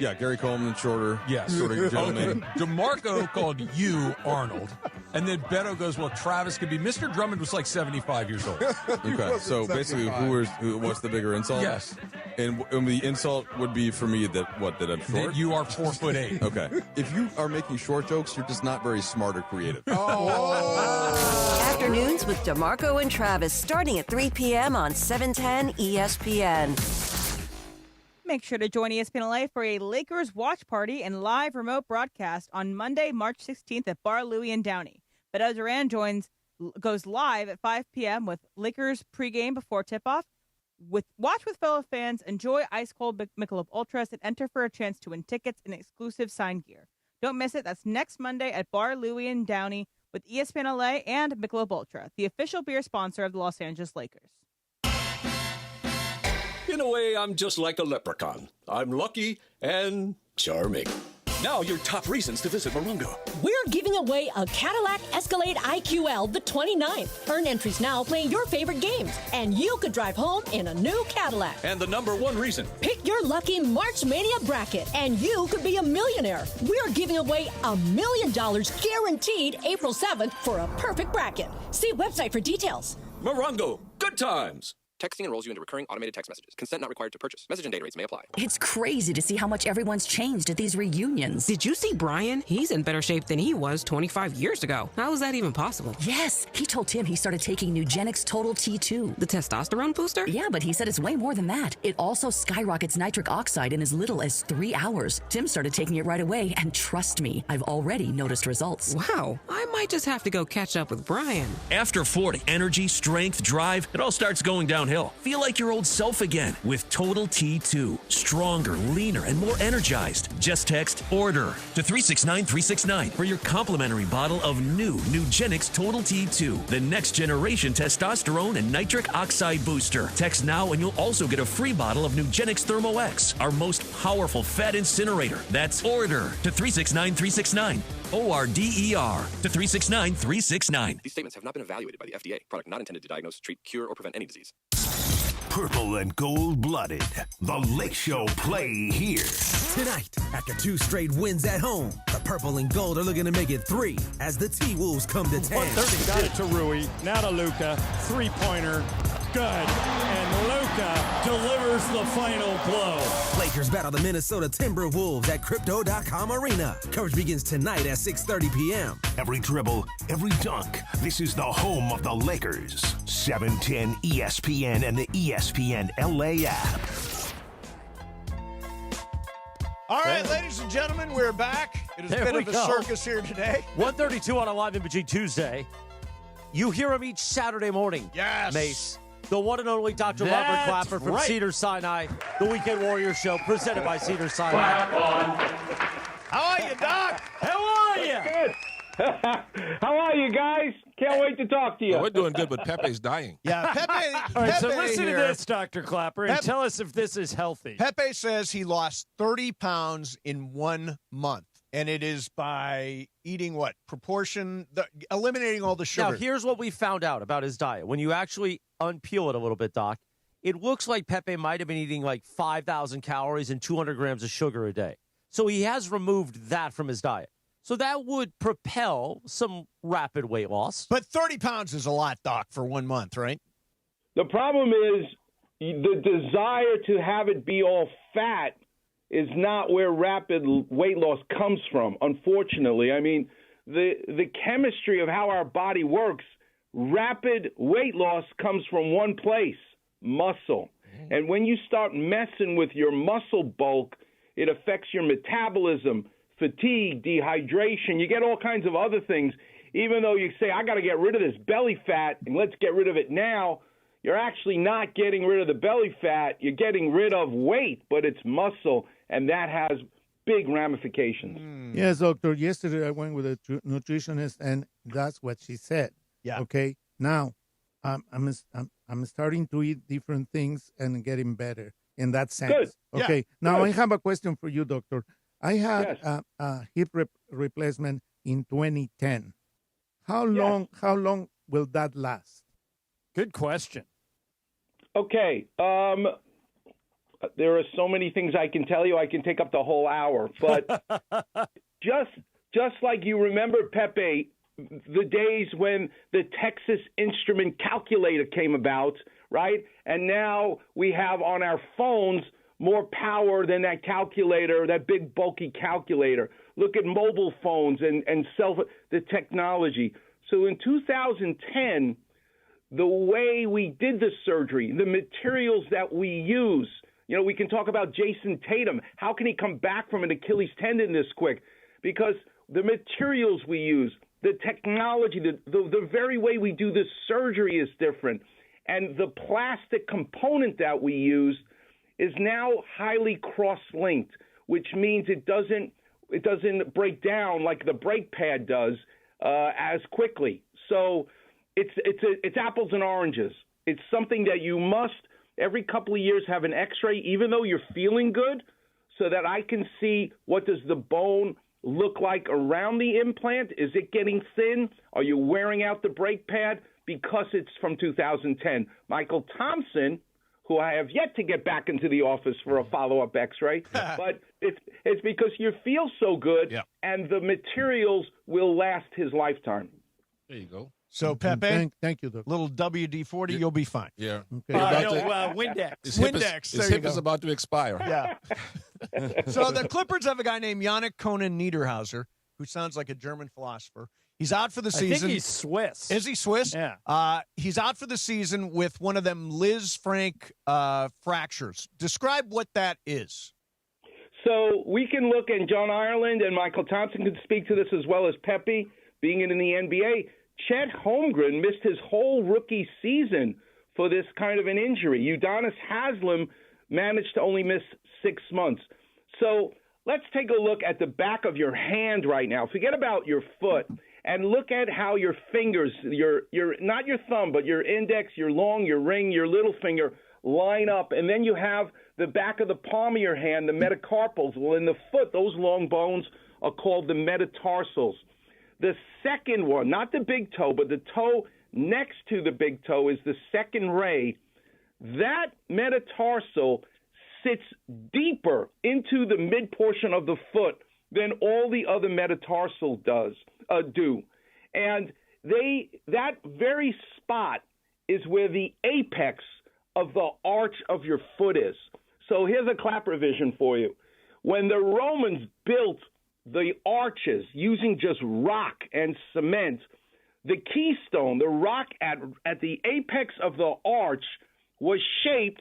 Yeah, Gary Coleman, shorter. Yes. Sort of gentleman. DeMarco called you Arnold. And then Beto goes, well, Travis could be. Mr. Drummond was like 75 years old. Okay, so basically, what's the bigger insult? Yes. And the insult would be for me that I'm short? That you are 4'8". Okay. If you are making short jokes, you're just not very smart or creative. Afternoons with DeMarco and Travis starting at 3 p.m. on 710 ESPN. Make sure to join ESPN LA for a Lakers watch party and live remote broadcast on Monday, March 16th at Bar Louie in Downey. Beto Duran goes live at 5 p.m. with Lakers pregame before tip-off. Watch with fellow fans, enjoy ice-cold Michelob Ultras, and enter for a chance to win tickets and exclusive signed gear. Don't miss it. That's next Monday at Bar Louie in Downey with ESPN LA and Michelob Ultra, the official beer sponsor of the Los Angeles Lakers. In a way, I'm just like a leprechaun. I'm lucky and charming. Now your top reasons to visit Morongo. We're giving away a Cadillac Escalade IQL the 29th. Earn entries now playing your favorite games, and you could drive home in a new Cadillac. And the number one reason. Pick your lucky March Mania bracket, and you could be a millionaire. We're giving away $1 million guaranteed April 7th for a perfect bracket. See website for details. Morongo, good times. Texting enrolls you into recurring automated text messages. Consent not required to purchase. Message and data rates may apply. It's crazy to see how much everyone's changed at these reunions. Did you see Brian? He's in better shape than he was 25 years ago. How is that even possible? Yes. He told Tim he started taking Nugenix Total T2. The testosterone booster? Yeah, but he said it's way more than that. It also skyrockets nitric oxide in as little as 3 hours. Tim started taking it right away, and trust me, I've already noticed results. Wow. I might just have to go catch up with Brian. After 40, energy, strength, drive, it all starts going downhill. Feel like your old self again with Total T2. Stronger, leaner, and more energized. Just text ORDER to 369-369 for your complimentary bottle of new Nugenix Total T2, the next generation testosterone and nitric oxide booster. Text now and you'll also get a free bottle of Nugenix Thermo X, our most powerful fat incinerator. That's ORDER to 369-369. ORDER to 369-369. These statements have not been evaluated by the FDA. Product not intended to diagnose, treat, cure, or prevent any disease. Purple and gold-blooded. The Lake Show play here. Tonight, after 2 straight wins at home, the Purple and Gold are looking to make it 3 as the T-Wolves come to 10. 130 got it to Rui. Now to Luka. Three-pointer. Good. And Luka delivers the final blow. Lakers battle the Minnesota Timberwolves at Crypto.com Arena. Coverage begins tonight at 6:30 p.m. Every dribble, every dunk. This is the home of the Lakers. 710 ESPN and the ESPN LA app. All right, ladies and gentlemen, we're back. It has been a bit of a circus here today. 1:32 on a Live in Between Tuesday. You hear him each Saturday morning. Yes. Mace. The one and only Dr. Robert That's Clapper from right. Cedars-Sinai, the Weekend Warrior Show, presented by Cedars-Sinai. How are you, Doc? How are you? Good. How are you guys? Can't wait to talk to you. Well, we're doing good, but Pepe's dying. Yeah, Pepe. All right, so Pepe listen here. to this, Dr. Clapper, and tell us if this is healthy. Pepe says he lost 30 pounds in 1 month, and it is by eating what? Eliminating all the sugar. Now, here's what we found out about his diet. When you actually unpeel it a little bit, Doc, it looks like Pepe might have been eating like 5,000 calories and 200 grams of sugar a day. So he has removed that from his diet. So that would propel some rapid weight loss. But 30 pounds is a lot, Doc, for 1 month, right? The problem is the desire to have it be all fat is not where rapid weight loss comes from, unfortunately. I mean, the chemistry of how our body works, rapid weight loss comes from one place, muscle. And when you start messing with your muscle bulk, it affects your metabolism, fatigue, dehydration. You get all kinds of other things. Even though you say, I got to get rid of this belly fat and let's get rid of it now, you're actually not getting rid of the belly fat. You're getting rid of weight, but it's muscle, and that has big ramifications. Yes, doctor. Yesterday I went with a nutritionist, and that's what she said. Yeah. Okay. Now, I'm starting to eat different things and getting better in that sense. Good. Okay. Yeah. Now Good. I have a question for you, doctor. I had a hip replacement in 2010. How long will that last? Good question. Okay. There are so many things I can tell you. I can take up the whole hour. But just like you remember, Pepe, the days when the Texas Instrument calculator came about, right? And now we have on our phones more power than that calculator, that big bulky calculator. Look at mobile phones and the technology. So in 2010, the way we did the surgery, the materials that we use, we can talk about Jason Tatum. How can he come back from an Achilles tendon this quick? Because the materials we use, the technology, the very way we do this surgery is different. And the plastic component that we use is now highly cross-linked, which means it doesn't break down like the brake pad does as quickly. So it's apples and oranges. It's something that you must every couple of years have an X-ray, even though you're feeling good, so that I can see what does the bone look like around the implant. Is it getting thin? Are you wearing out the brake pad? Because it's from 2010. Mychal Thompson, who I have yet to get back into the office for a follow-up X-ray, but it's because you feel so good, and the materials will last his lifetime. There you go. So, Pepe, thank you, doctor. Little WD-40, you'll be fine. Yeah. Okay. Windex. His Windex. hip is about to expire. Yeah. So the Clippers have a guy named Yannick Conan Niederhauser, who sounds like a German philosopher. He's out for the season. I think he's Swiss. Is he Swiss? Yeah. He's out for the season with one of them Liz Frank fractures. Describe what that is. So we can look, and John Ireland and Mychal Thompson can speak to this as well as Pepe, being in the NBA. Chet Holmgren missed his whole rookie season for this kind of an injury. Udonis Haslem managed to only miss 6 months. So let's take a look at the back of your hand right now. Forget about your foot and look at how your fingers, your not your thumb, but your index, your long, your ring, your little finger line up. And then you have the back of the palm of your hand, the metacarpals. Well, in the foot, those long bones are called the metatarsals. The second one, not the big toe, but the toe next to the big toe is the second ray. That metatarsal sits deeper into the mid portion of the foot than all the other metatarsals do. And that very spot is where the apex of the arch of your foot is. So here's a clap revision for you. When the Romans built the arches using just rock and cement, the keystone, the rock at the apex of the arch, was shaped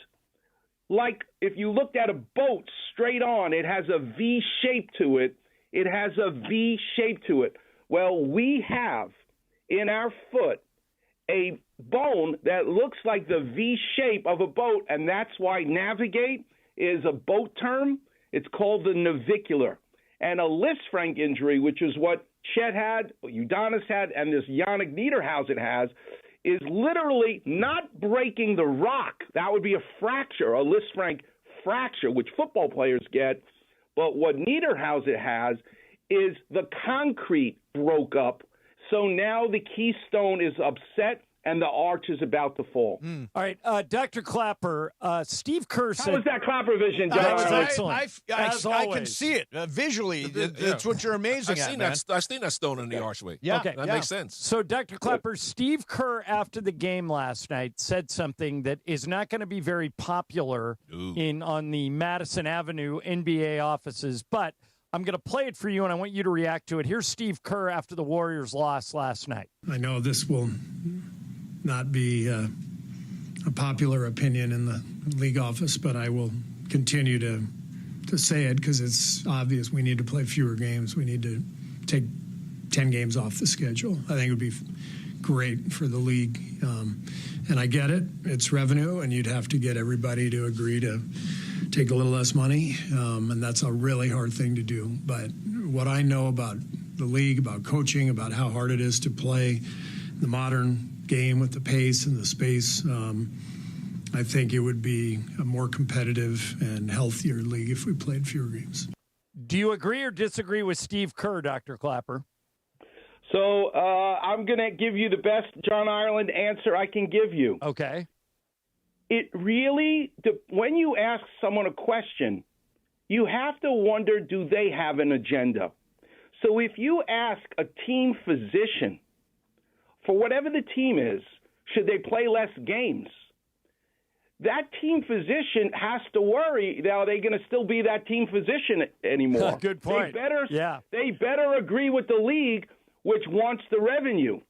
like if you looked at a boat straight on, it has a V shape to it. It has a V shape to it. Well, we have in our foot a bone that looks like the V shape of a boat, and that's why navigate is a boat term. It's called the navicular. And a Lisfranc injury, which is what Chet had, Udonis had, and this Yannick Niederhauser has, is literally not breaking the rock. That would be a fracture, a Lisfranc fracture, which football players get. But what Niederhauser has is the concrete broke up. So now the keystone is upset and the arch is about to fall. All right, Dr. Clapper, Steve Kerr said... How was that Clapper vision, John? That was excellent. I can see it visually. That's what you're amazing at, man. I've seen that stone in the archway. Yeah. Okay. That makes sense. So, Dr. Clapper, Steve Kerr, after the game last night, said something that is not going to be very popular on the Madison Avenue NBA offices, but I'm going to play it for you, and I want you to react to it. Here's Steve Kerr after the Warriors lost last night. I know this will not be a popular opinion in the league office, but I will continue to say it because it's obvious we need to play fewer games. We need to take 10 games off the schedule. I think it would be great for the league. And I get it. It's revenue, and you'd have to get everybody to agree to take a little less money, and that's a really hard thing to do. But what I know about the league, about coaching, about how hard it is to play the modern game with the pace and the space, I think it would be a more competitive and healthier league if we played fewer games. Do you agree or disagree with Steve Kerr, Dr. Clapper? So I'm going to give you the best John Ireland answer I can give you. Okay. It really, when you ask someone a question, you have to wonder, do they have an agenda? So if you ask a team physician, for whatever the team is, should they play less games? That team physician has to worry, now are they going to still be that team physician anymore? Good point. They better agree with the league, which wants the revenue.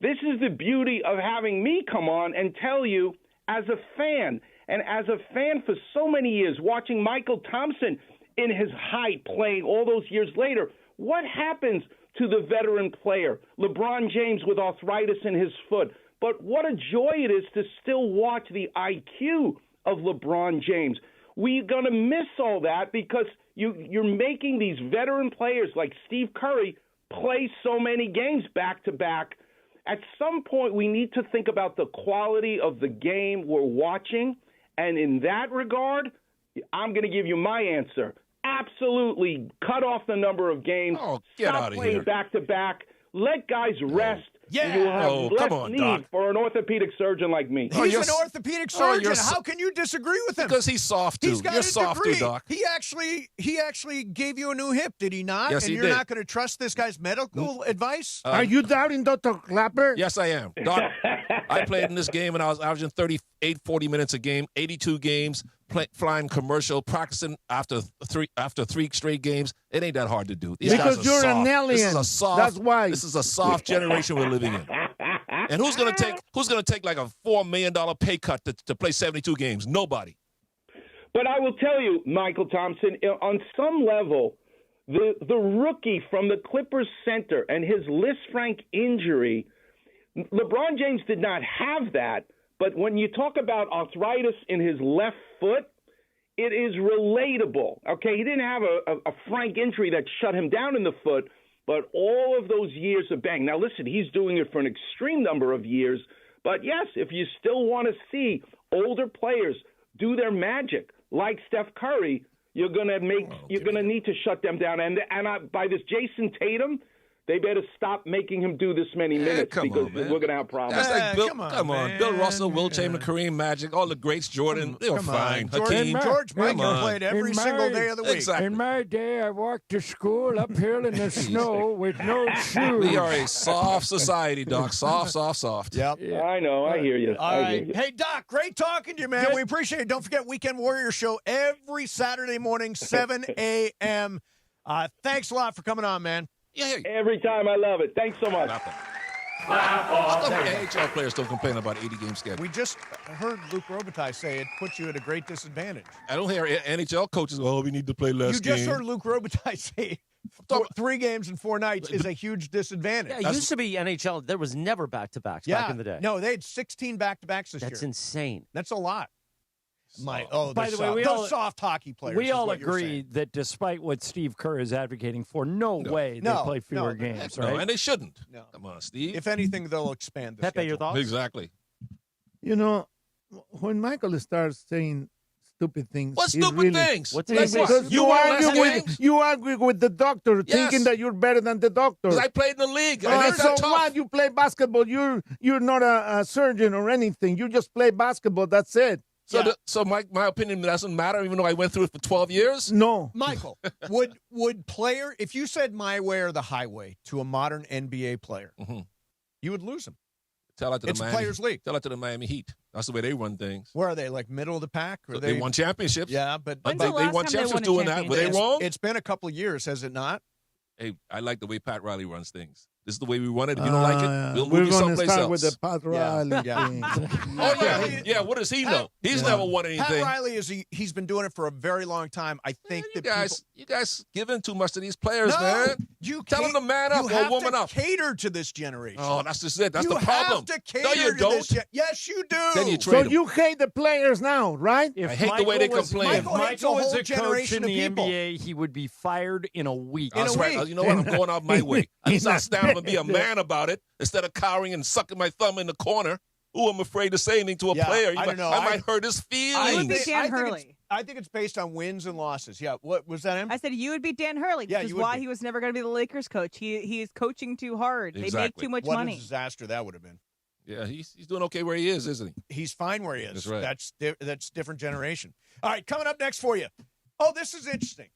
This is the beauty of having me come on and tell you, as a fan, and as a fan for so many years, watching Mychal Thompson in his height playing all those years later, what happens to the veteran player? LeBron James with arthritis in his foot. But what a joy it is to still watch the IQ of LeBron James. We're going to miss all that because you're making these veteran players like Steve Curry play so many games back to back. At some point, we need to think about the quality of the game we're watching. And in that regard, I'm going to give you my answer. Absolutely cut off the number of games. Stop playing back to back. Let guys rest. Yeah. You will have less need for an orthopedic surgeon like me. He's an orthopedic surgeon. How can you disagree with him? Because he's soft, too. He's got You're a soft, degree. too, Doc. He actually gave you a new hip, did he not? Yes, and he you're did. not going to trust this guy's medical advice? Are you doubting Dr. Clapper? Yes, I am. Doc, I played in this game, and I was averaging 38, 40 minutes a game, 82 games, flying commercial, practicing after three straight games. It ain't that hard to do. These Because guys are you're soft. an alien. This is a soft. That's why. This is a soft generation we're living in. And who's gonna take like a $4 million pay cut to play 72 games? Nobody. But I will tell you, Mychal Thompson, on some level, the rookie from the Clippers center and his Lisfranc injury, LeBron James did not have that. But when you talk about arthritis in his left foot, it is relatable. Okay, he didn't have a frank injury that shut him down in the foot, but all of those years of bang. Now, listen, he's doing it for an extreme number of years. But, yes, if you still want to see older players do their magic like Steph Curry, you're going to need to shut them down. And by this Jason Tatum, they better stop making him do this many minutes because we're going to have problems. That's like Bill, come on. Bill Russell, Will Chamberlain, Kareem Magic, all the greats, Jordan, they were fine. George Michael played every single day of the week. Exactly. In my day, I walked to school uphill in the snow with no shoes. We are a soft society, Doc. Soft. Yep. Yeah. I know. I hear you. All right. Hey, Doc, great talking to you, man. We appreciate it. Don't forget Weekend Warrior Show every Saturday morning, 7 a.m. Thanks a lot for coming on, man. Yeah. Every time. I love it. Thanks so much. NHL players don't complain about 80-game schedule. We just heard Luke Robitaille say it puts you at a great disadvantage. I don't hear NHL coaches, we need to play less games. You just heard Luke Robitaille say 3 games in 4 nights is a huge disadvantage. Yeah, it used to be NHL. There was never back-to-backs back in the day. No, they had 16 back-to-backs this year. That's insane. That's a lot. By the way, those soft hockey players. We all agree that despite what Steve Kerr is advocating for, no way they play fewer games, right? No, and they shouldn't. No. Come on, Steve. If anything, they'll expand the Pepe, your thoughts? Exactly. You know, when Mychal starts saying stupid things. What stupid things? What Because you argue with the doctor, thinking that you're better than the doctor. Because I played in the league. So what? You play basketball. You're not a surgeon or anything. You just play basketball. That's it. So my opinion doesn't matter, even though I went through it for 12 years? No. Mychal, would player, if you said my way or the highway to a modern NBA player, you would lose him. It's a players' league. Tell it to the Miami Heat. That's the way they run things. Where are they, like middle of the pack? Or they won championships. Yeah, but they won championships doing that. Were they wrong? It's been a couple of years, has it not? Hey, I like the way Pat Riley runs things. This is the way we run it. If you don't like it, we'll we're move you someplace start else. with the Pat Riley thing. What does he know? He's never won anything. Pat Riley he's been doing it for a very long time. I think you guys give in too much to these players, man. Tell him to man up or woman up. Cater to this generation. Oh, that's just it. That's the problem. You have to cater no, you to don't. this. Yes, you do. Then you trade So them. you hate the players now, right? I hate the way they complain. If Michael was a coach in the NBA, he would be fired in a week. That's right. You know what? I'm going out my way. At least I'll stand up and be a man about it instead of cowering and sucking my thumb in the corner. Ooh, I'm afraid to say anything to a player. I don't know. I might hurt his feelings. You would be Dan Hurley. I think it's based on wins and losses. Yeah. What was that? I said you would be Dan Hurley. Yeah, Which is you would why be. he was never going to be the Lakers coach. He is coaching too hard. Exactly. They make too much What money. a disaster that would have been. Yeah, he's doing okay where he is, isn't he? He's fine where he is. That's right. That's different generation. All right, coming up next for you. Oh, this is interesting.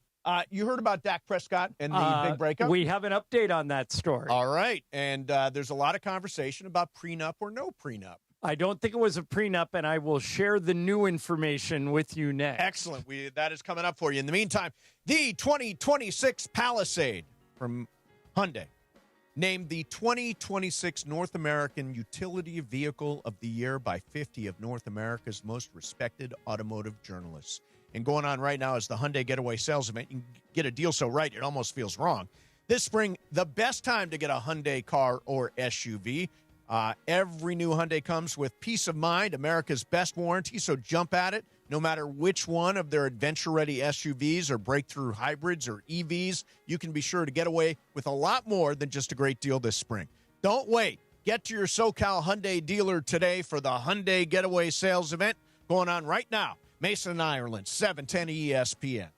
You heard about Dak Prescott and the big breakup? We have an update on that story. All right, and there's a lot of conversation about prenup or no prenup. I don't think it was a prenup, and I will share the new information with you next. Excellent. That is coming up for you. In the meantime, the 2026 Palisade from Hyundai named the 2026 North American Utility Vehicle of the Year by 50 of North America's most respected automotive journalists. And going on right now is the Hyundai Getaway Sales Event. You can get a deal so right, it almost feels wrong. This spring, the best time to get a Hyundai car or SUV. Every new Hyundai comes with peace of mind, America's best warranty, so jump at it. No matter which one of their adventure-ready SUVs or breakthrough hybrids or EVs, you can be sure to get away with a lot more than just a great deal this spring. Don't wait. Get to your SoCal Hyundai dealer today for the Hyundai Getaway Sales Event going on right now. Mason, Ireland, 710 ESPN.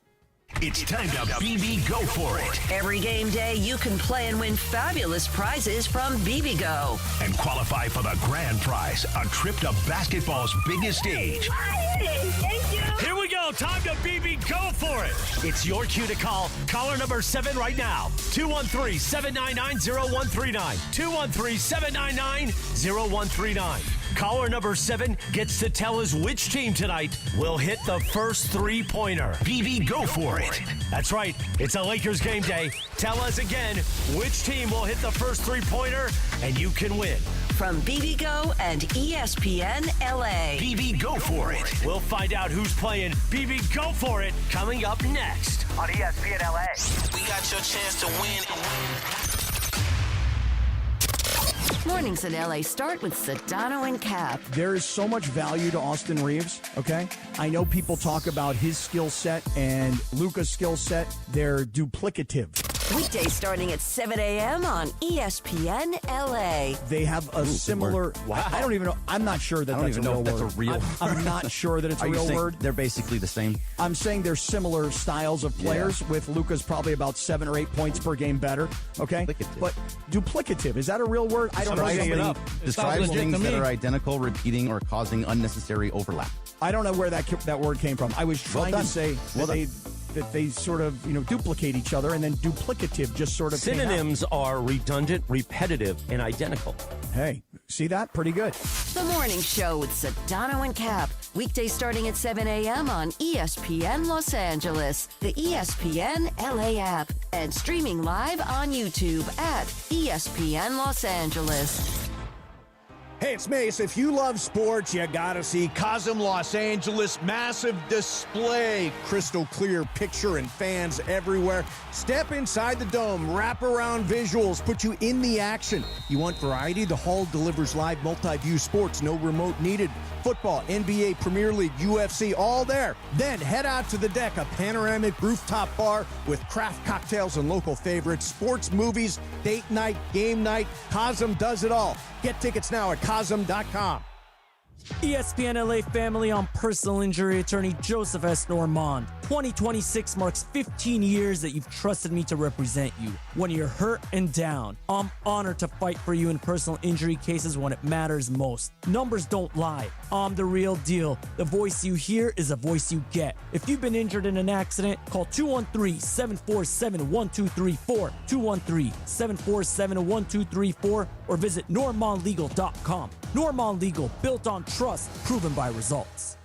It's time to BB Go for it. Every game day, you can play and win fabulous prizes from BB Go. And qualify for the grand prize, a trip to basketball's biggest stage. Thank you. Here we go. Time to BB Go for it. It's your cue to call caller number 7 right now. 213-799-0139. 213-799-0139. Caller number 7 gets to tell us which team tonight will hit the first three-pointer. BB Go for it. That's right. It's a Lakers game day. Tell us again which team will hit the first three-pointer, and you can win. From BB Go and ESPN LA. BB Go for it. We'll find out who's playing BB Go for it coming up next on ESPN LA. We got your chance to win. Mornings in LA start with Sedano and Cap. There is so much value to Austin Reeves, okay? I know people talk about his skill set and Luka's skill set. They're duplicative. Weekdays starting at 7 a.m. on ESPN LA. They have a similar... Wow. I don't even know. I'm not sure that that's a real word. That's a real I'm not sure that it's a real word. They're basically the same? I'm saying they're similar styles of players, with Luka's probably about 7 or 8 points per game better, okay? Duplicative. But duplicative, is that a real word? I don't know. Describes things that are identical, repeating, or causing unnecessary overlap. I don't know where that word came from. I was trying to say that they sort of, duplicate each other, and then duplicative just sort of synonyms are redundant, repetitive, and identical. Hey, see that? Pretty good. The Morning Show with Sedano and Cap. Weekdays starting at 7 a.m. on ESPN Los Angeles, the ESPN LA app, and streaming live on YouTube at ESPN Los Angeles. Hey, it's Mace. If you love sports, you gotta see Cosm Los Angeles. Massive display, crystal clear picture, and fans everywhere. Step inside the dome, wraparound visuals, put you in the action. You want variety? The hall delivers live multi-view sports, no remote needed. Football, NBA, Premier League, UFC, all there. Then head out to the deck, a panoramic rooftop bar with craft cocktails and local favorites, sports, movies, date night, game night. Cosm does it all. Get tickets now at Cosm.com. ESPN LA family, on personal injury attorney Joseph S. Normand. 2026 marks 15 years that you've trusted me to represent you. When you're hurt and down, I'm honored to fight for you in personal injury cases when it matters most. Numbers don't lie. I'm the real deal. The voice you hear is a voice you get. If you've been injured in an accident, call 213-747-1234, 213-747-1234, or visit normandlegal.com. Normand Legal, built on trust, proven by results.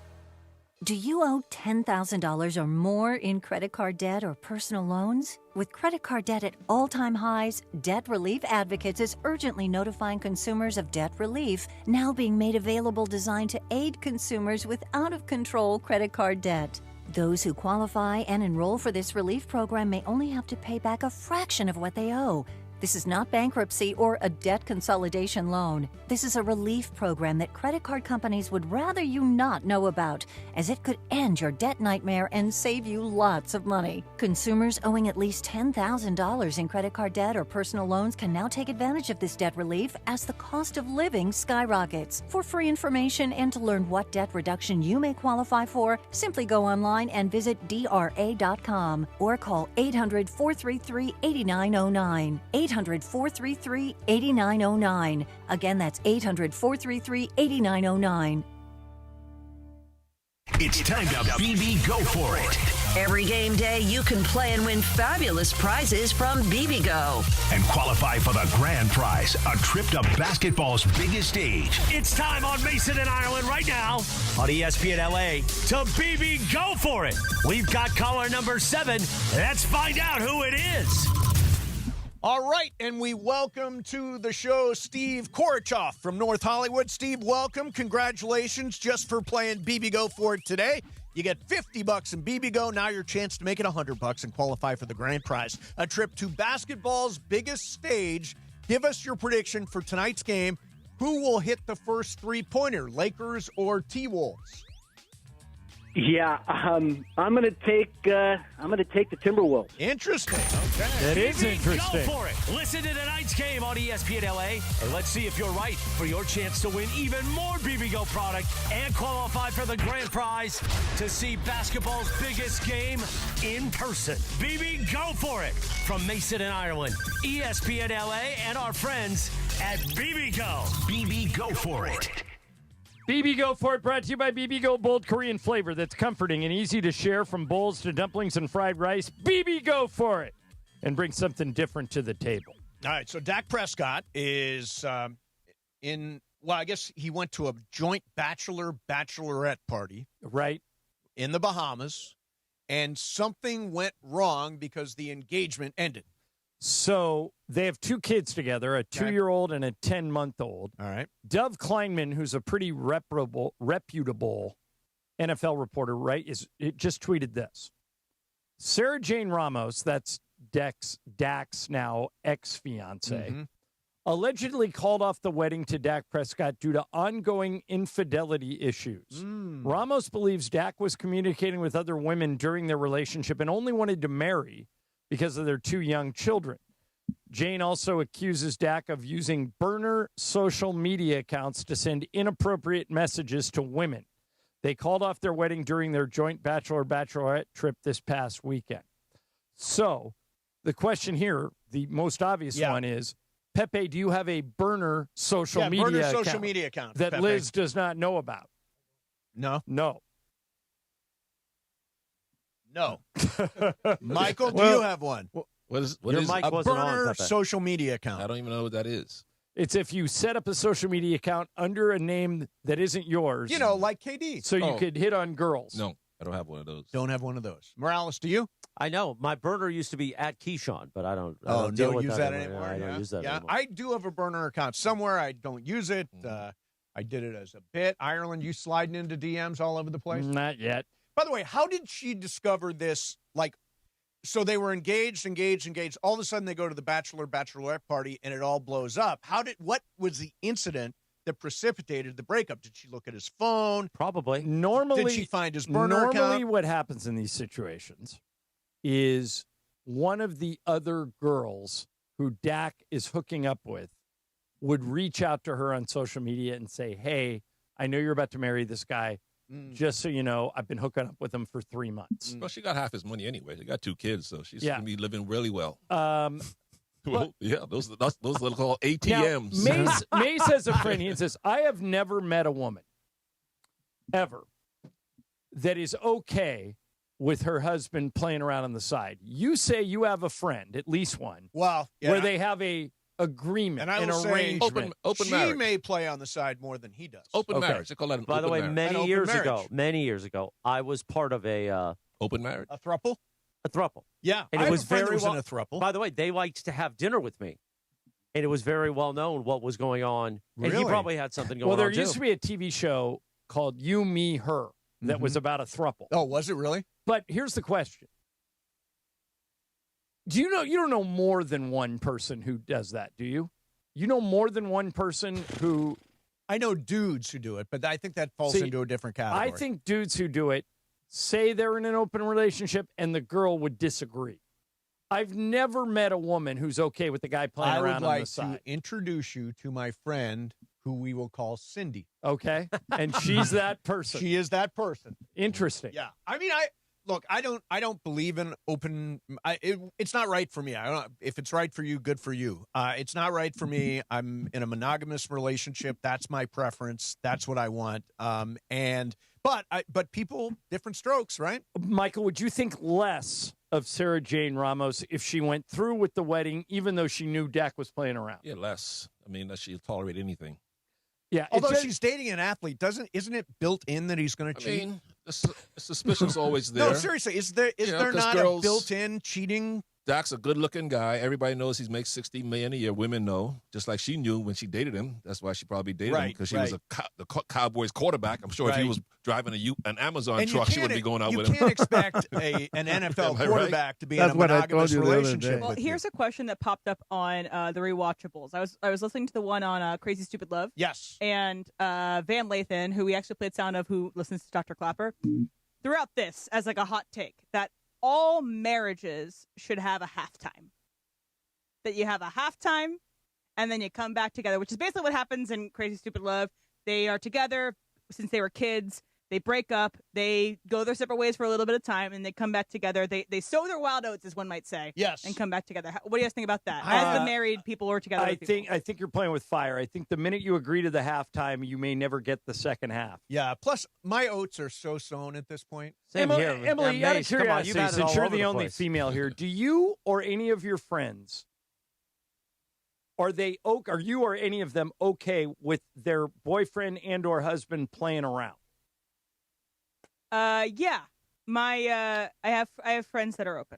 Do you owe $10,000 or more in credit card debt or personal loans? With credit card debt at all-time highs, Debt Relief Advocates is urgently notifying consumers of debt relief, now being made available, designed to aid consumers with out-of-control credit card debt. Those who qualify and enroll for this relief program may only have to pay back a fraction of what they owe. This is not bankruptcy or a debt consolidation loan. This is a relief program that credit card companies would rather you not know about, as it could end your debt nightmare and save you lots of money. Consumers owing at least $10,000 in credit card debt or personal loans can now take advantage of this debt relief as the cost of living skyrockets. For free information and to learn what debt reduction you may qualify for, simply go online and visit DRA.com or call 800-433-8909. 800-433-8909. Again, that's 800-433-8909. It's time to BB Go For It. Every game day, you can play and win fabulous prizes from BB Go. And qualify for the grand prize, a trip to basketball's biggest stage. It's time on Mason and Ireland right now on ESPN LA to BB Go For It. We've got caller number 7. Let's find out who it is. All right, and we welcome to the show Steve Korochoff from North Hollywood. Steve, welcome. Congratulations just for playing BB Go For It today. You get $50 in BB Go. Now your chance to make it $100 and qualify for the grand prize, a trip to basketball's biggest stage. Give us your prediction for tonight's game. Who will hit the first three-pointer, Lakers or T-Wolves? Yeah, I'm going to take the Timberwolves. Interesting. Okay. That is interesting. Go for it. Listen to tonight's game on ESPN LA, and let's see if you're right for your chance to win even more BB Go product and qualify for the grand prize to see basketball's biggest game in person. BB Go For It from Mason and Ireland, ESPN LA, and our friends at BB Go. BB Go For It. BB Go For It, brought to you by BB Go Bold Korean flavor that's comforting and easy to share, from bowls to dumplings and fried rice. BB Go For It, and bring something different to the table. All right, so Dak Prescott is I guess he went to a joint bachelorette party. Right. In the Bahamas, and something went wrong because the engagement ended. So they have 2 kids together, a 2-year-old and a 10-month-old. All right. Dov Kleinman, who's a pretty reputable NFL reporter, right, just tweeted this. Sarah Jane Ramos, that's Dak's now ex-fiance, allegedly called off the wedding to Dak Prescott due to ongoing infidelity issues. Ramos believes Dak was communicating with other women during their relationship and only wanted to marry because of their 2 young children. Jane also accuses Dak of using burner social media accounts to send inappropriate messages to women. They called off their wedding during their joint bachelorette trip this past weekend. So the question here, the most obvious one is, Pepe, do you have a burner social media account that Pepe. Liz does not know about? No. Mychal, do you have one? What is a burner social media account? I don't even know what that is. It's if you set up a social media account under a name that isn't yours. You know, like KD. So you could hit on girls. No, I don't have one of those. Don't have one of those. Morales, do you? I know. My burner used to be at Keyshawn, but I don't use that anymore. I don't use that anymore. I do have a burner account somewhere. I don't use it. I did it as a bit. Ireland, you sliding into DMs all over the place? Not yet. By the way, how did she discover this? So they were engaged. All of a sudden, they go to the bachelorette party, and it all blows up. What was the incident that precipitated the breakup? Did she look at his phone? Probably. Normally, did she find his burner account? Normally, what happens in these situations is one of the other girls who Dak is hooking up with would reach out to her on social media and say, "Hey, I know you're about to marry this guy. Just so you know, I've been hooking up with him for 3 months." Well, she got half his money anyway. They got 2 kids, so she's going to be living really well. Well, yeah, those are called ATMs. Now, Mace has a friend. He says, I have never met a woman, ever, that is okay with her husband playing around on the side. You say you have a friend, at least one, where they have a agreement, an arrangement. Open marriage. She may play on the side more than he does. Open marriage. They call that an By the way, marriage. many years ago, I was part of a open marriage. A throuple? A throuple. Yeah. And it was very well. In a throuple. By the way, they liked to have dinner with me. And it was very well known what was going on. Really? And he probably had something going on. Well, there used to be a TV show called You, Me, Her. that was about a throuple. Oh, was it really? But here's the question. You don't know more than one person who does that, do you? You know more than one person who... I know dudes who do it, but I think that falls into a different category. I think dudes who do it say they're in an open relationship and the girl would disagree. I've never met a woman who's okay with the guy playing around on the side. I would like to introduce you to my friend who we will call Cindy. Okay. And she's that person. She is that person. Interesting. Yeah. I mean, I don't believe in open. It's not right for me. I don't. If it's right for you, good for you. It's not right for me. I'm in a monogamous relationship. That's my preference. That's what I want. But people, different strokes, right? Mychal, would you think less of Sarah Jane Ramos if she went through with the wedding, even though she knew Dak was playing around? Yeah, less. I mean, that she'll tolerate anything. Yeah. Although she's dating an athlete, isn't it built in that he's going to cheat? I mean, the suspicion's always there. No, seriously, is there not a built-in cheating? Dak's a good-looking guy. Everybody knows he makes $60 million a year. Women know, just like she knew when she dated him. That's why she probably dated him, because she was the Cowboys quarterback. I'm sure if he was driving an Amazon truck, she wouldn't be going out with him. You can't expect an NFL quarterback to be in a monogamous relationship. Well, here's a question that popped up on the rewatchables. I was listening to the one on Crazy Stupid Love. Yes. And Van Lathan, who we actually played sound of, who listens to Dr. Clapper, threw out this as like a hot take that all marriages should have a halftime. That you have a halftime, and then you come back together, which is basically what happens in Crazy Stupid Love. They are together since they were kids. They break up. They go their separate ways for a little bit of time, and they come back together. They sow their wild oats, as one might say. Yes. And come back together. What do you guys think about that? As the married people or together with people? I think you're playing with fire. I think the minute you agree to the halftime, you may never get the second half. Yeah. Plus, my oats are so sown at this point. Emily, out of curiosity, since you're the only female here, do you or any of your friends, are you or any of them okay with their boyfriend and or husband playing around? Yeah. I have friends that are open.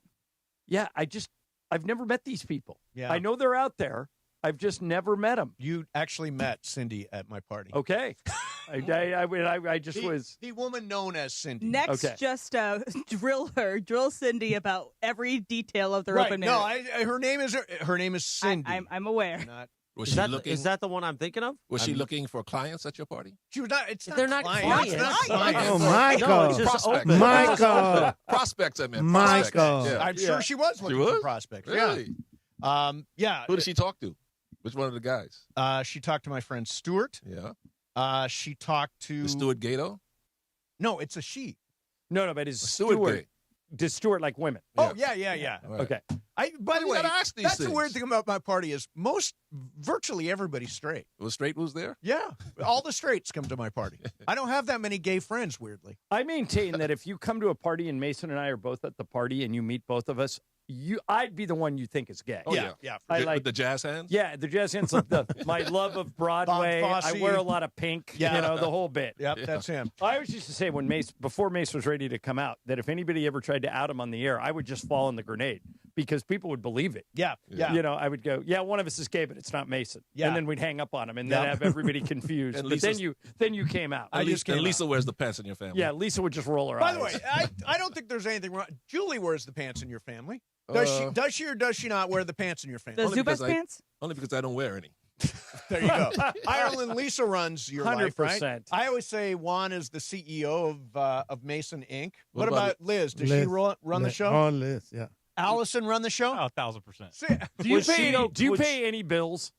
Yeah, I've never met these people. Yeah. I know they're out there. I've just never met them. You actually met Cindy at my party. Okay. I just was the woman known as Cindy. Next, just drill Cindy about every detail of their open marriage. No, her name is Cindy. I'm aware. Is that the one I'm thinking of? Was she looking for clients at your party? She was not. They're not clients. Oh, Mychal. Mychal. Prospects, I mean. Mychal. Yeah. I'm sure she was looking for prospects. Really? Yeah. Who did she talk to? Which one of the guys? She talked to my friend Stuart. Yeah. She talked to Stuart Gato. No, it's a she. No, but it's Stuart. Does Stuart like women? Oh, yeah. Right. Okay. By the way, that's the weird thing about my party is virtually everybody's straight. Was straight was there? Yeah. All the straights come to my party. I don't have that many gay friends, weirdly. I maintain that if you come to a party and Mason and I are both at the party and you meet both of us, I'd be the one you think is gay. Oh, yeah. I like with the jazz hands? Yeah, the jazz hands. My love of Broadway. I wear a lot of pink. Yeah. The whole bit. Yep, that's him. I always used to say before Mace was ready to come out, that if anybody ever tried to out him on the air, I would just fall in the grenade because people would believe it. Yeah. I would go, one of us is gay, but it's not Mason. Yeah. And then we'd hang up on him and then have everybody confused. But then you came out. Lisa wears the pants in your family. Yeah, Lisa would just roll her eyes. By the way, I don't think there's anything wrong. Julie wears the pants in your family. Does she or does she not wear the pants in your family? The Zubas pants? Only because I don't wear any. There you go. Ireland Lisa runs your life, 100%. right? I always say Juan is the CEO of Mason Inc. What about Liz? Does she run the show? Oh, Liz, yeah. Allison run the show? Oh, 1,000%. Do you pay any bills?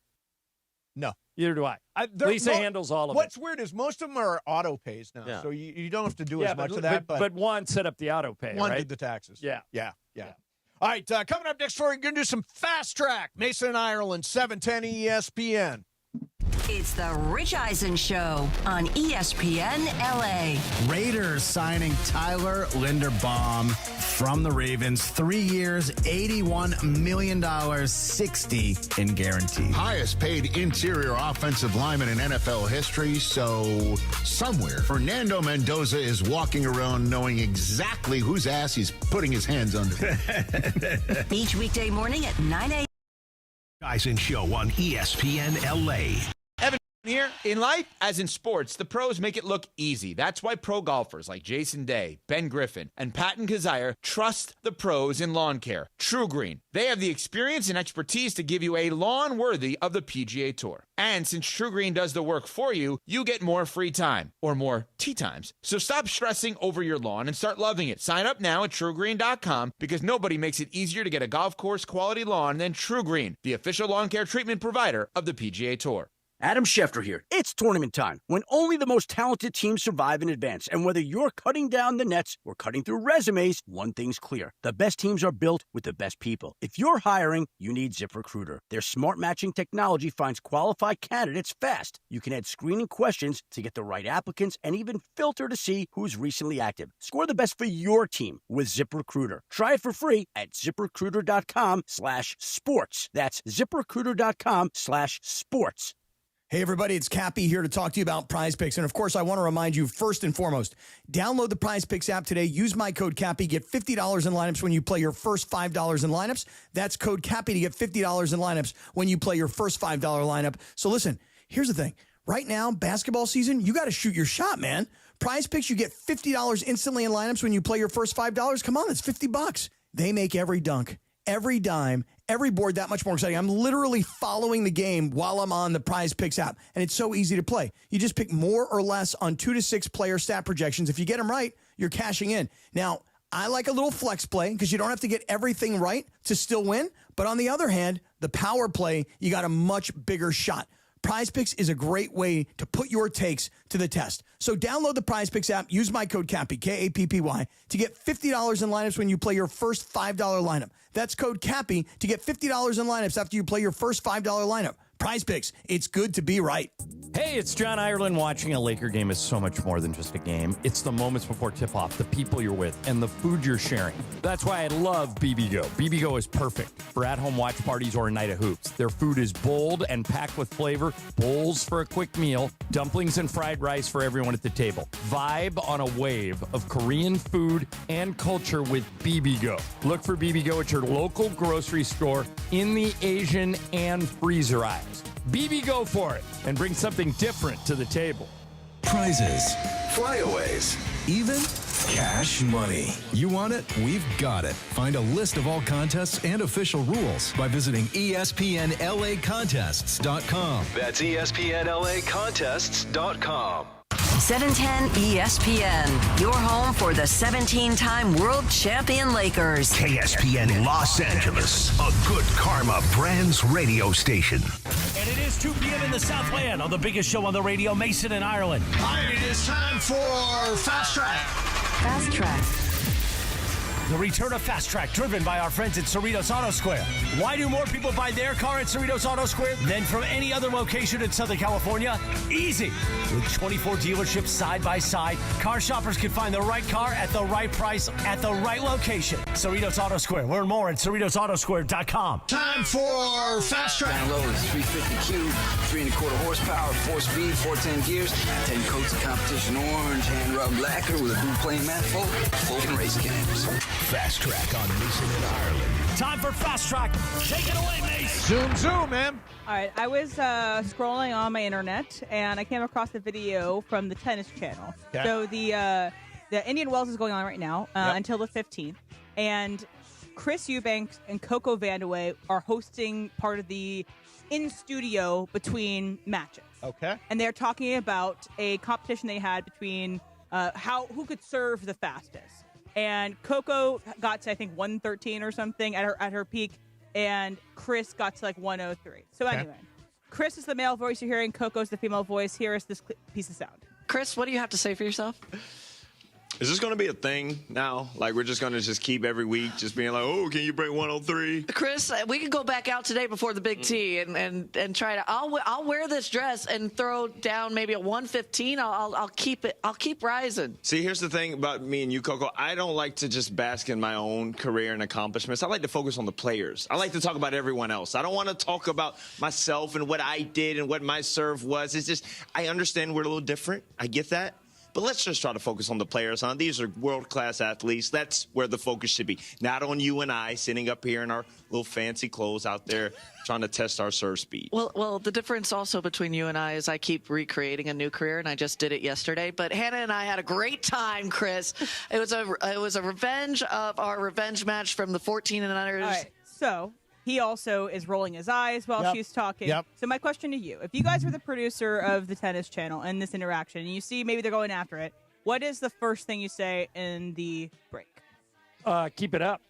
No. Neither do I. Lisa handles all of it. What's weird is most of them are auto pays now, so you don't have to do as much of that. But Juan set up the auto pay, Juan right? did the taxes. Yeah. All right, coming up next, we're going to do some fast track. Mason and Ireland, 710 ESPN. It's the Rich Eisen Show on ESPN LA. Raiders signing Tyler Linderbaum from the Ravens. 3 years, $81 million, $60 in guaranteed. Highest paid interior offensive lineman in NFL history. So somewhere, Fernando Mendoza is walking around knowing exactly whose ass he's putting his hands under. Each weekday morning at 9 a.m. Eisen Show on ESPN LA. Here, in life, as in sports, the pros make it look easy. That's why pro golfers like Jason Day, Ben Griffin, and Patton Kazire trust the pros in lawn care. True Green. They have the experience and expertise to give you a lawn worthy of the PGA Tour. And since True Green does the work for you, you get more free time, or more tee times. So stop stressing over your lawn and start loving it. Sign up now at TrueGreen.com because nobody makes it easier to get a golf course quality lawn than True Green, the official lawn care treatment provider of the PGA Tour. Adam Schefter here. It's tournament time, when only the most talented teams survive in advance. And whether you're cutting down the nets or cutting through resumes, one thing's clear. The best teams are built with the best people. If you're hiring, you need ZipRecruiter. Their smart matching technology finds qualified candidates fast. You can add screening questions to get the right applicants and even filter to see who's recently active. Score the best for your team with ZipRecruiter. Try it for free at ZipRecruiter.com/sports. That's ZipRecruiter.com/sports. Hey, everybody, it's Cappy here to talk to you about Prize Picks. And, of course, I want to remind you, first and foremost, download the Prize Picks app today. Use my code Cappy. Get $50 in lineups when you play your first $5 in lineups. That's code Cappy to get $50 in lineups when you play your first $5 lineup. So, listen, here's the thing. Right now, basketball season, you got to shoot your shot, man. Prize Picks, you get $50 instantly in lineups when you play your first $5. Come on, that's $50. They make every dunk, every dime, every board that much more exciting. I'm literally following the game while I'm on the Prize Picks app, and it's so easy to play. You just pick more or less on 2 to 6 player stat projections. If you get them right, you're cashing in. Now, I like a little flex play because you don't have to get everything right to still win. But on the other hand, the power play, you got a much bigger shot. Prize Picks is a great way to put your takes to the test. So download the Prize Picks app, use my code Cappy, K-A-P-P-Y, to get $50 in lineups when you play your first $5 lineup. That's code Cappy to get $50 in lineups after you play your first $5 lineup. Prize Picks, it's good to be right. Hey, it's John Ireland. Watching a Laker game is so much more than just a game. It's the moments before tip-off, the people you're with, and the food you're sharing. That's why I love BBGO. BBGO is perfect for at-home watch parties or a night of hoops. Their food is bold and packed with flavor, bowls for a quick meal, dumplings and fried rice for everyone at the table. Vibe on a wave of Korean food and culture with BBGO. Look for BBGO at your local grocery store in the Asian and freezer aisles. BB go for it and bring something different to the table. Prizes, flyaways, even cash money. You want it? We've got it. Find a list of all contests and official rules by visiting ESPNLAcontests.com. That's ESPNLAcontests.com. 710 ESPN, your home for the 17-time world champion Lakers. KSPN Los Angeles, a good karma brands radio station. And it is 2 p.m. in the Southland on the biggest show on the radio, Mason in Ireland. It is time for Fast Track. Fast Track. The return of Fast Track, driven by our friends at Cerritos Auto Square. Why do more people buy their car at Cerritos Auto Square than from any other location in Southern California? Easy. With 24 dealerships side by side, car shoppers can find the right car at the right price at the right location. Cerritos Auto Square. Learn more at CerritosAutoSquare.com. Time for Fast Track. Down low is 350Q, 3.25 horsepower, 4-speed, 410 gears, 10 coats of competition orange, hand-rubbed lacquer with a blue plane manifold, open race cams. Fast Track on Mason in Ireland. Time for Fast Track. Take it away, Mace. Zoom, man. All right, I was scrolling on my internet, and I came across a video from the Tennis Channel. Okay. So the Indian Wells is going on right now until the 15th, and Chris Eubanks and Coco Vandeweghe are hosting part of the in-studio between matches. Okay. And they're talking about a competition they had between who could serve the fastest. And Coco got to, I think, 113 or something at her peak, and Chris got to like 103. So anyway, Chris is the male voice you're hearing. Coco's the female voice. Here is this piece of sound. Chris, what do you have to say for yourself? Is this going to be a thing now? Like, we're just going to just keep every week just being like, oh, can you break 103? Chris, we could go back out today before the Big T and try to. I'll wear this dress and throw down maybe a 115. I'll keep it. I'll keep rising. See, here's the thing about me and you, Coco. I don't like to just bask in my own career and accomplishments. I like to focus on the players. I like to talk about everyone else. I don't want to talk about myself and what I did and what my serve was. It's just, I understand we're a little different. I get that. But let's just try to focus on the players. These are world-class athletes. That's where the focus should be. Not on you and I sitting up here in our little fancy clothes out there trying to test our serve speed. Well, the difference also between you and I is I keep recreating a new career, and I just did it yesterday. But Hannah and I had a great time, Chris. It was a revenge of our revenge match from the 14 and unders. All right, so he also is rolling his eyes while she's talking. So my question to you, if you guys were the producer of the tennis channel and this interaction, and you see maybe they're going after it, what is the first thing you say in the break? Keep it up.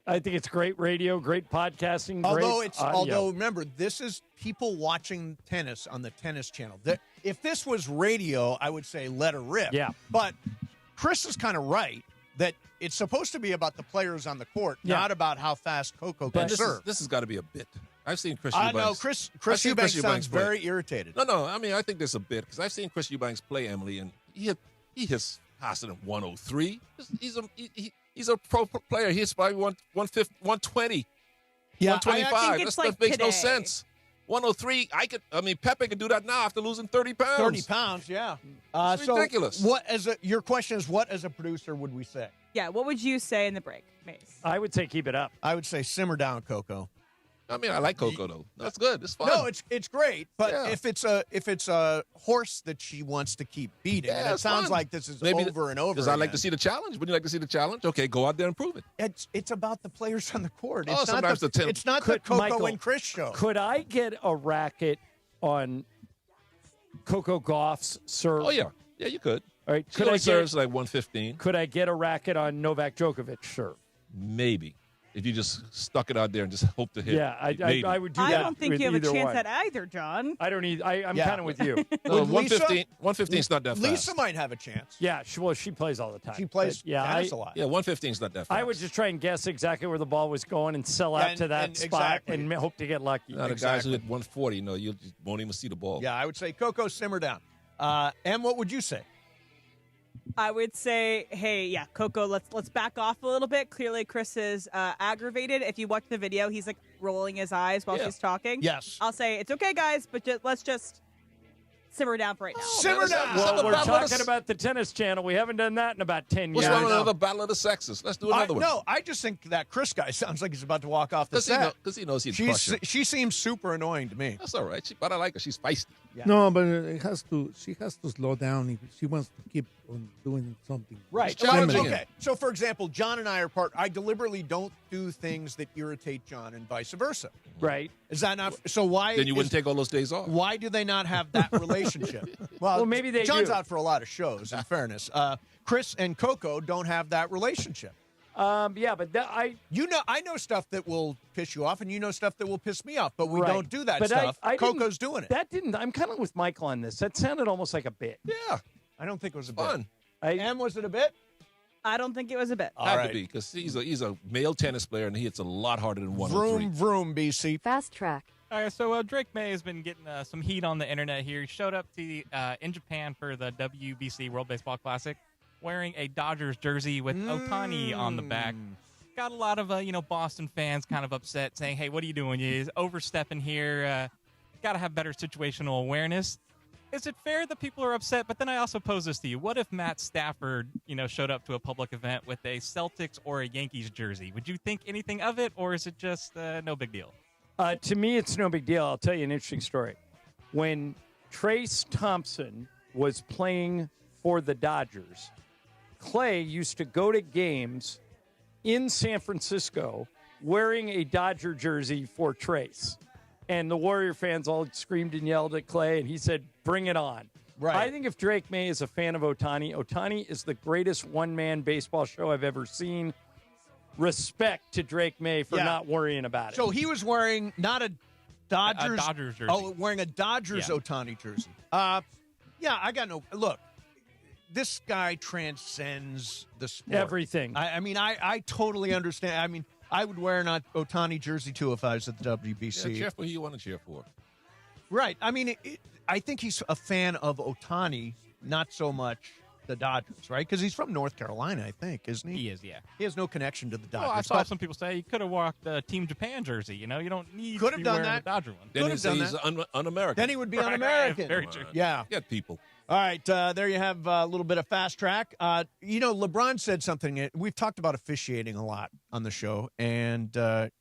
I think it's great radio, great podcasting, Although remember, this is people watching tennis on the tennis channel. If this was radio, I would say let her rip. Yeah. But Chris is kind of right that it's supposed to be about the players on the court, not about how fast Coco can serve. This has got to be a bit. I've seen Chris I Eubanks. know Chris Eubanks sounds play. very irritated. No. I mean, I think there's a bit because I've seen Chris Eubanks play, Emily, and he hits passing at 103. He's a pro player. He's probably 120. Yeah, 125. That makes no today. sense. 103. Pepe could do that now after losing 30 pounds. 30 pounds, yeah. It's ridiculous. Your question is, what as a producer would we say? Yeah, what would you say in the break, Mace? I would say keep it up. I would say simmer down, Coco. I mean, I like Coco though. That's good. It's fun. No, it's great. But if it's a horse that she wants to keep beating, and it sounds like this is over and over. Because I like to see the challenge. Wouldn't you like to see the challenge? Okay, go out there and prove it. It's about the players on the court. Oh, It's not the Coco Michael, and Chris show. Could I get a racket on Coco Gauff's serve? Oh yeah, you could. All right, She only serves like 115. Could I get a racket on Novak Djokovic serve? Maybe. If you just stuck it out there and just hope to hit. Yeah, I would do that. I don't think you have a chance one. at either, John. I don't need. I'm kind of with you. No, 115 is not that fast. Lisa might have a chance. Yeah, she plays all the time. She plays tennis a lot. Yeah, 115 is not that fast. I would just try and guess exactly where the ball was going and sell out to that spot and hope to get lucky. Now, the guys who hit 140, you just won't even see the ball. Yeah, I would say Coco, simmer down. Em, what would you say? I would say, hey, Coco, let's back off a little bit. Clearly, Chris is aggravated. If you watch the video, he's like rolling his eyes while she's talking. Yes. I'll say it's okay, guys, but let's just simmer down for right now. Simmer down. Well, we're talking about the tennis channel. We haven't done that in about 10 years. What's wrong with another battle of the sexes? Let's do another one. No, I just think that Chris guy sounds like he's about to walk off the set. Because he knows he'd crush her. She seems super annoying to me. That's all right. But I like her. She's feisty. Yeah. No, but she has to slow down if she wants to keep on doing something. Right. Okay. So, for example, John and I are I deliberately don't do things that irritate John and vice versa. Right. Is that not? So why? Then you wouldn't take all those days off. Why do they not have that relationship? Well, maybe they John's do. out for a lot of shows, in fairness. Chris and Coco don't have that relationship. But I know stuff that will piss you off, and you know stuff that will piss me off, but we don't do that stuff. Coco's doing it. I'm kind of with Mychal on this. That sounded almost like a bit. Yeah. I don't think it was a fun. bit. Em, was it a bit? I don't think it was a bit. Had to be, because he's a male tennis player, and he hits a lot harder than 103. Vroom, BC. Fast track. All right, so Drake May has been getting some heat on the internet here. He showed up to in Japan for the WBC World Baseball Classic wearing a Dodgers jersey with Ohtani on the back. Got a lot of Boston fans kind of upset, saying, "Hey, what are you doing? You're overstepping here. Got to have better situational awareness." Is it fair that people are upset? But then I also pose this to you: what if Matt Stafford, showed up to a public event with a Celtics or a Yankees jersey? Would you think anything of it, or is it just no big deal? To me, it's no big deal. I'll tell you an interesting story. When Trace Thompson was playing for the Dodgers, Clay used to go to games in San Francisco wearing a Dodger jersey for Trace. And the Warrior fans all screamed and yelled at Clay, and he said, bring it on. Right. I think if Drake May is a fan of Ohtani is the greatest one-man baseball show I've ever seen. Respect to Drake May for not worrying about it. So he was wearing not a Dodgers jersey. Oh, wearing a Dodgers Ohtani jersey. I got no look. This guy transcends the sport. Everything. I totally understand. I mean, I would wear an Ohtani jersey too if I was at the WBC. Yeah, cheer for who you want to cheer for. Right. I mean, I think he's a fan of Ohtani, not so much the Dodgers, right? Because he's from North Carolina, I think, isn't he? He is, yeah. He has no connection to the Dodgers. Well, I saw some people say he could have walked the Team Japan jersey. You don't need to be wearing the Dodger one. Then he's un-American. Then he would be Right, un-American. very true. Yeah. Get people. All right, there you have a little bit of fast track. LeBron said something. We've talked about officiating a lot on the show, and the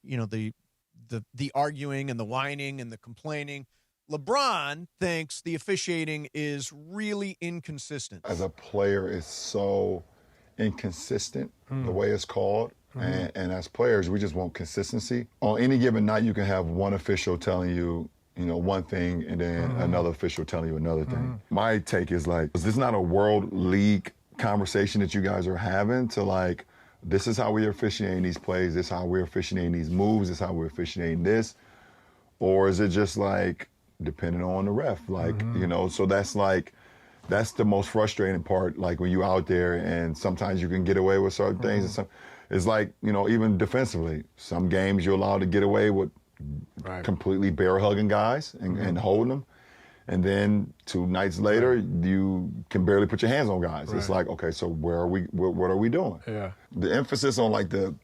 arguing and the whining and the complaining. LeBron thinks the officiating is really inconsistent. As a player, it's so inconsistent the way it's called. And as players, we just want consistency. On any given night, you can have one official telling you, one thing, and then another official telling you another thing. My take is this is not a world league conversation that you guys are having to this is how we're officiating these plays, this is how we're officiating these moves, this is how we're officiating this. Or is it just depending on the ref? So that's the most frustrating part, when you're out there and sometimes you can get away with certain things. And it's even defensively, some games you're allowed to get away with completely bear hugging guys and holding them. And then 2 nights later, you can barely put your hands on guys. It's okay, so where are we? What are we doing? Yeah. The emphasis on the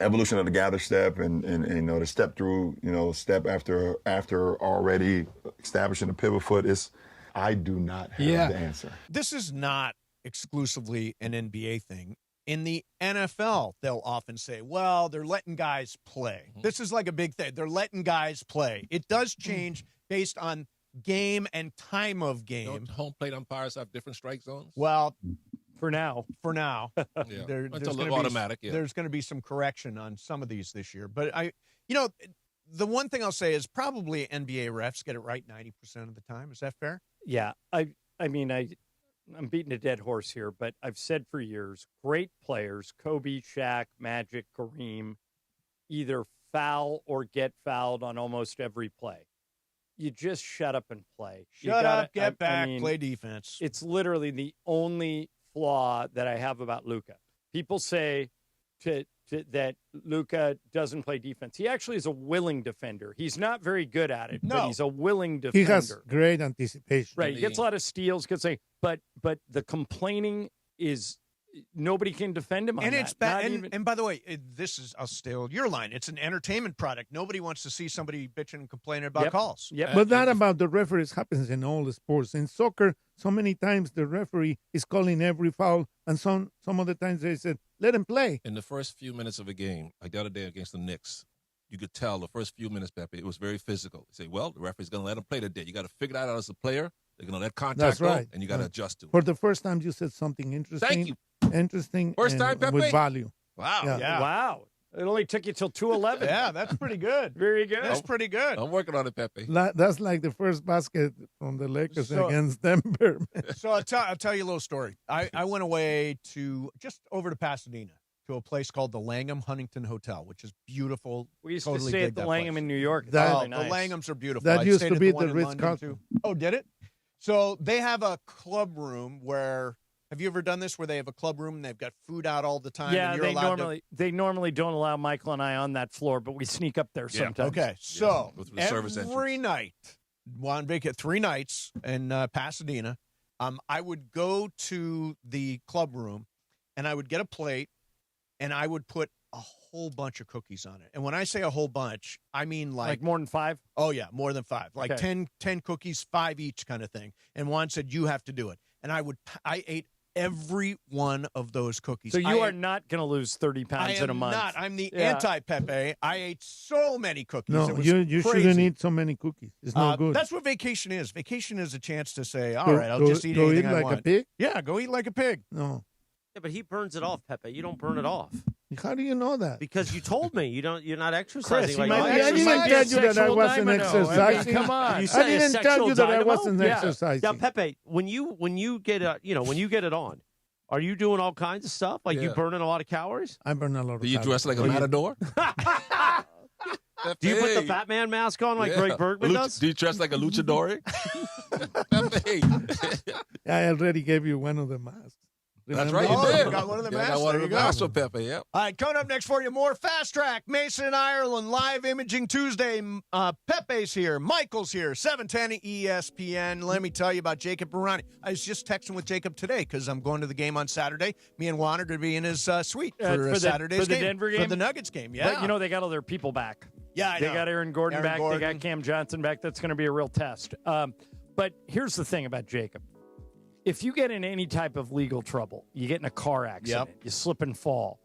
evolution of the gather step and the step through, step after already establishing the pivot foot is, I do not have the answer. This is not exclusively an NBA thing. In the NFL, they'll often say, well, they're letting guys play. This is a big thing. They're letting guys play. It does change based on game and time of game. Don't home plate umpires have different strike zones? Well, for now. Yeah. It's automatic. There's going to be some correction on some of these this year. But the one thing I'll say is probably NBA refs get it right 90% of the time. Is that fair? Yeah. I'm beating a dead horse here, but I've said for years, great players, Kobe, Shaq, Magic, Kareem, either foul or get fouled on almost every play. You just shut up and play. Shut up, get back, play defense. It's literally the only flaw that I have about Luka. People say that Luka doesn't play defense. He actually is a willing defender. He's not very good at it, but he's a willing defender. He has great anticipation. Right, he gets a lot of steals. But the complaining is nobody can defend him on and that. It's bad. And by the way, I'll steal your line. It's an entertainment product. Nobody wants to see somebody bitching and complaining about calls. Yep. But that about the referees happens in all the sports. In soccer, so many times the referee is calling every foul, and some other times they said, let him play. In the first few minutes of a game, like the other day against the Knicks, you could tell the first few minutes, Pepe, it was very physical. You say, well, the referee's going to let him play today. You got to figure that out as a player. They're going to let contact go, and you got to adjust to it. For the first time, you said something interesting. Thank you. Interesting. First time, Pepe? With value. Wow. Yeah. Wow. It only took you till 2:11. Yeah, that's pretty good. Very good. That's pretty good. I'm working on it, Pepe. That's like the first basket from the Lakers against Denver. So I'll tell you a little story. I went away just over to Pasadena to a place called the Langham Huntington Hotel, which is beautiful. We used to stay at the Langham in New York. The nice. Langhams are beautiful. That used to be the Ritz-Carlton. Oh, did it? So they have a club room where. Have you ever done this where they have a club room and they've got food out all the time? Yeah, and they normally don't allow Mychal and I on that floor, but we sneak up there sometimes. Okay, so every night, on vacation, 3 nights in Pasadena, I would go to the club room and I would get a plate and I would put a whole bunch of cookies on it. And when I say a whole bunch, I mean like more than 5? Oh, yeah, more than 5. Like Okay. 10 cookies, 5 each kind of thing. And Juan said, you have to do it. And I ate every one of those cookies. So you are not going to lose 30 pounds in a month. I'm the anti-Pepe. I ate so many cookies. No, it was you shouldn't eat so many cookies. It's not good. That's what vacation is. Vacation is a chance to say, all right, I'll just eat go anything eat I like want. a pig? Yeah, go eat like a pig. No. Yeah, but he burns it off, Pepe. You don't burn it off. How do you know that? Because you told me you're not exercising. Chris, like I didn't tell you that I wasn't exercising. Come on. You I didn't tell you that I wasn't exercising. Now, Pepe, when you get it on, are you doing all kinds of stuff? Like you burning a lot of calories? I burn a lot of calories. Do you dress like a matador? Do you put the Batman mask on like Greg Bergman does? Do you dress like a luchador? I already gave you one of the masks. That's right, you did. You got one of the masks. I got one of There the you go. masks for Pepe, yep. All right, coming up next for you, more Fast Track. Mason, Ireland, live imaging Tuesday. Pepe's here. Mychal's here. 710 ESPN. Let me tell you about Jacob Barani. I was just texting with Jacob today because I'm going to the game on Saturday. Me and Juan are going to be in his suite for Saturday's for the game. Denver game? For the Nuggets game, yeah. But, they got all their people back. Yeah, I They know. got Aaron Gordon back. They got Cam Johnson back. That's going to be a real test. But here's the thing about Jacob. if you get in any type of legal trouble, you get in a car accident, you slip and fall,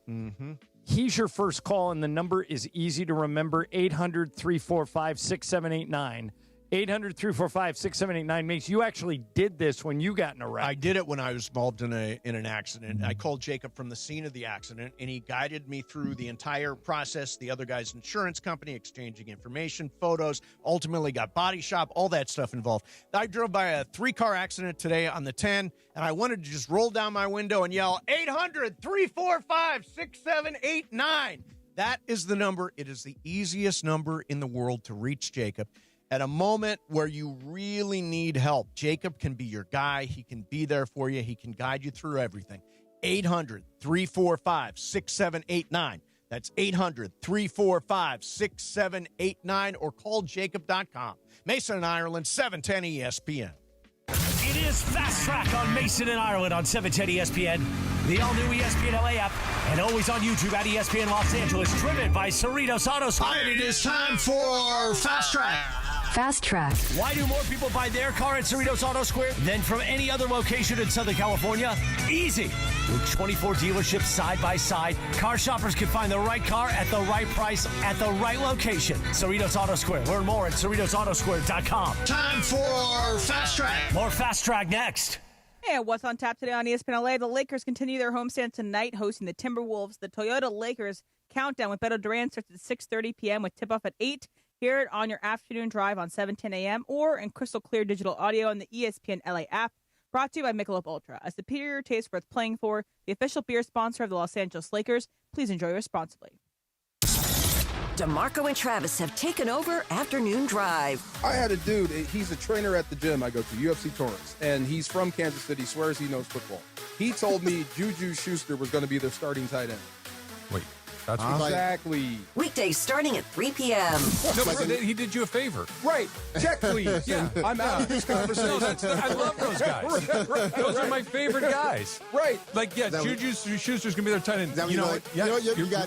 he's your first call, and the number is easy to remember, 800-345-6789. 800-345-6789 makes you actually did this when you got in a wreck. I did it when I was involved in an accident. I called Jacob from the scene of the accident, and he guided me through the entire process, the other guy's insurance company, exchanging information, photos, ultimately got body shop, all that stuff involved. I drove by a 3-car accident today on the 10, and I wanted to just roll down my window and yell, 800-345-6789. That is the number. It is the easiest number in the world to reach Jacob. At a moment where you really need help, Jacob can be your guy. He can be there for you. He can guide you through everything. 800-345-6789. That's 800-345-6789 or call jacob.com. Mason and Ireland, 710 ESPN. It is Fast Track on Mason and Ireland on 710 ESPN, the all-new ESPN LA app, and always on YouTube at ESPN Los Angeles, driven by Cerritos Auto Square. It is time for Fast Track. Fast Track. Why do more people buy their car at Cerritos Auto Square than from any other location in Southern California? Easy. With 24 dealerships side by side, car shoppers can find the right car at the right price at the right location. Cerritos Auto Square. Learn more at CerritosAutoSquare.com. Time for Fast Track. More Fast Track next. And what's on tap today on ESPN LA? The Lakers continue their homestand tonight, hosting the Timberwolves. The Toyota Lakers countdown with Beto Duran starts at 6:30 p.m. with tip-off at 8. Hear it on your afternoon drive on 710 a.m. or in crystal clear digital audio on the ESPN LA app. Brought to you by Mychal Ultra, a superior taste worth playing for, the official beer sponsor of the Los Angeles Lakers. Please enjoy responsibly. DeMarco and Travis have taken over Afternoon Drive. I had a dude, he's a trainer at the gym I go to, UFC Torrance, and he's from Kansas City, swears he knows football. He told me Juju Schuster was going to be their starting tight end. Wait. That's exactly. Weekdays starting at 3 p.m. No, but he did you a favor. Right. Check, please. Yeah. I'm out of this conversation. No, I love those guys. Right. Those are my favorite guys. Right. Like, yeah, Juju Schuster's going to be their tight end. You know what?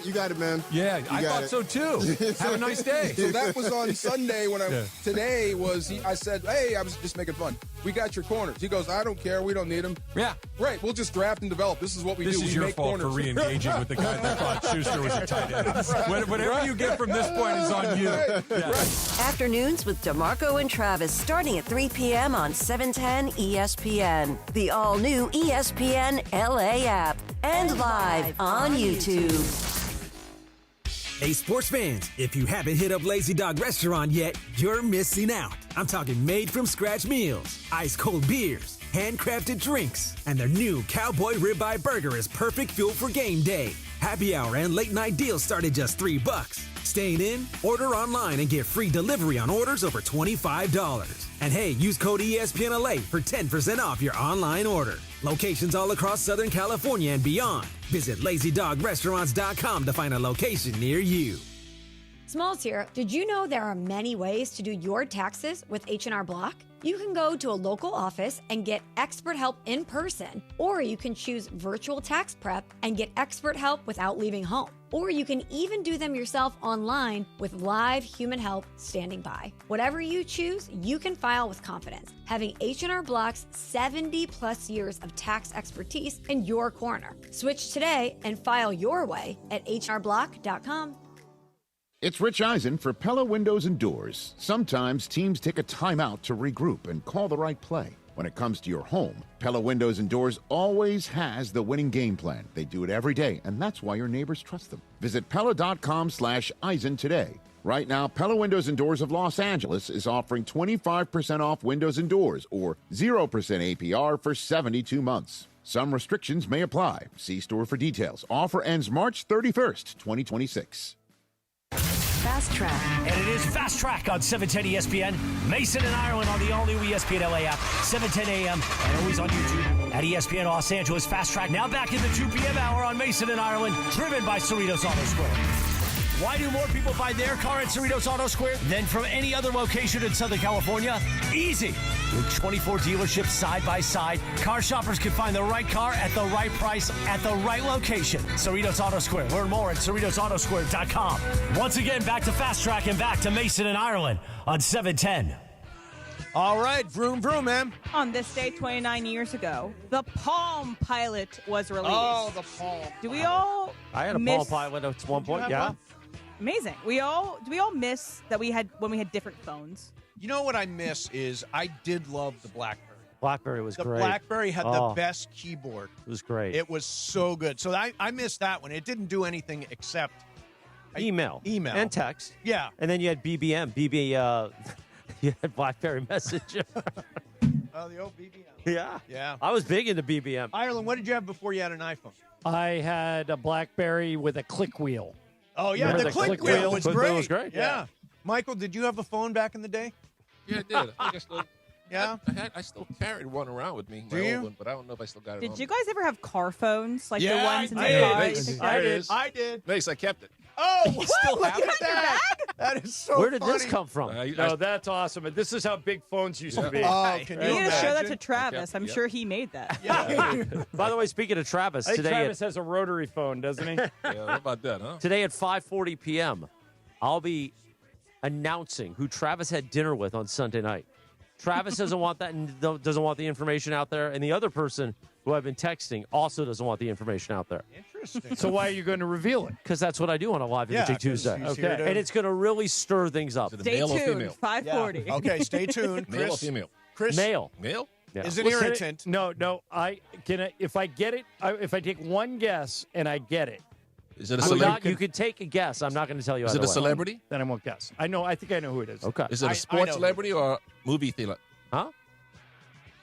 You got it, man. Yeah, I thought so too. Have a nice day. So that was on Sunday when today was, I said, hey, I was just making fun. We got your corners. He goes, I don't care. We don't need them. Yeah. Right. We'll just draft and develop. This is what we do. This is your fault for re-engaging with the guy that thought Schuster was a tight end. Whatever you get from this point is on you. Yeah. Afternoons with DeMarco and Travis starting at 3 p.m. on 710 ESPN, the all-new ESPN LA app, and live on YouTube. Hey, sports fans, if you haven't hit up Lazy Dog Restaurant yet, you're missing out. I'm talking made-from-scratch meals, ice-cold beers, handcrafted drinks, and their new Cowboy Ribeye Burger is perfect fuel for game day. Happy hour and late-night deals start at just $3. Staying in? Order online and get free delivery on orders over $25. And hey, use code ESPNLA for 10% off your online order. Locations all across Southern California and beyond. Visit LazyDogRestaurants.com to find a location near you. Smalls here. Did you know there are many ways to do your taxes with H&R Block? You can go to a local office and get expert help in person, or you can choose virtual tax prep and get expert help without leaving home. Or you can even do them yourself online with live human help standing by. Whatever you choose, you can file with confidence, having H&R Block's 70-plus years of tax expertise in your corner. Switch today and file your way at hrblock.com. It's Rich Eisen for Pella Windows and Doors. Sometimes teams take a timeout to regroup and call the right play. When it comes to your home, Pella Windows and Doors always has the winning game plan. They do it every day, and that's why your neighbors trust them. Visit Pella.com/Eisen today. Right now, Pella Windows and Doors of Los Angeles is offering 25% off windows and doors or 0% APR for 72 months. Some restrictions may apply. See store for details. Offer ends March 31st, 2026. Fast Track. And it is Fast Track on 710 ESPN. Mason and Ireland on the all-new ESPN LA app, 7:10 a.m. and always on YouTube at ESPN Los Angeles. Fast Track now back in the 2 p.m. hour on Mason and Ireland, driven by Cerritos Auto Square. Why do more people buy their car at Cerritos Auto Square than from any other location in Southern California? Easy. With 24 dealerships side by side, car shoppers can find the right car at the right price at the right location. Cerritos Auto Square. Learn more at CerritosAutoSquare.com. Once again, back to Fast Track and back to Mason and Ireland on 710. All right, vroom, vroom, man. On this day 29 years ago, the Palm Pilot was released. Oh, the Palm. Do we all I had a miss... Palm Pilot at one point, have yeah. one? Amazing. Do we all miss that we had when we had different phones? You know what I miss is I did love the BlackBerry. BlackBerry was The great. BlackBerry had the best keyboard. It was great. It was so good. So I missed that one. It didn't do anything except email. And text. Yeah. And then you had BBM. You had BlackBerry Messenger. Oh, the old BBM. Yeah. Yeah. I was big into BBM. Ireland, what did you have before you had an iPhone? I had a BlackBerry with a click wheel. Oh, yeah. Remember The click wheel was Click great. wheel was great. Yeah. Michael, did you have a phone back in the day? Yeah, I did. I think I still. Yeah? I still carried one around with me. Do my you? old one, but I don't know if I still got it. Did on you me. guys ever have car phones? Like the Yeah, ones in I the did. car? Nice. There it is. I did. Nice, I kept it. Oh, You still look have at it? that. That is so Where did funny. this come from? No, that's awesome. And this is how big phones used to be. Oh, can You you need to show that imagine? to Travis. I'm Yep. sure he made that. Yeah. By the way, speaking of Travis, I think today Travis has a rotary phone, doesn't he? Yeah, what about that, huh? today at 5:40 p.m., I'll be announcing who Travis had dinner with on Sunday night. Travis doesn't want that and doesn't want the information out there, and the other person who I've been texting also doesn't want the information out there. Interesting. So why are you going to reveal it? Because that's what I do on a live Yeah, Imaging 'cause Tuesday. he's here to- And it's going to really stir things up. Is it a Stay male or tuned. female? 540. Yeah. Okay, stay tuned. Male or Chris, female? Chris, Male. Male? Yeah. is an Well, can irritant. No. If I get it, if I take one guess and I get it, Is it a I'm celebrity? not, you could take a guess. I'm not going to tell you Is it either a way. celebrity? then I won't guess. I think I know who it is. Okay. Is it I a sports know. celebrity or a movie theater? Huh?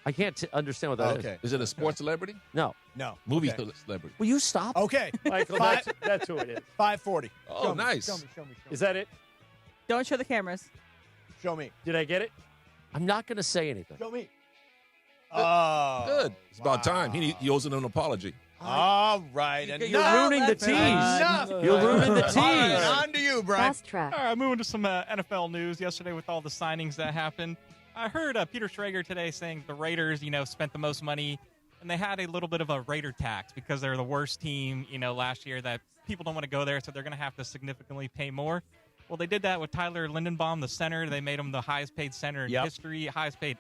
I can't understand what that is. Okay. Is it a sports celebrity? No. No. Movie Okay. celebrity. Will you stop? Okay. Michael, that's who it is. 540. Oh, Show me, nice. Show me. Is that it? Don't show the cameras. Show me. Did I get it? I'm not going to say anything. Show me. Oh. Good. It's about time. He owes an apology. All right. You're ruining the that's tease. enough. You're ruining the All right, tease. on to you, Brian. Fast track. All right, moving to some NFL news yesterday with all the signings that happened. I heard Peter Schrager today saying the Raiders, spent the most money, and they had a little bit of a Raider tax because they're the worst team, last year that people don't want to go there, so they're going to have to significantly pay more. Well, they did that with Tyler Lindenbaum, the center. They made him the highest paid center in history, highest paid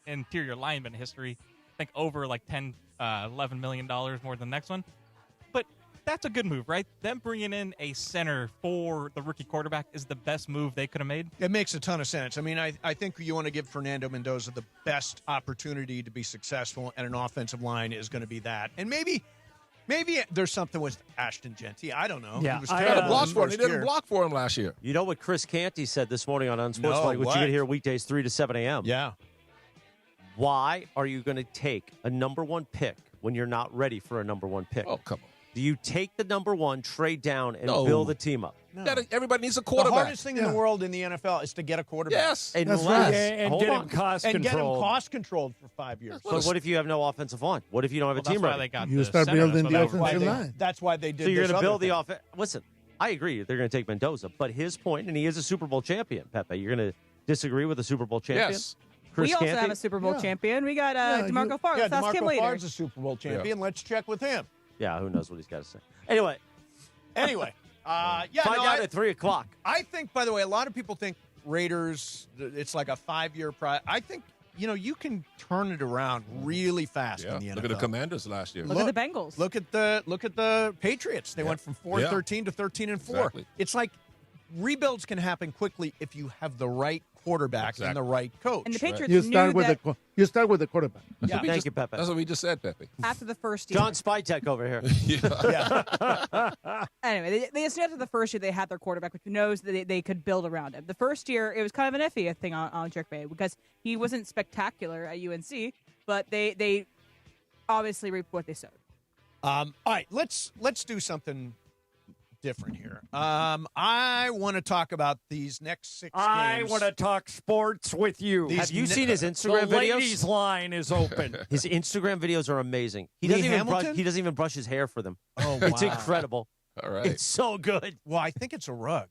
interior lineman in history. I think over like $10, $11 million more than the next one. But that's a good move, right? Them bringing in a center for the rookie quarterback is the best move they could have made. It makes a ton of sense. I mean, I think you want to give Fernando Mendoza the best opportunity to be successful, and an offensive line is going to be that. And maybe there's something with Ashton Genty. I don't know. Yeah, He was I He terrible got a block his for him. He first didn't year. block for him last year. You know what Chris Canty said this morning on Unsportsmanlike, which what? you can hear weekdays 3 to 7 a.m. Yeah. Why are you going to take a number one pick when you're not ready for a number one pick? Oh, come on. Do you take the number one, trade down, and No. build a team up? No. Everybody needs a The quarterback. hardest thing in the world in the NFL is to get a quarterback. Yes. Unless, right. And hold get on. him cost And get him controlled. cost controlled for 5 years. But what if you have no offensive line? What if you don't have a That's team why ready? they got You the start center. building That's the what offensive they- line. That's why they did So you're this going to other build the thing. offense. Listen, I agree they're going to take Mendoza, but his point, and he is a Super Bowl champion, Pepe. You're going to disagree with a Super Bowl champion? Yes. Chris we also Canty? have a Super Bowl Yeah. champion. We got Yeah, DeMarco Farr. Yeah, Let's ask him DeMarco later. Farr's a Super Bowl champion. Let's check with him. Yeah, who knows what he's got to say. Anyway, Anyway, find out at 3 o'clock. I think, by the way, a lot of people think Raiders, it's like a 5-year prize. I think, you can turn it around really fast Yeah. in the NFL. Look at the Commanders last year. Look at the Bengals. Look at the Patriots. They went from 4-13 to 13-4. Exactly. It's like rebuilds can happen quickly if you have the right quarterback and the right coach. And the Patriots You knew start with that you start with the quarterback. Yeah. Thank you, Pepe. That's what we just said, Pepe. after the first year. John Spytek over here. Anyway, they just knew after the first year they had their quarterback, which knows that they could build around him. The first year, it was kind of an iffy thing on Jerk Bay because he wasn't spectacular at UNC, but they obviously reaped what they sowed. All right, let's do something different here. I want to talk about these next 6 games. I want to talk sports with you. These Have you seen his Instagram the videos? ladies' line is open. His Instagram videos are amazing. He Lee doesn't even Hamilton? he doesn't even brush his hair for them. Oh, It's wow. incredible. All right. It's so good. Well, I think it's a rug.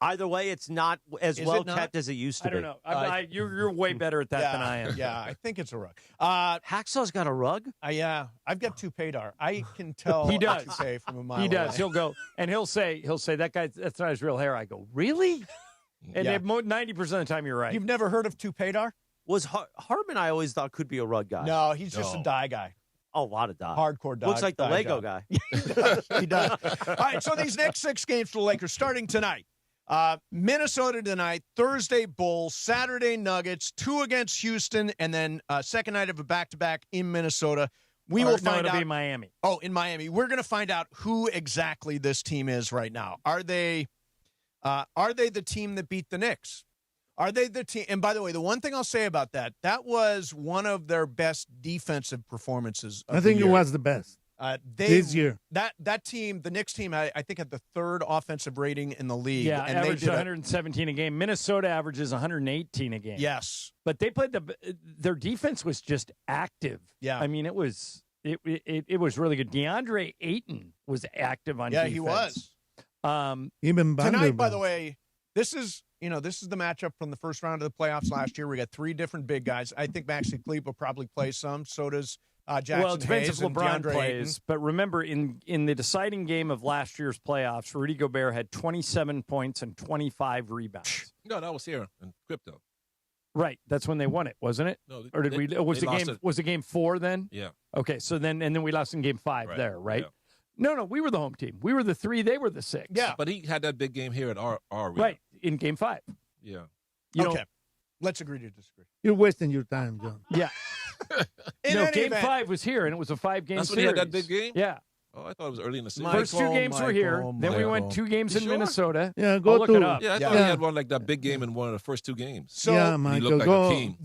Either way, it's not as Is well it not? kept as it used to I don't be. know. You're way better at that than I am. Yeah, I think it's a rug. Hacksaw's got a rug? Yeah, I've got toupee-dar. I can tell He a does. toupee from a mile He does. away. He'll go and he'll say that guy. That's not his real hair. I go, really? And 90% of the time, you're right. You've never heard of Tupaydar? Was Hardman, I always thought, could be a rug guy. No, he's just a dye guy. Oh, a lot of dye. Hardcore dye. Looks like the dye Lego guy. He does. All right, so these next 6 games for the Lakers starting tonight. Minnesota tonight, Thursday Bulls, Saturday Nuggets, 2 against Houston, and then second night of a back-to-back in Minnesota. We will find out. It'll be Miami. Oh, in Miami. We're going to find out who exactly this team is right now. Are they the team that beat the Knicks? Are they the team? And by the way, the one thing I'll say about that was one of their best defensive performances of I think the it year. was the best this year. That team, the Knicks team, I think had the 3rd offensive rating in the league. Yeah, and averaged they did 117 a game. Minnesota averages 118 a game. Yes. But they played their defense was just active. Yeah. I mean, it was really good. DeAndre Ayton was active on defense. Yeah, he was. Even tonight, by the way, this is the matchup from the first round of the playoffs last year. We got 3 different big guys. I think Maxi Kleber will probably play some. So does Jackson well, it depends Hayes if LeBron and DeAndre plays. Ayton. But remember, in the deciding game of last year's playoffs, Rudy Gobert had 27 points and 25 rebounds. No, that was here in crypto. Right, that's when they won it, wasn't it? No, or did we? Was it game 4 then? Yeah. Okay, so then we lost in game 5 there, right? Yeah. No, we were the home team. We were the 3. They were the 6. Yeah, but he had that big game here at our arena. Right in game 5. Yeah. Okay, let's agree to disagree. You're wasting your time, John. Yeah. No, game 5 was here, and it was a 5-game That's series. when he had that big game? Yeah. Oh, I thought it was early in the season. First 2 games were here. Then we went 2 games in Minnesota. Yeah, I'll look it up. Yeah, I thought he had one like that big game in one of the first 2 games. So yeah, he Michael, looked like go. a king.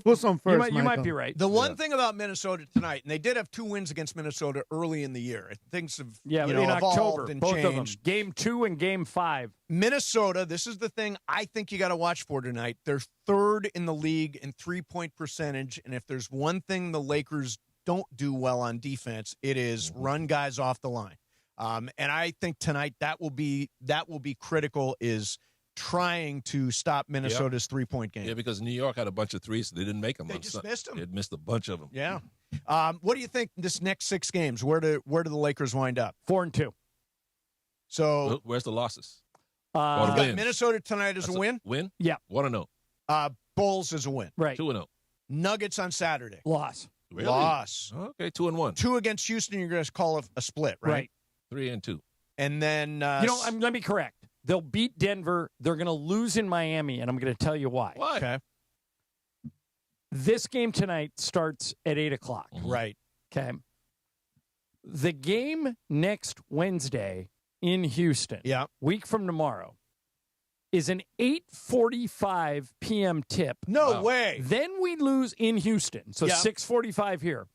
Who's on first? You might be right. The one thing about Minnesota tonight, and they did have 2 wins against Minnesota early in the year. Things have in evolved October, and both changed. of them. Game 2 and game 5. Minnesota, this is the thing I think you got to watch for tonight. They're 3rd in the league in 3-point percentage, and if there's one thing the Lakers don't do well on defense, it is run guys off the line. And I think tonight that will be critical, is trying to stop Minnesota's 3-point game. Yeah, because New York had a bunch of threes. They didn't make them. They just missed them. They missed a bunch of them. Yeah. What do you think this next 6 games? Where do the Lakers wind up? 4-2. So where's the losses? you got Minnesota tonight as a win. Win? Yeah. 1-0. Bulls as a win. Right. 2-0. Nuggets on Saturday. Loss. Really? Loss. Okay, 2-1. 2 against Houston. You're going to call a split, right? 3-2. And then let me correct. They'll beat Denver. They're going to lose in Miami, and I'm going to tell you why. Why? Okay. This game tonight starts at 8:00. Right. Okay. The game next Wednesday in Houston, week from tomorrow, is an 8:45 p.m. tip. No way. Then we lose in Houston, so 6:45 here.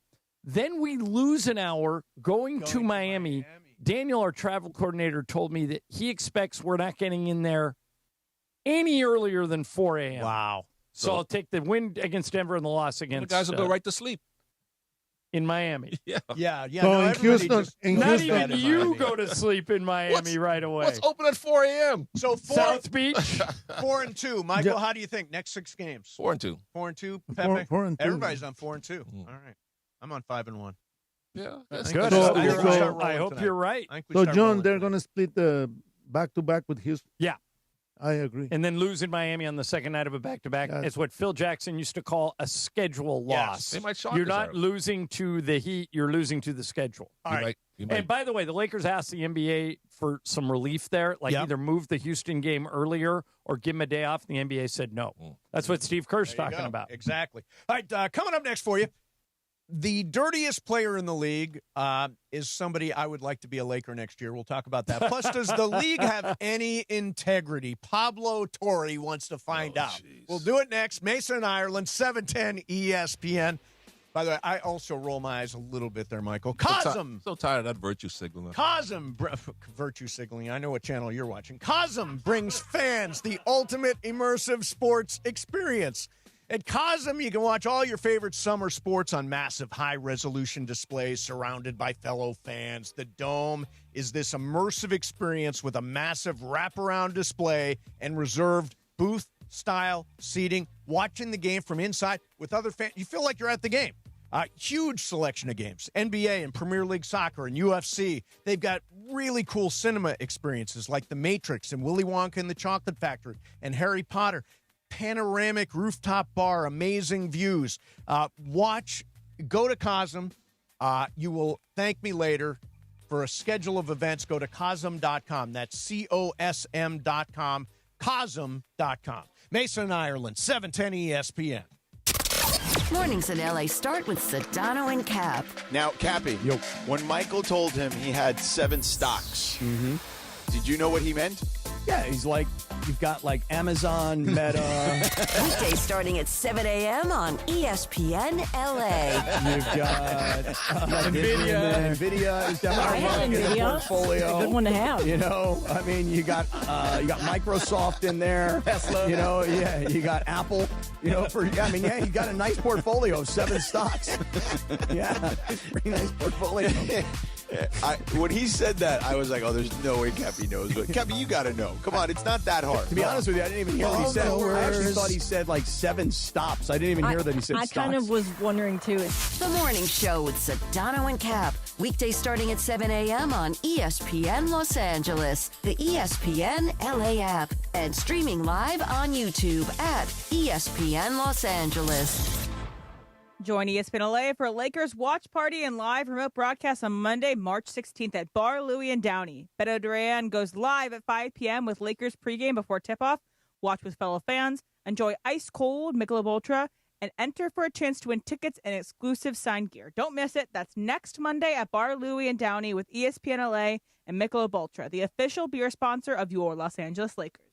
Then we lose an hour going to Miami. Daniel, our travel coordinator, told me that he expects we're not getting in there any earlier than 4 a.m. Wow. So I'll take the win against Denver and the loss against The guys will go right to sleep. in Miami. Yeah. Yeah. So in Houston, Not even you go to sleep in Miami right away. What's open at 4 a.m.? So South Beach? 4-2. Michael, how do you think? Next 6 games. 4-2. 4-2. Pepe. 4-2. Everybody's on 4-2. All right. I'm on 5-1. Yeah. That's good. good. So- I hope you're right. So, John, they're going to split the back-to-back with Houston. Yeah. I agree. And then lose in Miami on the second night of a back-to-back. It's what Phil Jackson used to call a schedule loss. They might shock You're us not out. losing to the Heat. You're losing to the schedule. All right. And by the way, the Lakers asked the NBA for some relief there, like either move the Houston game earlier or give them a day off. The NBA said no. That's what Steve Kerr's There you talking go. about. Exactly. All right, coming up next for you, the dirtiest player in the league is somebody I would like to be a Laker next year. We'll talk about that. Plus, does the league have any integrity? Pablo Torre wants to find out. Geez. We'll do it next. Mason, Ireland, 710 ESPN. By the way, I also roll my eyes a little bit there, Michael. Cosm. So tired of that virtue signaling. Cosm, virtue signaling. I know what channel you're watching. Cosm brings fans the ultimate immersive sports experience. At Cosm, you can watch all your favorite summer sports on massive high-resolution displays surrounded by fellow fans. The Dome is this immersive experience with a massive wraparound display and reserved booth-style seating. Watching the game from inside with other fans, you feel like you're at the game. Huge selection of games, NBA and Premier League soccer and UFC. They've got really cool cinema experiences like The Matrix and Willy Wonka and the Chocolate Factory and Harry Potter. Panoramic rooftop bar, amazing views. Go to Cosm. You will thank me later. For a schedule of events, go to cosm.com. That's COSM.com, cosm.com. Mason, Ireland, 710 ESPN. Mornings in LA start with Sedano and Cap. Now, Cappy, when Mychal told him he had 7 stocks, did you know what he meant? Yeah, he's like, you've got like Amazon, Meta. Weekdays starting at 7 a.m. on ESPN LA. You've got NVIDIA. NVIDIA is definitely I have in the NVIDIA. portfolio. It's a good one to have. You know, I mean, you got Microsoft in there. Tesla. You know, yeah, you got Apple. You know, you got a nice portfolio of 7 stocks. Yeah, pretty nice portfolio. When he said that, I was like, oh, there's no way Cappy knows. But Cappy, you got to know. Come on, it's not that hard. To be honest with you, I didn't even hear what he said. I actually thought he said like 7 stops. I didn't even hear that he said I stocks. kind of was wondering too. The Morning Show with Sedano and Cap. Weekdays starting at 7 a.m. on ESPN Los Angeles, the ESPN LA app, and streaming live on YouTube at ESPN Los Angeles. Join ESPN LA for a Lakers watch party and live remote broadcast on Monday, March 16th at Bar Louie in Downey. Beto Duran goes live at 5 p.m. with Lakers pregame before tip-off. Watch with fellow fans, enjoy ice-cold Michelob Ultra, and enter for a chance to win tickets and exclusive signed gear. Don't miss it. That's next Monday at Bar Louie in Downey with ESPN LA and Michelob Ultra, the official beer sponsor of your Los Angeles Lakers.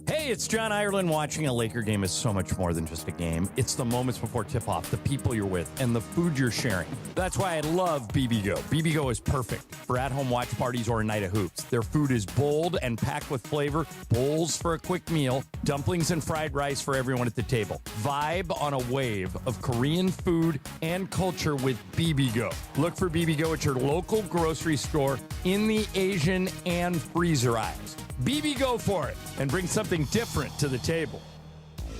Hey, it's John Ireland. Watching a Laker game is so much more than just a game. It's the moments before tip-off, the people you're with, and the food you're sharing. That's why I love BBGO. BBGO is perfect for at-home watch parties or a night of hoops. Their food is bold and packed with flavor, bowls for a quick meal, dumplings and fried rice for everyone at the table. Vibe on a wave of Korean food and culture with BBGO. Look for BBGO at your local grocery store in the Asian and freezer aisles. BB, go for it and bring something different to the table.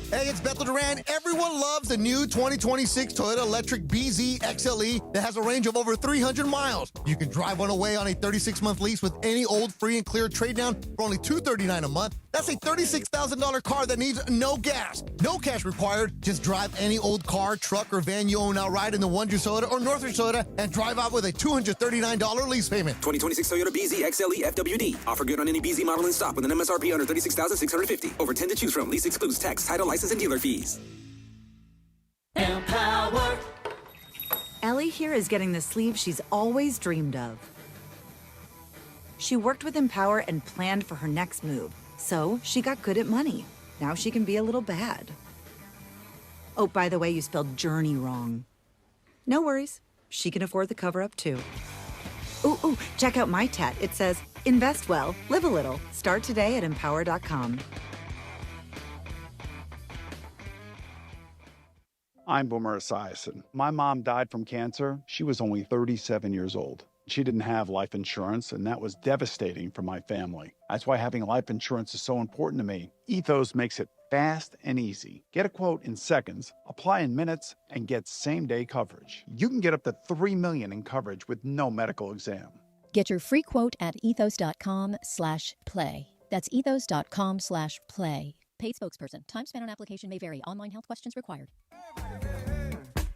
Hey, it's Bethel Duran. Everyone loves the new 2026 Toyota Electric BZ XLE that has a range of over 300 miles. You can drive one away on a 36-month lease with any old free and clear trade-down for only $239 a month. That's a $36,000 car that needs no gas. No cash required. Just drive any old car, truck, or van you own outright in the Wonder Soda or Northern Soda and drive out with a $239 lease payment. 2026 Toyota BZ XLE FWD. Offer good on any BZ model in stock with an MSRP under $36,650. Over 10 to choose from. Lease excludes tax, title, license, and dealer fees. Empower. Ellie here is getting the sleeve she's always dreamed of. She worked with Empower and planned for her next move. So she got good at money. Now she can be a little bad. Oh, by the way, you spelled journey wrong. No worries. She can afford the cover-up, too. Ooh, check out my tat. It says, invest well, live a little. Start today at empower.com. I'm Boomer Esiason. My mom died from cancer. She was only 37 years old. She didn't have life insurance, and that was devastating for my family. That's why having life insurance is so important to me. Ethos makes it fast and easy. Get a quote in seconds, apply in minutes, and get same-day coverage. You can get up to $3 million in coverage with no medical exam. Get your free quote at ethos.com/play. That's ethos.com/play. Paid spokesperson. Time spent on application may vary. Online health questions required.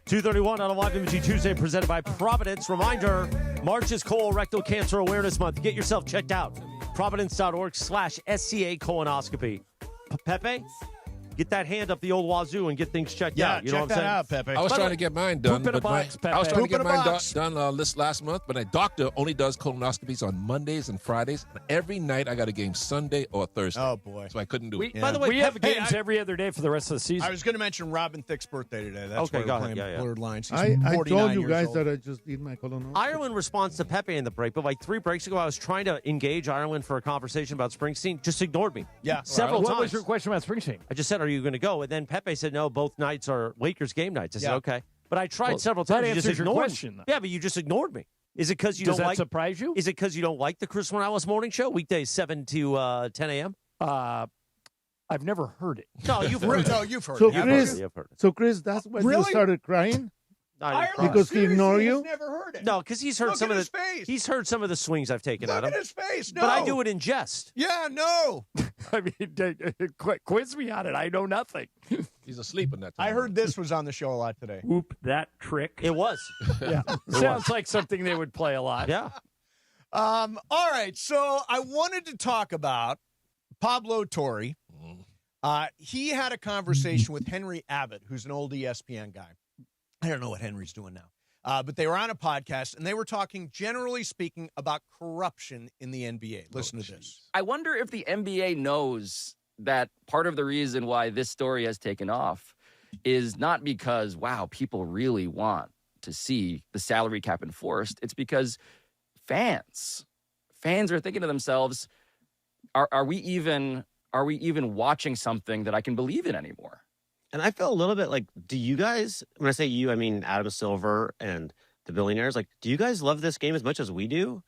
2:31 on a live imaging Tuesday presented by Providence. Reminder, March is Colorectal Cancer Awareness Month. Get yourself checked out. Providence.org/SCA colonoscopy. Pepe, get that hand up the old wazoo and get things checked out. You know what I'm saying? Out, Pepe. I was trying to get mine done. Poop in a but box, I was Pepe. trying to get Poop in a mine box. done this last month, but a doctor only does colonoscopies on Mondays and Fridays. And every night I got a game Sunday or Thursday. Oh, boy. So I couldn't do it. By the way, we have games every other day for the rest of the season. I was going to mention Robin Thicke's birthday today. That's Okay, why go we're ahead. playing Yeah. Blurred Lines. He's I 49 told you years guys old. that I just did my colonoscopy. Ireland responds to Pepe in the break, but like 3 breaks ago, I was trying to engage Ireland for a conversation about Springsteen. Just ignored me. Yeah. Several times. What was your question about Springsteen? I just said, are you going to go? And then Pepe said, no, both nights are Lakers game nights. I said, okay. But I tried several that times. You just answers your ignored question, me. though. Yeah, but you just ignored me. Is it because you Does don't that like surprise you? Is it because you don't like the Chris Morales morning show? Weekdays 7 to 10 a.m.? I've never heard it. No, you've heard it. No, you've heard So it. Chris, You've heard it. so Chris, that's when you started crying. Because he ignored you? Never heard it. No, because he's heard Look some at of his face. he's heard some of the swings I've taken Look at him. at his face. No. But I do it in jest. Yeah, no. I mean, quiz me on it. I know nothing. He's asleep in that time. I heard this was on the show a lot today. Whoop, that trick. It was. Yeah. Sounds like something they would play a lot. Yeah. All right, so I wanted to talk about Pablo Torre. He had a conversation with Henry Abbott, who's an old ESPN guy. I don't know what Henry's doing now. But they were on a podcast, and they were talking, generally speaking, about corruption in the NBA. Listen to this. I wonder if the NBA knows that part of the reason why this story has taken off is not because, wow, people really want to see the salary cap enforced. It's because fans are thinking to themselves, are we even watching something that I can believe in anymore? And I feel a little bit like, do you guys, when I say you, I mean Adam Silver and the billionaires, like, do you guys love this game as much as we do?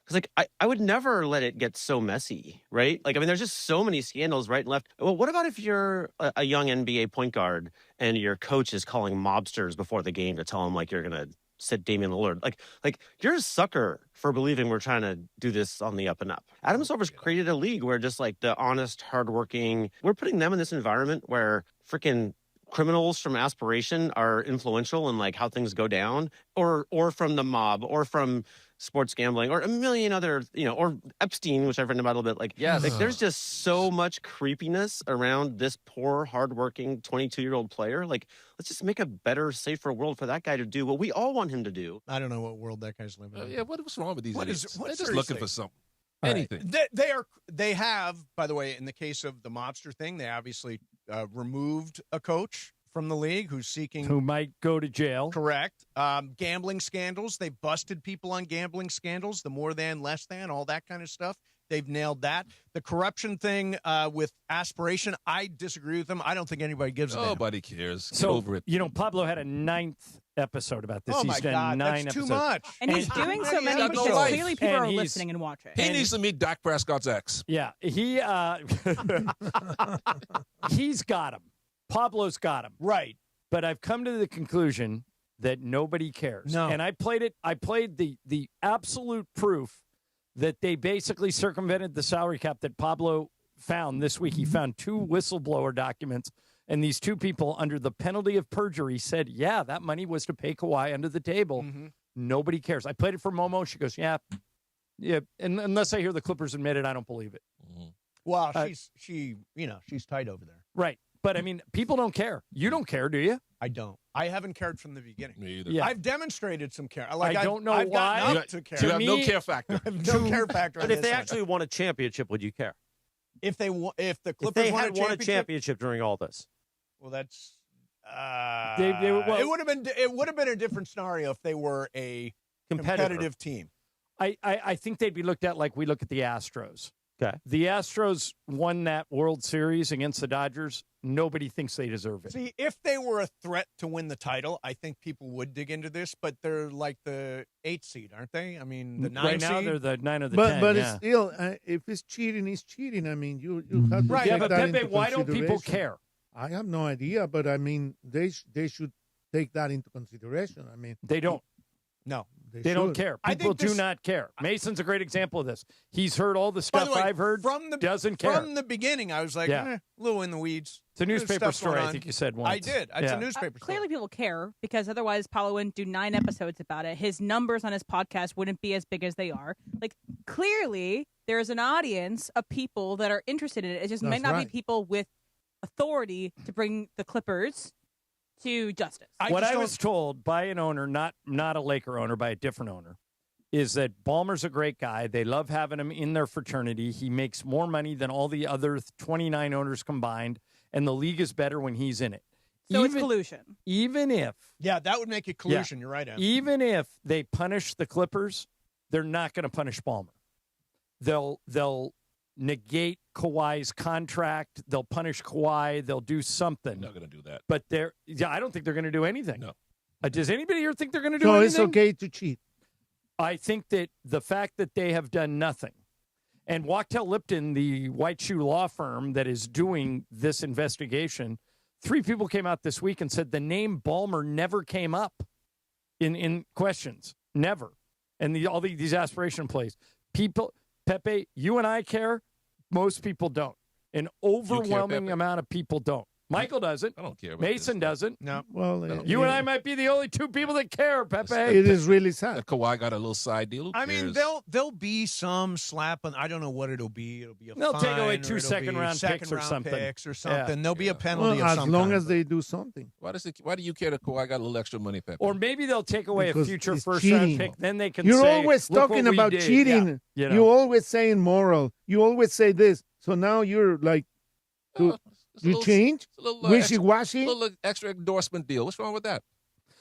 Because, like, I would never let it get so messy, right? Like, I mean, there's just so many scandals right and left. Well, what about if you're a young NBA point guard and your coach is calling mobsters before the game to tell them, like, you're going to sit Damian Lillard? Like you're a sucker for believing we're trying to do this on the up and up. Adam Silver's created a league where just, like, the honest, hardworking, we're putting them in this environment where freaking criminals from aspiration are influential in, like, how things go down, or from the mob, or from sports gambling, or a million other, or Epstein, which I've written about a little bit. Like, yes. Like, there's just so much creepiness around this poor, hardworking 22-year-old player. Like, let's just make a better, safer world for that guy to do what we all want him to do. I don't know what world that guy's living in. Yeah, what's wrong with these idiots? They're just seriously? looking for something. Right. Anything. They have, by the way, in the case of the mobster thing, they obviously removed a coach from the league who's seeking, who might go to jail. Correct. Gambling scandals. They busted people on gambling scandals, the more than, less than, all that kind of stuff. They've nailed that. The corruption thing with aspiration, I disagree with them. I don't think anybody gives a damn. Nobody cares. Get So, over it. Pablo had a 9th episode about this. Oh, He's my done God, 9 that's too episodes. much. And he's doing so many got no because life. clearly people And are he's- listening and watching. He needs to meet Dak Prescott's ex. Yeah, he's got him. Pablo's got him. Right. But I've come to the conclusion that nobody cares. No. And I played the absolute proof that they basically circumvented the salary cap that Pablo found this week. He found 2 whistleblower documents, and these 2 people, under the penalty of perjury, said, yeah, that money was to pay Kawhi under the table. Mm-hmm. Nobody cares. I played it for Momo. She goes, yeah. And unless I hear the Clippers admit it, I don't believe it. Well, she's tight over there. Right. But, I mean, people don't care. You don't care, do you? I don't. I haven't cared from the beginning. Me either. Yeah. I've demonstrated some care. I don't know I've why. gotten up to care. You have no care factor. I have no care factor. But on if this they one. actually won a championship, would you care? if the Clippers If they won had won a championship during all this. well, that's well, it would have been a different scenario if they were a competitive team. I think they'd be looked at like we look at the Astros. Okay. The Astros won that World Series against the Dodgers. Nobody thinks they deserve it. See, if they were a threat to win the title, I think people would dig into this. But they're like the 8th seed, aren't they? I mean, the 9th right now seed? they're the 9 or the 10. But yeah. it's still, if it's cheating, it's cheating. I mean, you have to Right. take Yeah, but that Pepe, into why don't people consideration. care? I have no idea, but I mean, they should take that into consideration. I mean, They don't. No. They don't should. care. I People think this- do not care. Mason's a great example of this. He's heard all the By stuff the way, I've heard. Doesn't care. From the beginning, I was like, Yeah. a little in the weeds. It's a There's newspaper stuff story, going I on. think you said once. I did. It's Yeah. a newspaper story. Clearly, people care because otherwise, Paulo wouldn't do 9 episodes about it. His numbers on his podcast wouldn't be as big as they are. Like, clearly, there's an audience of people that are interested in it. It just might That's not right. be people with authority to bring the Clippers to justice. What I was told by an owner, not a Laker owner, by a different owner, is that Ballmer's a great guy. They love having him in their fraternity. He makes more money than all the other 29 owners combined, and the league is better when he's in it. So it's collusion. Even if that would make it collusion. You're right, Em. Even if they punish the Clippers, they're not going to punish Ballmer. They'll negate Kawhi's contract. They'll punish Kawhi. They'll do something. They're not going to do that. But I don't think they're going to do anything. No. Does anybody here think they're going to do So anything? it's okay to cheat. I think that the fact that they have done nothing, and Wachtell Lipton, the white shoe law firm that is doing this investigation, 3 people came out this week and said the name Ballmer never came up in questions. Never. And all these aspiration plays. People, Pepe, you and I care. Most people don't. An overwhelming amount of people don't. Mychal doesn't. I don't care about Mason doesn't. No. Well, you and I might be the only two people that care, Pepe. It is really sad. Kawhi got a little side deal. Who I mean, cares? there'll be some slap on. I don't know what it'll be. It'll be a They'll take away fine, 2 or it'll second-round be picks or something. Picks or Yeah. something. There'll be a penalty of as some long kind. as they do something. Why do you care that Kawhi got a little extra money, Pepe? Or maybe they'll take away Because a future it's first-round cheating. pick. Then they can You're say, always "Look talking what we about did." cheating. Yeah, You're always saying moral. You always say this. So now you're like, you change? Wishy-washy? A little extra endorsement deal. What's wrong with that?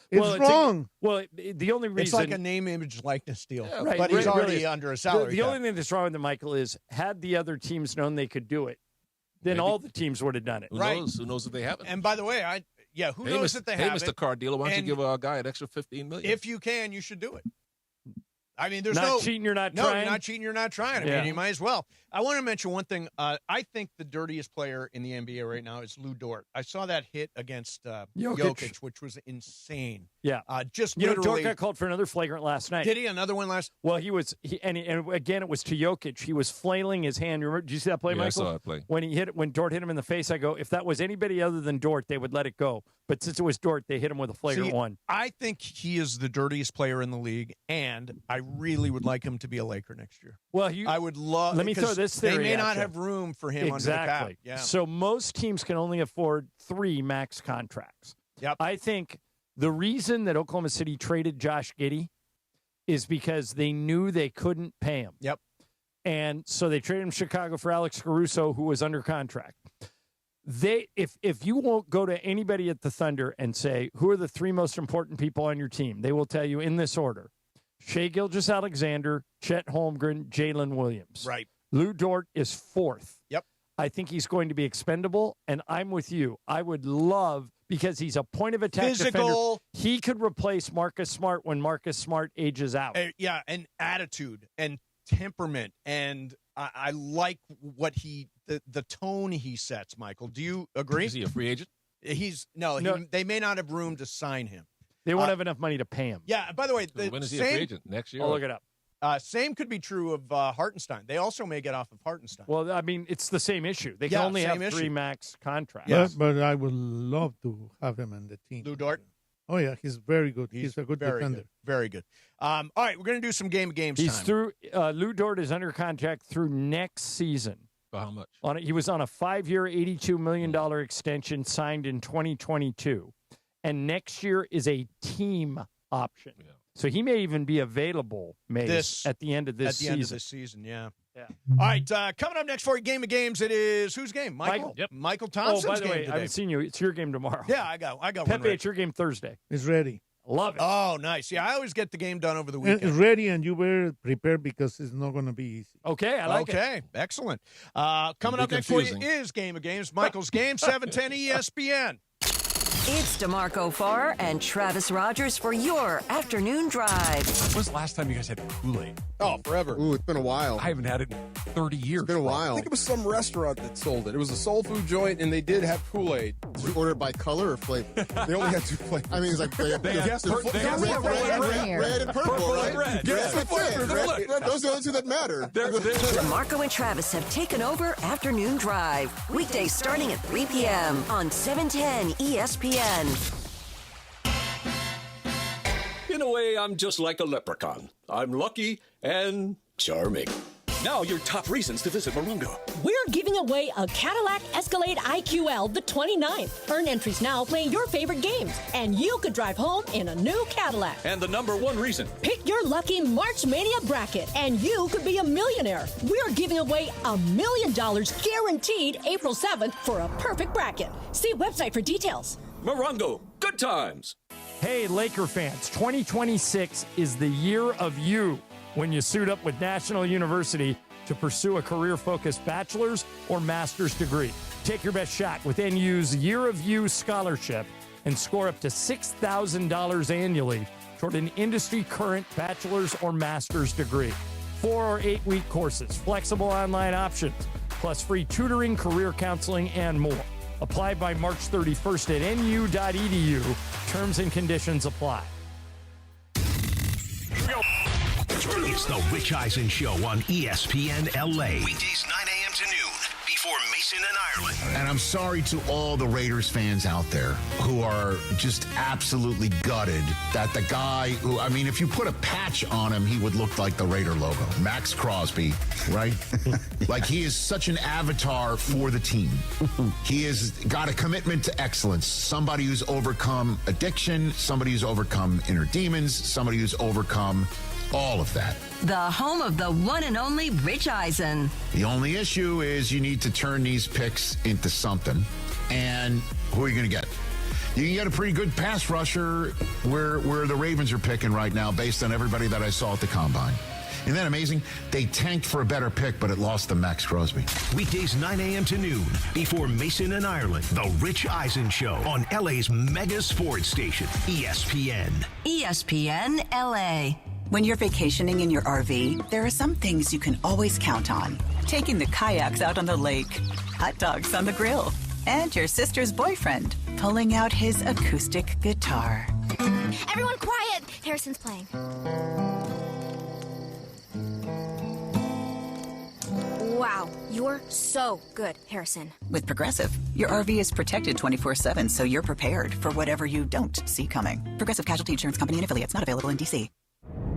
It's wrong. The only reason It's like a name, image, likeness deal. Yeah, right, But he's really already is. under a salary The cap. only thing that's wrong with the Mychal is had the other teams known they could do it, then Maybe. all the teams would have done it. Who knows? Who knows if they haven't? And by the way, who knows if they hey, have Mr. it? Car Dealer, why don't And you give our guy an extra $15 million? If you can, you should do it. I mean, there's Not no cheating, you're not no, trying. you're not cheating, you're not trying. I Yeah. mean, you might as well. I want to mention one thing. I think the dirtiest player in the NBA right now is Lou Dort. I saw that hit against Jokic, which was insane. Yeah. Just Dort literally. got called for another flagrant last night. Did he? Another one last? Well, and again, it was to Jokic. He was flailing his hand. Remember, did you see that play, Yeah, I Mychal? saw that play. When Dort hit him in the face, I go, if that was anybody other than Dort, they would let it go. But since it was Dort, they hit him with a flagrant See, one. I think he is the dirtiest player in the league, and I really would like him to be a Laker next year. Well, I would love. Let me throw because this theory They may at not you. have room for him Exactly. under the cap. Yeah. So most teams can only afford 3 max contracts. Yep. I think the reason that Oklahoma City traded Josh Giddey is because they knew they couldn't pay him. Yep. And so they traded him to Chicago for Alex Caruso, who was under contract. If you won't go to anybody at the Thunder and say, who are the 3 most important people on your team, they will tell you in this order: Shai Gilgeous-Alexander, Chet Holmgren, Jalen Williams. Right. Lou Dort is 4th. Yep. I think he's going to be expendable, and I'm with you. I would love, because he's a point of attack Physical. defender, he could replace Marcus Smart when Marcus Smart ages out. Yeah, and attitude and temperament, and I like what the tone he sets. Mychal, do you agree? Is he a free agent? They may not have room to sign him. They won't have enough money to pay him. Yeah. By the way, When is he a free agent? Next year? I'll look it up. Same could be true of Hartenstein. They also may get off of Hartenstein. Well, I mean, it's the same issue. They can only have same 3 issue. max contracts. Yes. But I would love to have him on the team. Lou Dort. Oh, yeah. He's very good. He's a good very defender. good. Very good. All right, we're going to do some game of games He's time. through. Lou Dort is under contract through next season. For how much? He was on a 5-year, $82 million extension signed in 2022. And next year is a team option. Yeah. So he may even be available at the end of this season. End of this season, yeah. All right, coming up next for a game of games, it is whose game? Mychal. Yep. Mychal Thompson's by the game way, today. I haven't seen you. It's your game tomorrow. Yeah, I got one. Pepe, Ready. it's your game Thursday. He's ready. Love it. Oh, nice. Yeah, I always get the game done over the And weekend. ready, and you were prepared because it's not going to be easy. Okay, I like it. Okay, excellent. Coming up next for you is Game of Games. Michael's Game, 710 ESPN. It's DeMarco Farr and Travis Rogers for your afternoon drive. When's the last time you guys had Kool-Aid? Oh, forever. Ooh, it's been a while. I haven't had it in 30 years. It's been a while. I think it was some restaurant that sold it. It was a soul food joint, and they did have Kool-Aid. Did you order it by color or flavor? They only had 2 flavors. I mean, it's like they have red and purple, right? Red. Yes, Yes, red. Those are the only 2 that matter. DeMarco and Travis have taken over Afternoon Drive. Weekdays starting at 3 p.m. on 710 ESPN. In a way, I'm just like a leprechaun. I'm lucky and charming. Now your top reasons to visit Morongo. We're giving away a Cadillac Escalade IQL the 29th. Earn entries now playing your favorite games, and you could drive home in a new Cadillac. And the #1 reason. Pick your lucky March Mania bracket, and you could be a millionaire. We're giving away $1 million guaranteed April 7th for a perfect bracket. See website for details. Morongo, good times. Hey, Laker fans, 2026 is the year of you when you suit up with National University to pursue a career-focused bachelor's or master's degree. Take your best shot with NU's Year of You scholarship and score up to $6,000 annually toward an industry-current bachelor's or master's degree. 4 or 8 week courses, flexible online options, plus free tutoring, career counseling, and more. Apply by March 31st at nu.edu. Terms and conditions apply. It's the Rich Eisen Show on ESPN LA. Weekdays 9 a.m. to noon before Mason and Ireland. And I'm sorry to all the Raiders fans out there who are just absolutely gutted that the guy who, I mean, if you put a patch on him, he would look like the Raider logo. Max Crosby, right? Like, he is such an avatar for the team. He has got a commitment to excellence. Somebody who's overcome addiction, somebody who's overcome inner demons, somebody who's overcome all of that. The home of the one and only Rich Eisen. The only issue is you need to turn these picks into something. And who are you going to get? You can get a pretty good pass rusher where the Ravens are picking right now based on everybody that I saw at the Combine. Isn't that amazing? They tanked for a better pick, but it lost to Max Crosby. Weekdays 9 a.m. to noon before Mason and Ireland. The Rich Eisen Show on LA's mega sports station, ESPN. ESPN LA. When you're vacationing in your RV, there are some things you can always count on. Taking the kayaks out on the lake, hot dogs on the grill, and your sister's boyfriend pulling out his acoustic guitar. Everyone quiet! Harrison's playing. Wow, you're so good, Harrison. With Progressive, your RV is protected 24/7, so you're prepared for whatever you don't see coming. Progressive Casualty Insurance Company and Affiliates, not available in D.C.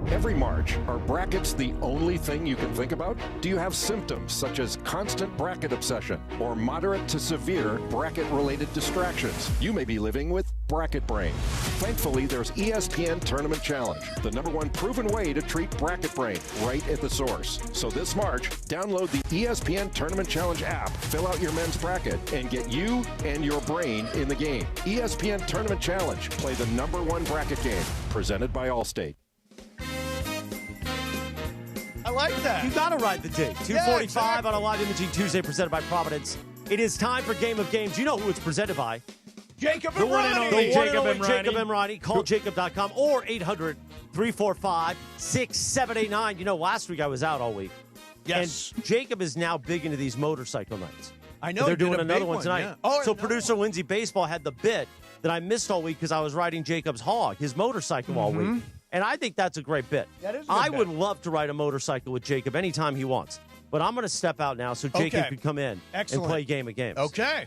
Every March, are brackets the only thing you can think about? Do you have symptoms such as constant bracket obsession or moderate to severe bracket-related distractions? You may be living with bracket brain. Thankfully, there's ESPN Tournament Challenge, the #1 proven way to treat bracket brain right at the source. So this March, download the ESPN Tournament Challenge app, fill out your men's bracket, and get you and your brain in the game. ESPN Tournament Challenge. Play the #1 bracket game. Presented by Allstate. I like that. You got to ride the dig. 2:45 on a live imaging Tuesday presented by Providence. It is time for Game of Games. You know who it's presented by. Jacob The one and only Jacob Emrani. Emrani. Call Jacob.com or 800-345-6789. You know, last week I was out all week. Yes. And Jacob is now big into these motorcycle nights. I know. They're he did doing a another big one tonight. Yeah. Oh, so producer Lindsay Baseball had the bit that I missed all week because I was riding Jacob's hog, his motorcycle all week. And I think that's a great bit. That is a good I bit. would love to ride a motorcycle with Jacob anytime he wants. But I'm going to step out now so Jacob can come in and play Game of Games. Okay.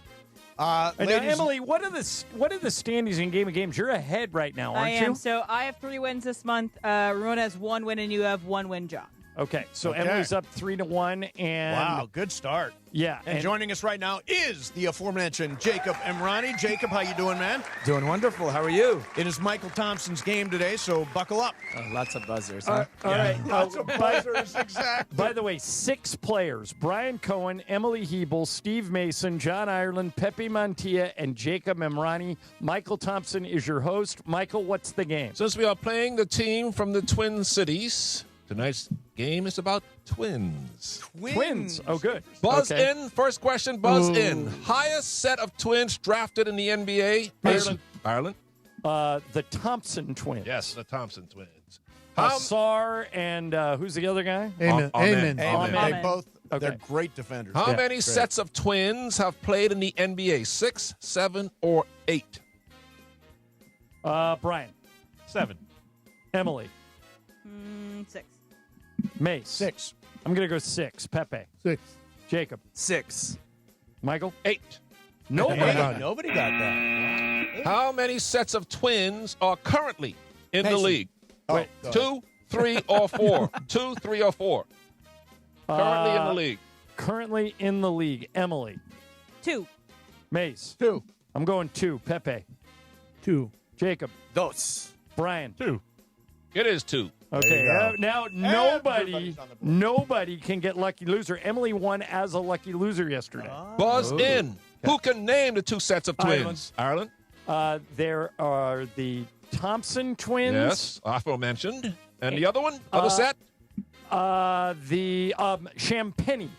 And now, Emily, what are the standings in Game of Games? You're ahead right now, aren't I you? am. So I have 3 wins this month. Ramona has 1 win, and you have 1 win, John. Okay, so Emily's up 3-1, and wow, good start. Yeah, and joining us right now is the aforementioned Jacob Emrani. Jacob, how you doing, man? Doing wonderful. How are you? It is Mychal Thompson's game today, so buckle up. Lots of buzzers. All right. Lots of buzzers, exactly. By the way, 6 players: Brian Cohen, Emily Hebel, Steve Mason, John Ireland, Pepe Mantilla, and Jacob Emrani. Mychal Thompson is your host. Mychal, what's the game? Since we are playing the team from the Twin Cities, tonight's game is about twins. Twins. Oh, good. Buzz Okay. in. First question, buzz in. Highest set of twins drafted in the NBA? Ireland. The Thompson twins. Yes, the Thompson twins. Asar and who's the other guy? Amen. Amen. They both, Okay. they're great defenders. How Yeah, many great. sets of twins have played in the NBA? 6, 7, or 8? Brian. 7. Emily. 6. Mace. 6. I'm going to go 6. Pepe. 6. Jacob. 6. Mychal. 8. Nobody. Nobody got that. How many sets of twins are currently in the Mason. league? Wait, 2, 3, or 4? 2, 3, or 4? Currently in the league. Currently in the league. Emily. 2. Mace. 2. I'm going 2. Pepe. 2. Jacob. 2. Brian. 2. It is 2. Okay. Now nobody can get lucky loser. Emily won as a lucky loser yesterday. Buzz in. Who can name the 2 sets of twins? Ireland. There are the Thompson twins. Yes, aforementioned. And the other one? Other set? The Champagny.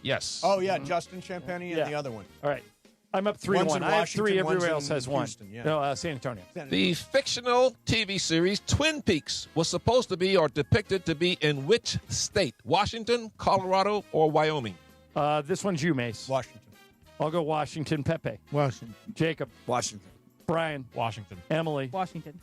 Yes. Oh, yeah, Justin Champagny and Yeah. the other one. All right. I'm up One's 3-1. in I have Washington, 3. one's Everywhere in else has 1. Houston, yeah. No, San Antonio. The fictional TV series Twin Peaks was supposed to be or depicted to be in which state? Washington, Colorado, or Wyoming? This one's you, Mace. Washington. I'll go Washington. Pepe. Washington. Jacob. Washington. Brian. Washington. Emily. Washington.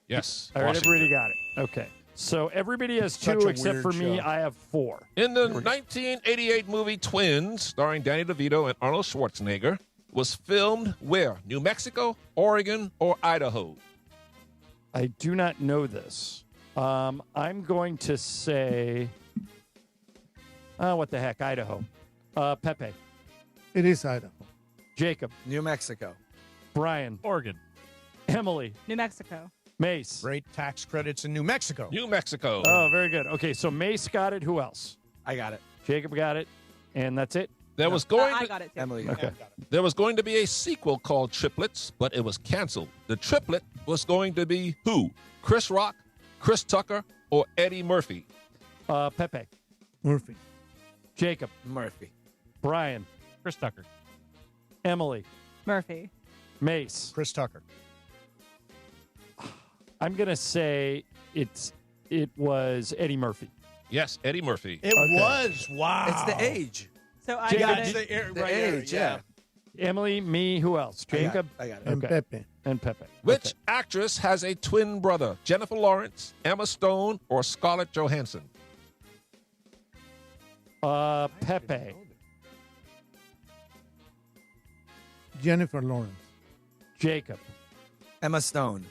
Yes. All right, Washington. everybody got it. Okay. So everybody has Such two a except weird for me. show. I have 4. In the 1988 movie Twins, starring Danny DeVito and Arnold Schwarzenegger, was filmed where? New Mexico, Oregon, or Idaho? I do not know this. I'm going to say, what the heck, Idaho. Pepe. It is Idaho. Jacob. New Mexico. Brian. Oregon. Emily. New Mexico. Mace. Great tax credits in New Mexico. New Mexico. Oh, very good. Okay, so Mace got it. Who else? I got it. Jacob got it. And that's it? There was going I to, got it too. Emily. Okay. there was going to be a sequel called Triplets, but it was canceled. The triplet was going to be who? Chris Rock, Chris Tucker, or Eddie Murphy? Pepe. Murphy. Jacob. Murphy. Brian. Chris Tucker. Emily. Murphy. Mace. Chris Tucker. I'm going to say it was Eddie Murphy. Yes, Eddie Murphy. It was. Wow. It's the age. So I Jacob, got It's it. the age, yeah. Emily, me, who else? Jacob. I got it. And Okay. Pepe. And Pepe. Which Okay. actress has a twin brother? Jennifer Lawrence, Emma Stone, or Scarlett Johansson? Pepe. Jennifer Lawrence. Jacob. Emma Stone.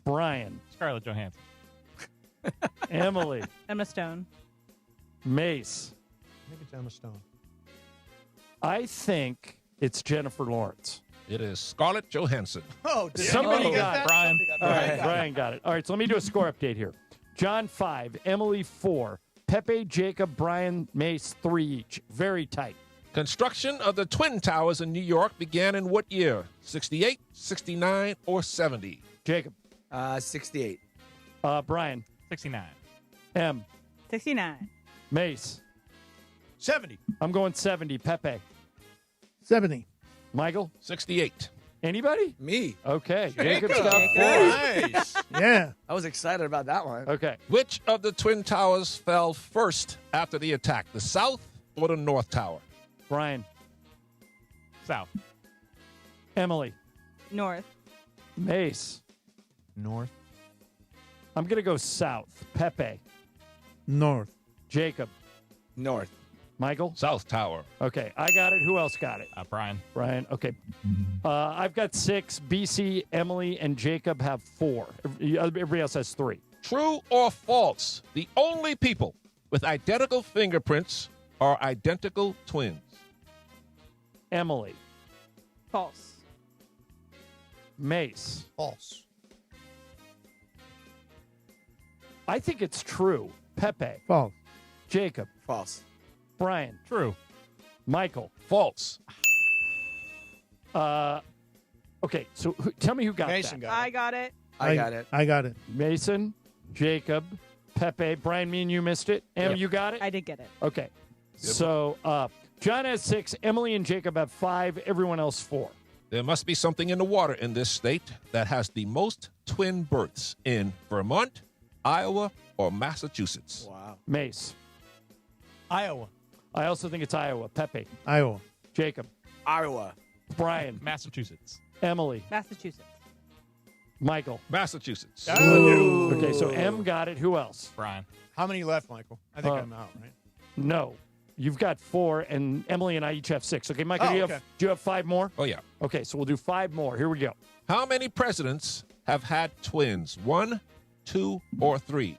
Brian. Scarlett Johansson. Emily. Emma Stone. Mace. I think it's Emma Stone. I think it's Jennifer Lawrence. It is Scarlett Johansson. Oh, did Somebody anybody get got that? Brian. Somebody got All that. right, Brian got it. All right, so let me do a score update here. John 5, Emily 4, Pepe, Jacob, Brian, Mace 3 each. Very tight. Construction of the Twin Towers in New York began in what year? 68, 69, or 70? Jacob. 68. Brian. 69. M. 69. Mace. 70. I'm going 70. Pepe. 70. Michael. 68. Anybody? Me. Okay. Jacob's got 4. Nice. Yeah. I was excited about that one. Okay. Which of the Twin Towers fell first after the attack? The South or the North Tower? Brian. South. Emily. North. Mace. North. I'm going to go south. Pepe. North. Jacob. North. Michael. South Tower. Okay. I got it. Who else got it? Brian. Brian. Okay. I've got 6. BC, Emily, and Jacob have 4. Everybody else has 3. True or false? The only people with identical fingerprints are identical twins. Emily. False. Mace. False. I think it's true. Pepe. False. Jacob. False. Brian. True. Michael. False. Okay, so tell me who got Mason that. got it. I got it. I got it. I got it. Mason, Jacob, Pepe, Brian, me and you missed it. Em, you got it? I did get it. Okay. So John has 6, Emily and Jacob have 5, everyone else 4. There must be something in the water in this state that has the most twin births in Vermont, Iowa, or Massachusetts. Wow. Mace. Iowa. I also think it's Iowa. Pepe. Iowa. Jacob. Iowa. Brian. Massachusetts. Emily. Massachusetts. Michael. Massachusetts. Okay, so M got it. Who else? Brian. How many left, Michael? I think I'm out, right? No. You've got 4, and Emily and I each have 6. Okay, Michael, Oh, do you okay. have 5 more? Oh, yeah. Okay, so we'll do 5 more. Here we go. How many presidents have had twins? 1, 2, or 3?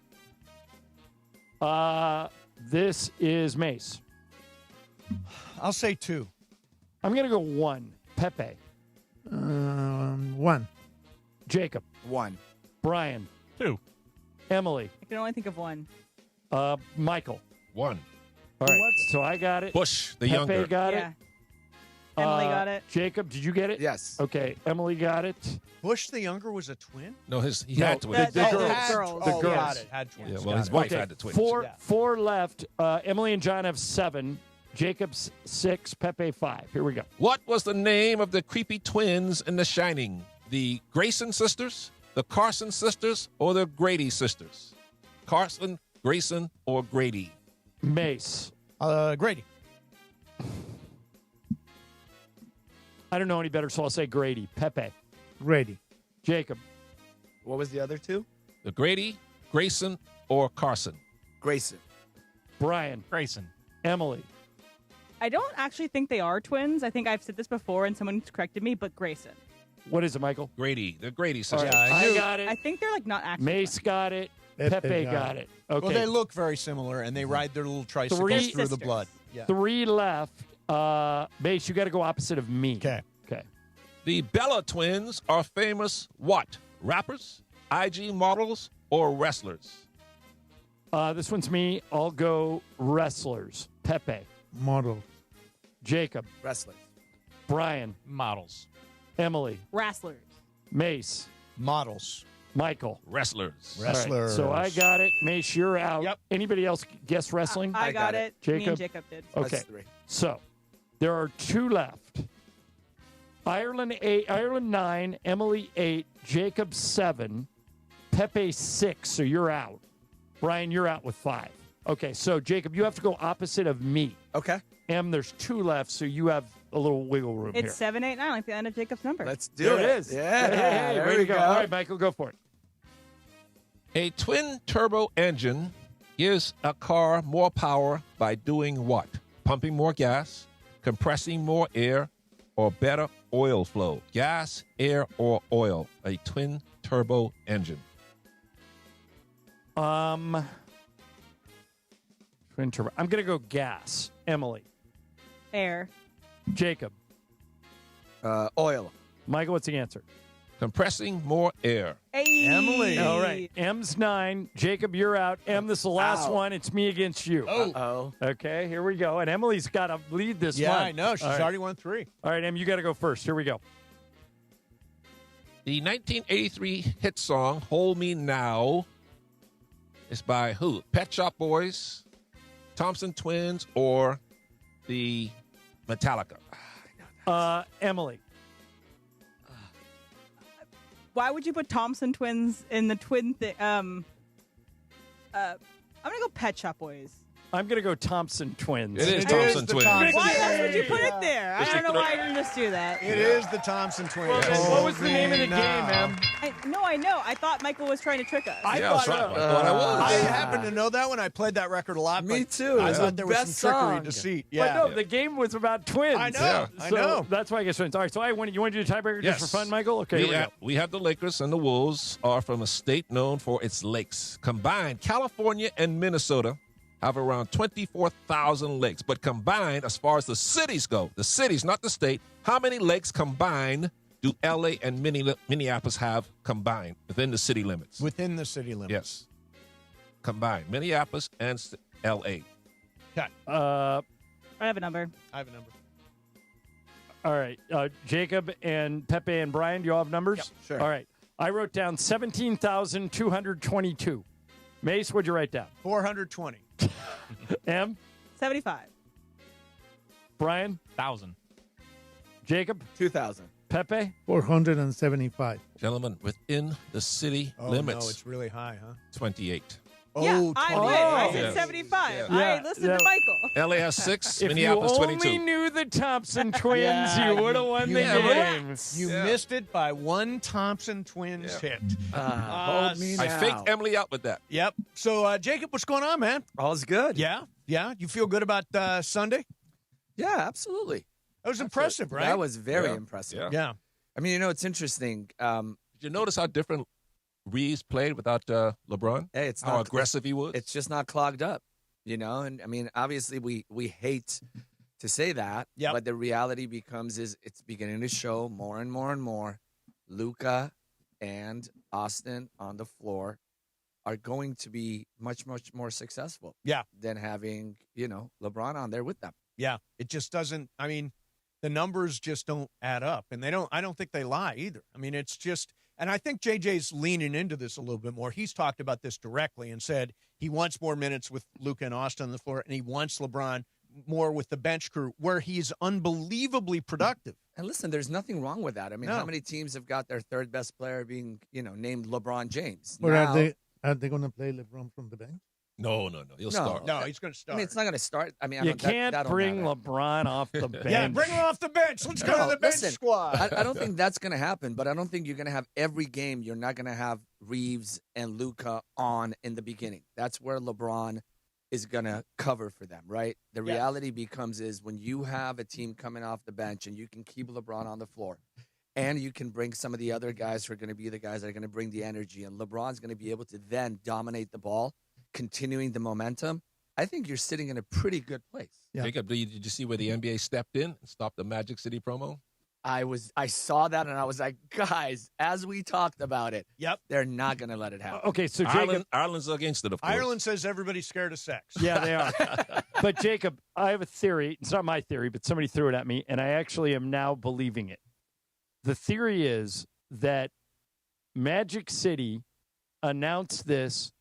This is Mace. I'll say 2. I'm going to go 1. Pepe. 1. Jacob. 1. Brian. 2. Emily. I can only think of one. Michael. 1. All right, so I got it. Bush, the Pepe younger. got Yeah. it. Emily got it. Jacob, did you get it? Yes. Okay, Emily got it. Bush the younger was a twin? No, he had twins. The girls. Had, girls. The oh, girls. got it. Had twins. Yeah, well, Got his it. wife Okay, had the twins. 4 left. Emily and John have 7. Jacob's 6. Pepe 5. Here we go. What was the name of the creepy twins in The Shining? The Grayson sisters, the Carson sisters, or the Grady sisters? Carson, Grayson, or Grady? Mace. Grady. I don't know any better, so I'll say Grady. Pepe. Grady. Jacob. What was the other 2? The Grady, Grayson, or Carson? Grayson. Brian. Grayson. Emily. I don't actually think they are twins. I think I've said this before and someone's corrected me, but Grayson. What is it, Michael? Grady. They're Grady All sisters. right, I got it. I think they're like not actually. Mace got it. Pepe got it. Okay. Well, they look very similar, and they ride their little tricycles Three through the blood. Yeah. 3 left. Mace, you got to go opposite of me. Okay. Okay. The Bella twins are famous what? Rappers, IG models, or wrestlers? This one's me. I'll go wrestlers. Pepe. Model. Jacob. Wrestlers. Brian. Models. Emily. Wrestlers. Mace. Models. Michael. Wrestlers. All right, so I got it. Mace, you're out. Yep. Anybody else guess wrestling? I got it. Jacob? Me and Jacob did. Okay. That's 3. So there are 2 left. Ireland 8, Ireland 9, Emily 8, Jacob 7, Pepe 6. So you're out. Brian, you're out with 5. Okay, so Jacob, you have to go opposite of me. Okay. There's 2 left, so you have a little wiggle room It's here. 7, 8, 9, like the end of Jacob's number. Let's do There it. it is. Yeah. Hey, there way we to go. All right, Michael, go for it. A twin turbo engine gives a car more power by doing what? Pumping more gas, compressing more air, or better oil flow? Gas, air, or oil? A twin turbo engine. Twin turbo. I'm going to go gas. Emily. Air. Jacob. Oil. Michael, what's the answer? Compressing more air. Hey. Emily. All right. M's 9. Jacob, you're out. M, this is the last Ow. one. It's me against you. Uh-oh. Okay, here we go. And Emily's got to lead this Yeah, month. I know. She's All right. already won 3. All right, Em, you got to go first. Here we go. The 1983 hit song Hold Me Now is by who? Pet Shop Boys, Thompson Twins, or the Metallica? Emily. Why would you put Thompson twins in the twin thing? I'm gonna go Pet Shop Boys. I'm going to go Thompson Twins. It is Thompson the Twins. Thompson Why else would you Twins. put it there? I don't know why you didn't just do that. It is the Thompson twins. Well, then what was the name of the game, Em? I know. I thought Michael was trying to trick us. I thought I was. I happen to know that one. I played that record a lot. Me but too. I It's thought the there was some best trickery, song. deceit. But Yeah. no, the game was about twins. I know. Yeah. I So know. that's why I guess twins. All right, so you want to do the tiebreaker just for fun, Michael? Okay, here we go. We have the Lakers and the Wolves are from a state known for its lakes. Combined, California and Minnesota have around 24,000 lakes. But combined, as far as the cities go, the cities, not the state, how many lakes combined do L.A. and Minneapolis have combined within the city limits? Within the city limits. Yes. Combined. Minneapolis and L.A. Okay. I have a number. I have a number. All right. Jacob and Pepe and Brian, do you all have numbers? Yep, sure. All right. I wrote down 17,222. Mace, what'd you write down? 420. M? 75. Brian? 1,000. Jacob? 2,000. Pepe? 475. Gentlemen, within the city Oh, limits, no, it's really high, huh? 28. Yeah, I did. I said Yeah. 75. Yeah. I listened to Michael. L.A. has 6, If Minneapolis you 22. only knew the Thompson twins, Yeah, you would have won the game. You missed it by one Thompson twins hit. Hold me now. I faked Emily out with that. Yep. So, Jacob, what's going on, man? All's good. Yeah? Yeah? You feel good about Sunday? Yeah, absolutely. That was impressive, right? That was very Yeah. impressive. Yeah. Yeah. I mean, it's interesting. Did you notice how different Reeves played without LeBron? Hey, it's how not, aggressive he was. It's just not clogged up, And I mean, obviously, we hate to say that, but the reality becomes it's beginning to show more and more and more. Luka and Austin on the floor are going to be much, much more successful. Yeah. Than having LeBron on there with them. Yeah. It just doesn't. I mean, the numbers just don't add up, and I don't think they lie either. I mean, it's just. And I think JJ's leaning into this a little bit more. He's talked about this directly and said he wants more minutes with Luka and Austin on the floor, and he wants LeBron more with the bench crew, where he's unbelievably productive. And listen, there's nothing wrong with that. I mean, No. how many teams have got their third best player being, named LeBron James? Or Now- are they going to play LeBron from the bench? No. He'll start. No, he's going to start. I mean, it's not going to start. I mean, You can't bring LeBron off the bench. Yeah, bring him off the bench. Let's go to the bench squad. I don't think that's going to happen, but I don't think you're going to have every game. You're not going to have Reeves and Luka on in the beginning. That's where LeBron is going to cover for them, right? The reality becomes is when you have a team coming off the bench and you can keep LeBron on the floor and you can bring some of the other guys who are going to be the guys that are going to bring the energy, and LeBron's going to be able to then dominate the ball, continuing the momentum, I think you're sitting in a pretty good place. Yeah. Jacob, did you see where the NBA stepped in and stopped the Magic City promo? I saw that and I was like, guys, as we talked about it, they're not going to let it happen. Okay, so Jacob, Ireland's against it, of course. Ireland says everybody's scared of sex. Yeah, they are. But Jacob, I have a theory. It's not my theory, but somebody threw it at me, and I actually am now believing it. The theory is that Magic City announced this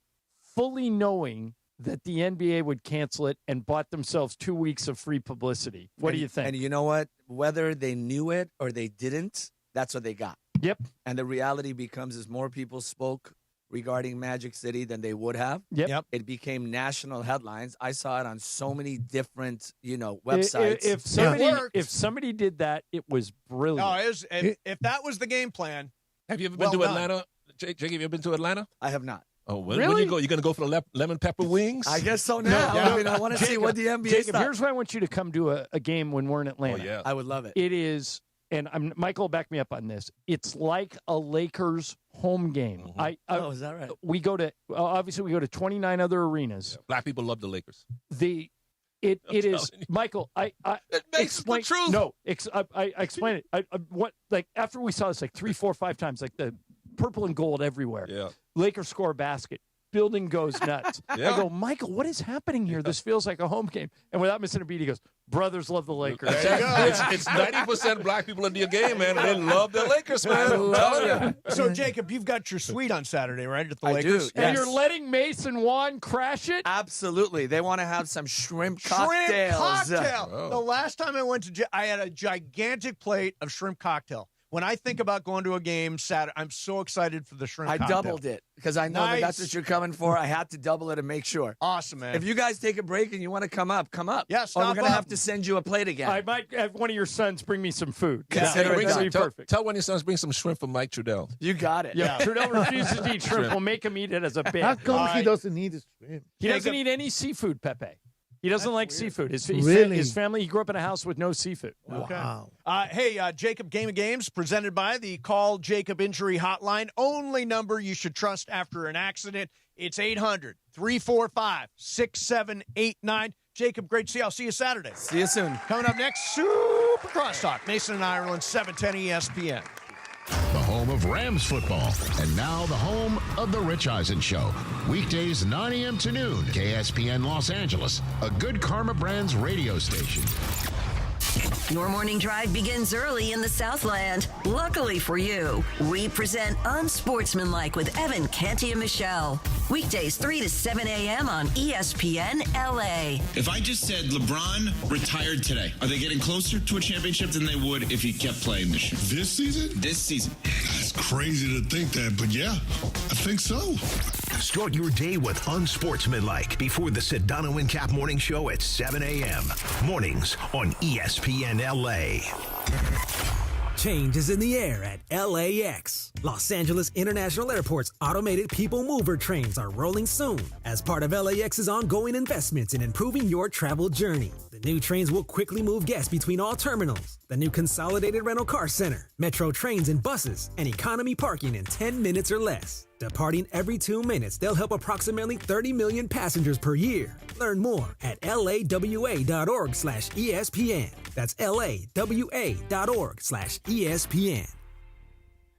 fully knowing that the NBA would cancel it and bought themselves 2 weeks of free publicity. What do you think? And you know what? Whether they knew it or they didn't, that's what they got. Yep. And the reality becomes is more people spoke regarding Magic City than they would have. Yep. It became national headlines. I saw it on so many different, websites. If somebody did that, it was brilliant. No, if that was the game plan. Have you ever been to Atlanta? Jake, have you ever been to Atlanta? I have not. Oh, when you go? You're going to go for the lemon pepper wings? I guess so now. I mean, I want to see what the NBA Jacob, stuff. here's why I want you to come to a game when we're in Atlanta. Oh, yeah. I would love it. It is, and Michael will back me up on this, it's like a Lakers home game. Mm-hmm. Is that right? We go to, obviously, we go to 29 other arenas. Yeah. Black people love the Lakers. It is, Michael, I explain. The truth. No, I explain it. After we saw this 3, 4, 5 times, the purple and gold everywhere. Yeah. Lakers score a basket. Building goes nuts. Yeah. I go, Michael, what is happening here? This feels like a home game. And without missing a beat, he goes, brothers love the Lakers. It's 90% black people in the game, man. And they love the Lakers, man. I'm telling you. So, Jacob, you've got your suite on Saturday, right, at the I Lakers? do, And yes. you're letting Mason Juan crash it? Absolutely. They want to have some shrimp cocktails. Shrimp cocktail. The last time I went to, I had a gigantic plate of shrimp cocktail. When I think about going to a game Saturday, I'm so excited for the shrimp cocktail. I doubled it because I know that's what you're coming for. I had to double it and make sure. Awesome, man. If you guys take a break and you want to come up. Yeah, Or stop we're going to up. have to send you a plate again. I might have one of your sons bring me some food. Consider it done. Perfect. Tell one of your sons bring some shrimp from Mike Trudell. You got it. Yeah, Trudell refuses to eat shrimp. We'll make him eat it as a bit. How come he doesn't eat his shrimp? He doesn't eat any seafood, Pepe. He doesn't like seafood. His family, he grew up in a house with no seafood. Okay. Wow. Hey, Jacob, Game of Games presented by the Call Jacob Injury Hotline. Only number you should trust after an accident. It's 800-345-6789. Jacob, great to see you. I'll see you Saturday. See you soon. Coming up next, Super Crosstalk. Mason and Ireland, 710 ESPN. The home of Rams football. And now the home of The Rich Eisen Show. Weekdays 9 a.m. to noon. KSPN Los Angeles, a Good Karma Brands radio station. Your morning drive begins early in the Southland. Luckily for you, we present Unsportsmanlike with Evan, Canty, and Mychal. Weekdays 3 to 7 a.m. on ESPN LA. If I just said LeBron retired today, are they getting closer to a championship than they would if he kept playing this year? This season? This season. It's crazy to think that, but yeah, I think so. Start your day with Unsportsmanlike before the Sedano and Cap Morning Show at 7 a.m. Mornings on ESPN LA. Change is in the air at LAX. Los Angeles International Airport's automated people mover trains are rolling soon as part of LAX's ongoing investments in improving your travel journey. The new trains will quickly move guests between all terminals. The new consolidated rental car center, metro trains and buses, and economy parking in 10 minutes or less. Departing every 2 minutes, they'll help approximately 30 million passengers per year. Learn more at lawa.org/ESPN. That's lawa.org/ESPN.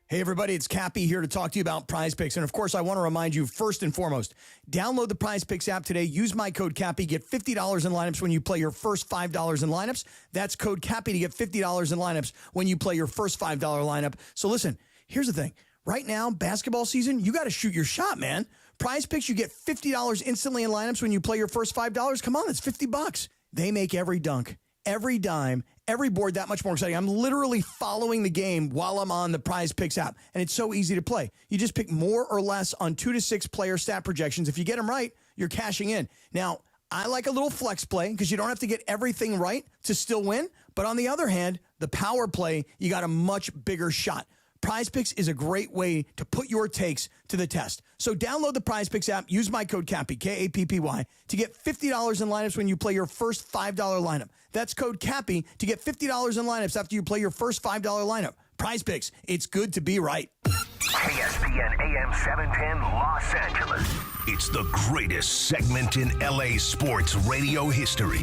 Hey, everybody, it's Cappy here to talk to you about Prize Picks. And, of course, I want to remind you, first and foremost, download the Prize Picks app today. Use my code Cappy. Get $50 in lineups when you play your first $5 in lineups. That's code Cappy to get $50 in lineups when you play your first $5 lineup. So, listen, here's the thing. Right now, basketball season, you got to shoot your shot, man. Prize Picks, you get $50 instantly in lineups when you play your first $5. Come on, that's $50. They make every dunk, every dime, every board that much more exciting. I'm literally following the game while I'm on the Prize Picks app, and it's so easy to play. You just pick more or less on 2 to 6 player stat projections. If you get them right, you're cashing in. Now, I like a little flex play because you don't have to get everything right to still win. But on the other hand, the power play, you got a much bigger shot. Prize Picks is a great way to put your takes to the test. So download the Prize Picks app, use my code CAPPY, K-A-P-P-Y, to get $50 in lineups when you play your first $5 lineup. That's code CAPPY to get $50 in lineups after you play your first $5 lineup. Prize Picks, it's good to be right. ESPN AM 710 Los Angeles. It's the greatest segment in LA sports radio history.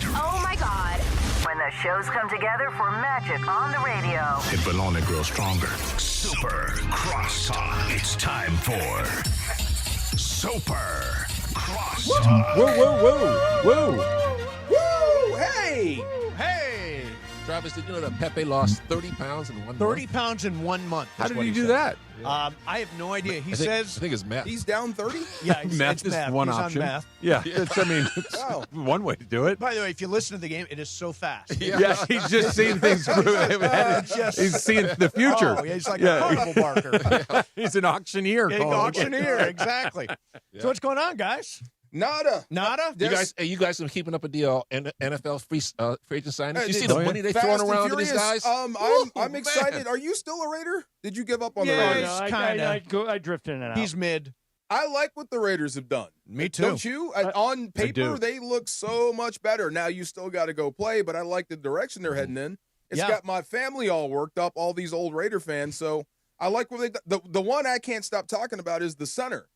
Oh my God. When the shows come together for magic on the radio. It will only grow stronger. Super Crosstalk. It's time for Super Crosstalk. Whoa, whoa, whoa, whoa. Woo! Hey! Travis, did you know that Pepe lost 30 pounds in 1 month? 30 pounds in 1 month. How did he do that? I have no idea. He says... I think it's meth. He's down 30? Yeah, it's Math is meth. one He's option. on meth. Yeah, it's one way to do it. By the way, if you listen to the game, it is so fast. Yeah, he's just seeing things through. He's seeing the future. Oh, yeah, he's like a carnival barker. He's an auctioneer. An auctioneer, exactly. Yeah. So what's going on, guys? Nada. You guys are keeping up with the NFL free agent signings? You see It's the money they Fast throwing and around to these Furious. guys? I'm excited. Are you still a Raider? Did you give up on the Yeah, Raiders? I drift in and out. He's mid. I like what the Raiders have done. Me too. Don't you? On paper, do. they look so much better. Now, you still got to go play, but I like the direction they're heading in. It's Yeah. got my family all worked up, all these old Raider fans. So I like what they the one I can't stop talking about is the center.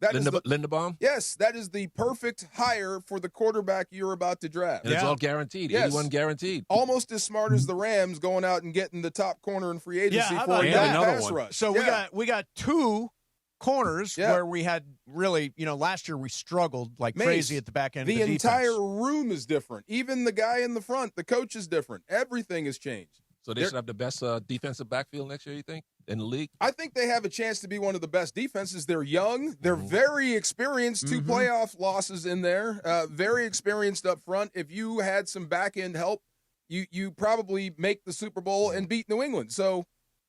That is Linderbaum? Yes, that is the perfect hire for the quarterback you're about to draft. And it's all guaranteed. Yes. 81 guaranteed. Almost as smart as the Rams going out and getting the top corner in free agency how for about a that? pass rush. So we got two corners Yeah. where we had really, last year we struggled like crazy at the back end of the defense. entire room is different. Even the guy in the front, the coach is different. Everything has changed. So they should have the best defensive backfield next year, you think, in the league? I think they have a chance to be one of the best defenses. They're young. They're very experienced. 2 playoff losses in there. Very experienced up front. If you had some back-end help, you probably make the Super Bowl and beat New England. So,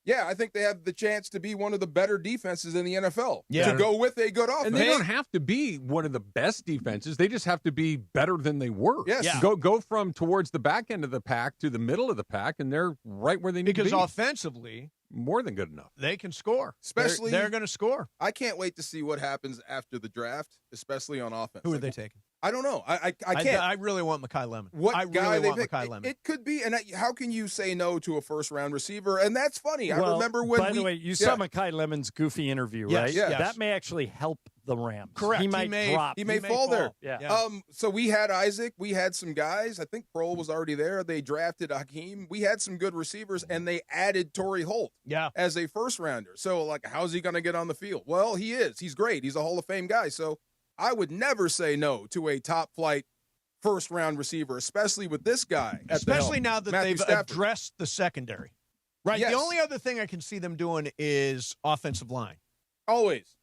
yeah, I think they have the chance to be one of the better defenses in the NFL. Yeah. To go with a good offense. And they don't have to be one of the best defenses. They just have to be better than they were. Yes. Yeah. Go from towards the back end of the pack to the middle of the pack, and they're right where they need to be. Because offensively, more than good enough. they can score. Especially they're going to score. I can't wait to see what happens after the draft, especially on offense. Who are they taking? I don't know. I can't. I really want Mychal Lemon. What I guy really they want pick? Mychal Lemon. It could be, and how can you say no to a first-round receiver? And that's funny. I remember when. By the way, you saw Mychal Lemon's goofy interview, Yes, right? yes. That may actually help the Rams. Correct. He might drop. He may fall there. Yeah. So we had Isaac. We had some guys. I think Prohl was already there. They drafted Hakeem. We had some good receivers, and they added Torrey Holt as a first-rounder. So, how's he going to get on the field? Well, he is. He's great. He's a Hall of Fame guy. So I would never say no to a top-flight first-round receiver, especially with this guy. Especially now that Matthew they've Stafford. addressed the secondary. Right. Yes. The only other thing I can see them doing is offensive line. Always.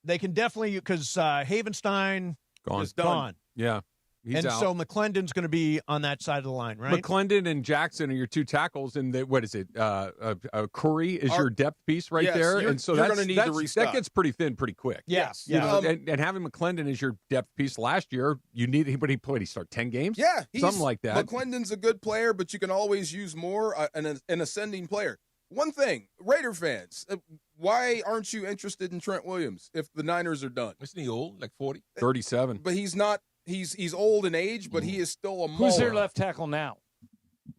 They can definitely, because Havenstein is gone. Yeah. He's and out. so McClendon's going to be on that side of the line, right? McClendon and Jackson are your two tackles, and what is it? Curry is your depth piece right yes, there, you're- and so you're that's, gonna need to restock. that gets pretty thin pretty quick. Yes. You know, and having McClendon as your depth piece last year, you need he start 10 games, Yeah, something like that. McClendon's a good player, but you can always use more an ascending player. One thing, Raider fans, why aren't you interested in Trent Williams if the Niners are done? Isn't he old, like 40? 37. But he's not. He's old in age, but he is still a Who's their mauler. left tackle now?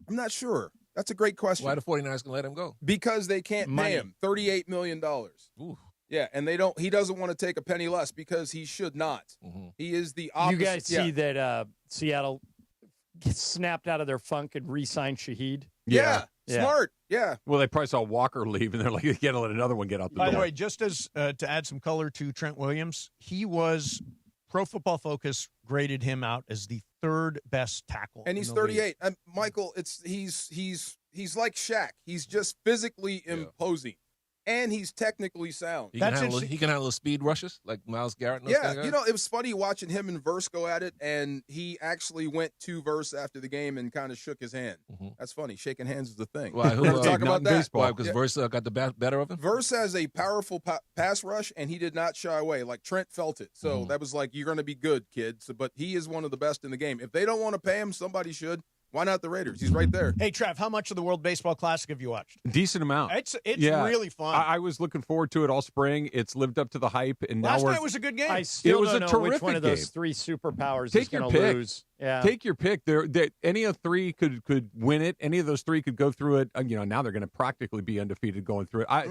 I'm not sure. That's a great question. Why the 49ers going to let him go? Because they can't Money. pay him $38 million. Ooh. Yeah, and he doesn't want to take a penny less because he should not. He is the opposite. You guys see that Seattle gets snapped out of their funk and re-signed Shaheed? Yeah. Smart. Yeah. Well, they probably saw Walker leave, and they're like, you got to let another one get out the By door. the way, just as to add some color to Trent Williams, he was Pro Football Focus graded him out as the third best tackle, And he's in the league. 38. And Michael, he's like Shaq. He's just physically imposing. and he's technically sound. He can handle speed rushes like Myles Garrett. And those kind of Yeah, guys. it was funny watching him and Verse go at it, and he actually went to Verse after the game and kind of shook his hand. That's funny. Shaking hands is the thing. Why? Who, We're gonna talk about that. Baseball. Why? Because Verse got the better of him? Verse has a powerful pass rush, and he did not shy away. Like, Trent felt it. So that was like, you're going to be good, kid. So, but he is one of the best in the game. If they don't want to pay him, somebody should. Why not the Raiders? He's right there. Hey, Trav, how much of the World Baseball Classic have you watched? Decent amount. It's really fun. I was looking forward to it all spring. It's lived up to the hype, and Last now night was a good game. I still was don't a know which terrific one of those game. three superpowers Take is your going to pick. lose. Yeah. Take your pick. Any of three could win it. Any of those three could go through it. Now they're going to practically be undefeated going through it. I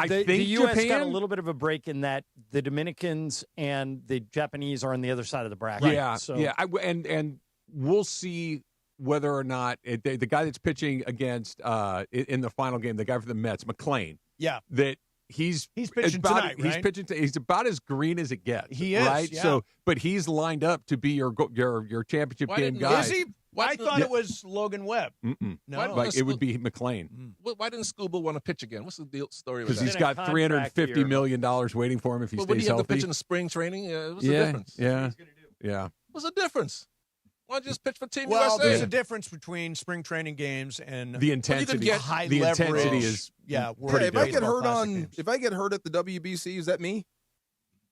think the U.S. Japan got a little bit of a break in that the Dominicans and the Japanese are on the other side of the bracket. Yeah, So, and we'll see whether or not the guy that's pitching against in the final game, the guy for the Mets, McClain. Yeah, that he's pitching tonight, right? He's pitching. He's about as green as it gets. He is, right. yeah. So, but he's lined up to be your championship game guy. Is he? I thought it was Logan Webb. No, Like it would be McClain Why didn't Scooble want to pitch again? What's the story with because that? he's got $350 million waiting for him if he But would stays he have to healthy. pitch in spring training? What's the difference? Yeah. What's the difference? Why don't you just pitch for Team Well, USA? there's a difference between spring training games and The intensity. high the leverage. intensity is World If I get Baseball hurt Classic if I get hurt at the WBC, is that me?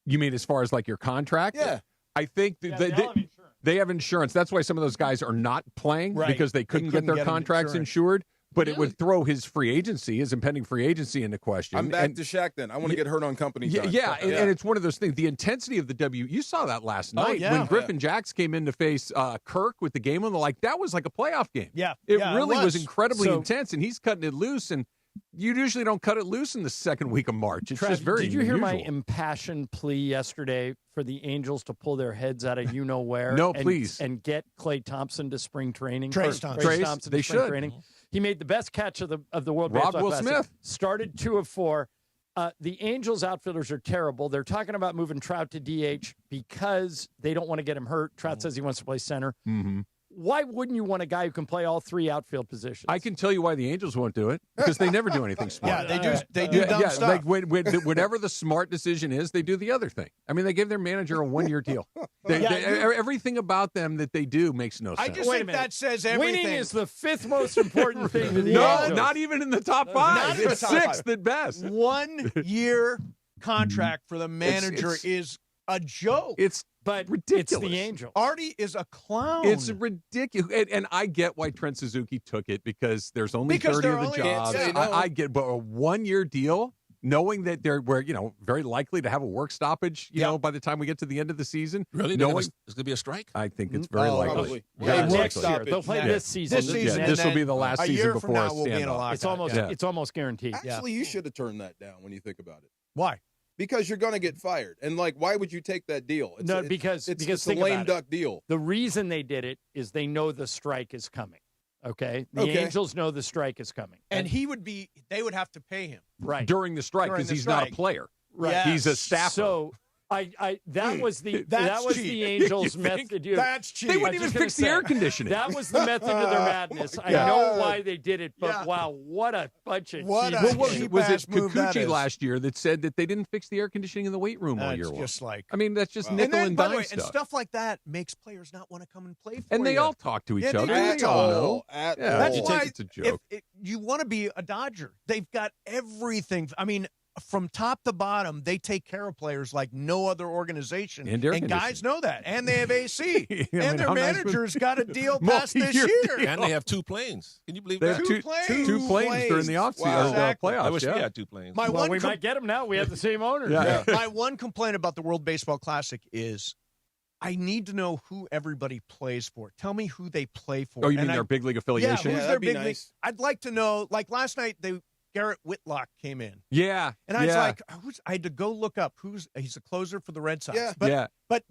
You mean as far as like your contract? Yeah. I think they have insurance. That's why some of those guys are not playing because they couldn't get their contracts insured. But it would throw his impending free agency into question. I'm back to Shaq then. I want to get hurt on company time. And it's one of those things. The intensity of the you saw that last night when Griffin Jacks came in to face Kirk with the game on that was like a playoff game. It really was incredibly intense, and he's cutting it loose. And you usually don't cut it loose in the second week of March. It's just very Did you hear my unusual. impassioned plea yesterday for the Angels to pull their heads out of you-know-where? No, please. And get Klay Thompson to spring training. Trace Thompson. Trace Thompson to They spring should. training. He made the best catch of the World Rob Baseball Will Classic. Smith. Started 2 of 4. The Angels outfielders are terrible. They're talking about moving Trout to DH because they don't want to get him hurt. Trout says he wants to play center. Mm-hmm. Why wouldn't you want a guy who can play all 3 outfield positions? I can tell you why the Angels won't do it because they never do anything smart. They do dumb stuff. Like whatever the smart decision is, they do the other thing. I mean, they gave their manager a 1-year deal. Everything about them that they do makes no sense. I just think that says everything. Winning is the 5th most important thing to the No, Angels. not even in the top 5. It's 6th at best. 1-year contract for the manager is a joke. It's ridiculous. It's the Angels. Artie is a clown. It's ridiculous. And I get why Trent Suzuki took it because there's only 30 of the jobs. I get, but a 1-year deal, knowing that we're very likely to have a work stoppage, by the time we get to the end of the season. Really? It's going to be a strike? I think it's very likely. Probably. Next year. They'll play this season. This will be the last a season year before from now a we'll be in a standoff. lockout. It's almost guaranteed. Actually, you should have turned that down when you think about it. Why? Because you're going to get fired. And, why would you take that deal? Because it's a think lame about it. duck deal. The reason they did it is they know the strike is coming. Okay? The Angels know the strike is coming. And they would have to pay him. Right. During the strike because he's not a player. Right. Yes. He's a staffer. So that was the That's the cheap. Angels' You method. think? That's cheap. They wouldn't even fix the air conditioning. That was the method of their madness. I know why they did it, but wow, what a bunch of What cheap a was shit. it cheap-ass move that Kikuchi is. last year that said that they didn't fix the air conditioning in the weight room all year It's long? just like I mean, that's just and nickel then, and by dime the way, stuff. and stuff like that makes players not want to come and play for And they you. all talk to each Yeah, other. they They all know. That's you why take it to joke. if you want to be a Dodger, they've got everything. I mean, from top to bottom, they take care of players like no other organization. And air guys know that. And they have AC. mean, and their how nice would- manager's got a deal past this Multi-year year. deal. And they have 2 planes. Can you believe They that? have Two two planes during the offseason Wow. Exactly. playoffs. I wish yeah. we had 2 planes. Well, we might get them now. We have the same owner. Yeah. My one complaint about the World Baseball Classic is I need to know who everybody plays for. Tell me who they play for. Oh, you mean And their big league affiliation? Yeah, who's their that'd be big nice. league? I'd like to know. Like last night, Garrett Whitlock came in. Yeah. And I was like, I had to go look up he's a closer for the Red Sox. Yeah. But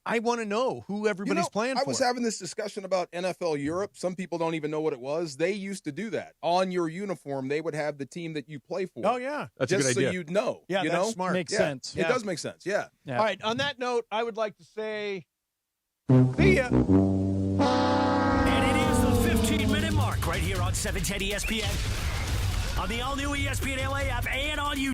I want to know who everybody's playing for. I was having this discussion about NFL Europe. Some people don't even know what it was. They used to do that. On your uniform, they would have the team that you play for. Oh, yeah. That's a just good so idea. you'd know. Yeah, you that's know? smart. Makes Yeah. sense. It does make sense, yeah. All right. On that note, I would like to say, see ya. And it is the 15-minute mark right here on 710 ESPN. on the all-new ESPN LA app and on YouTube.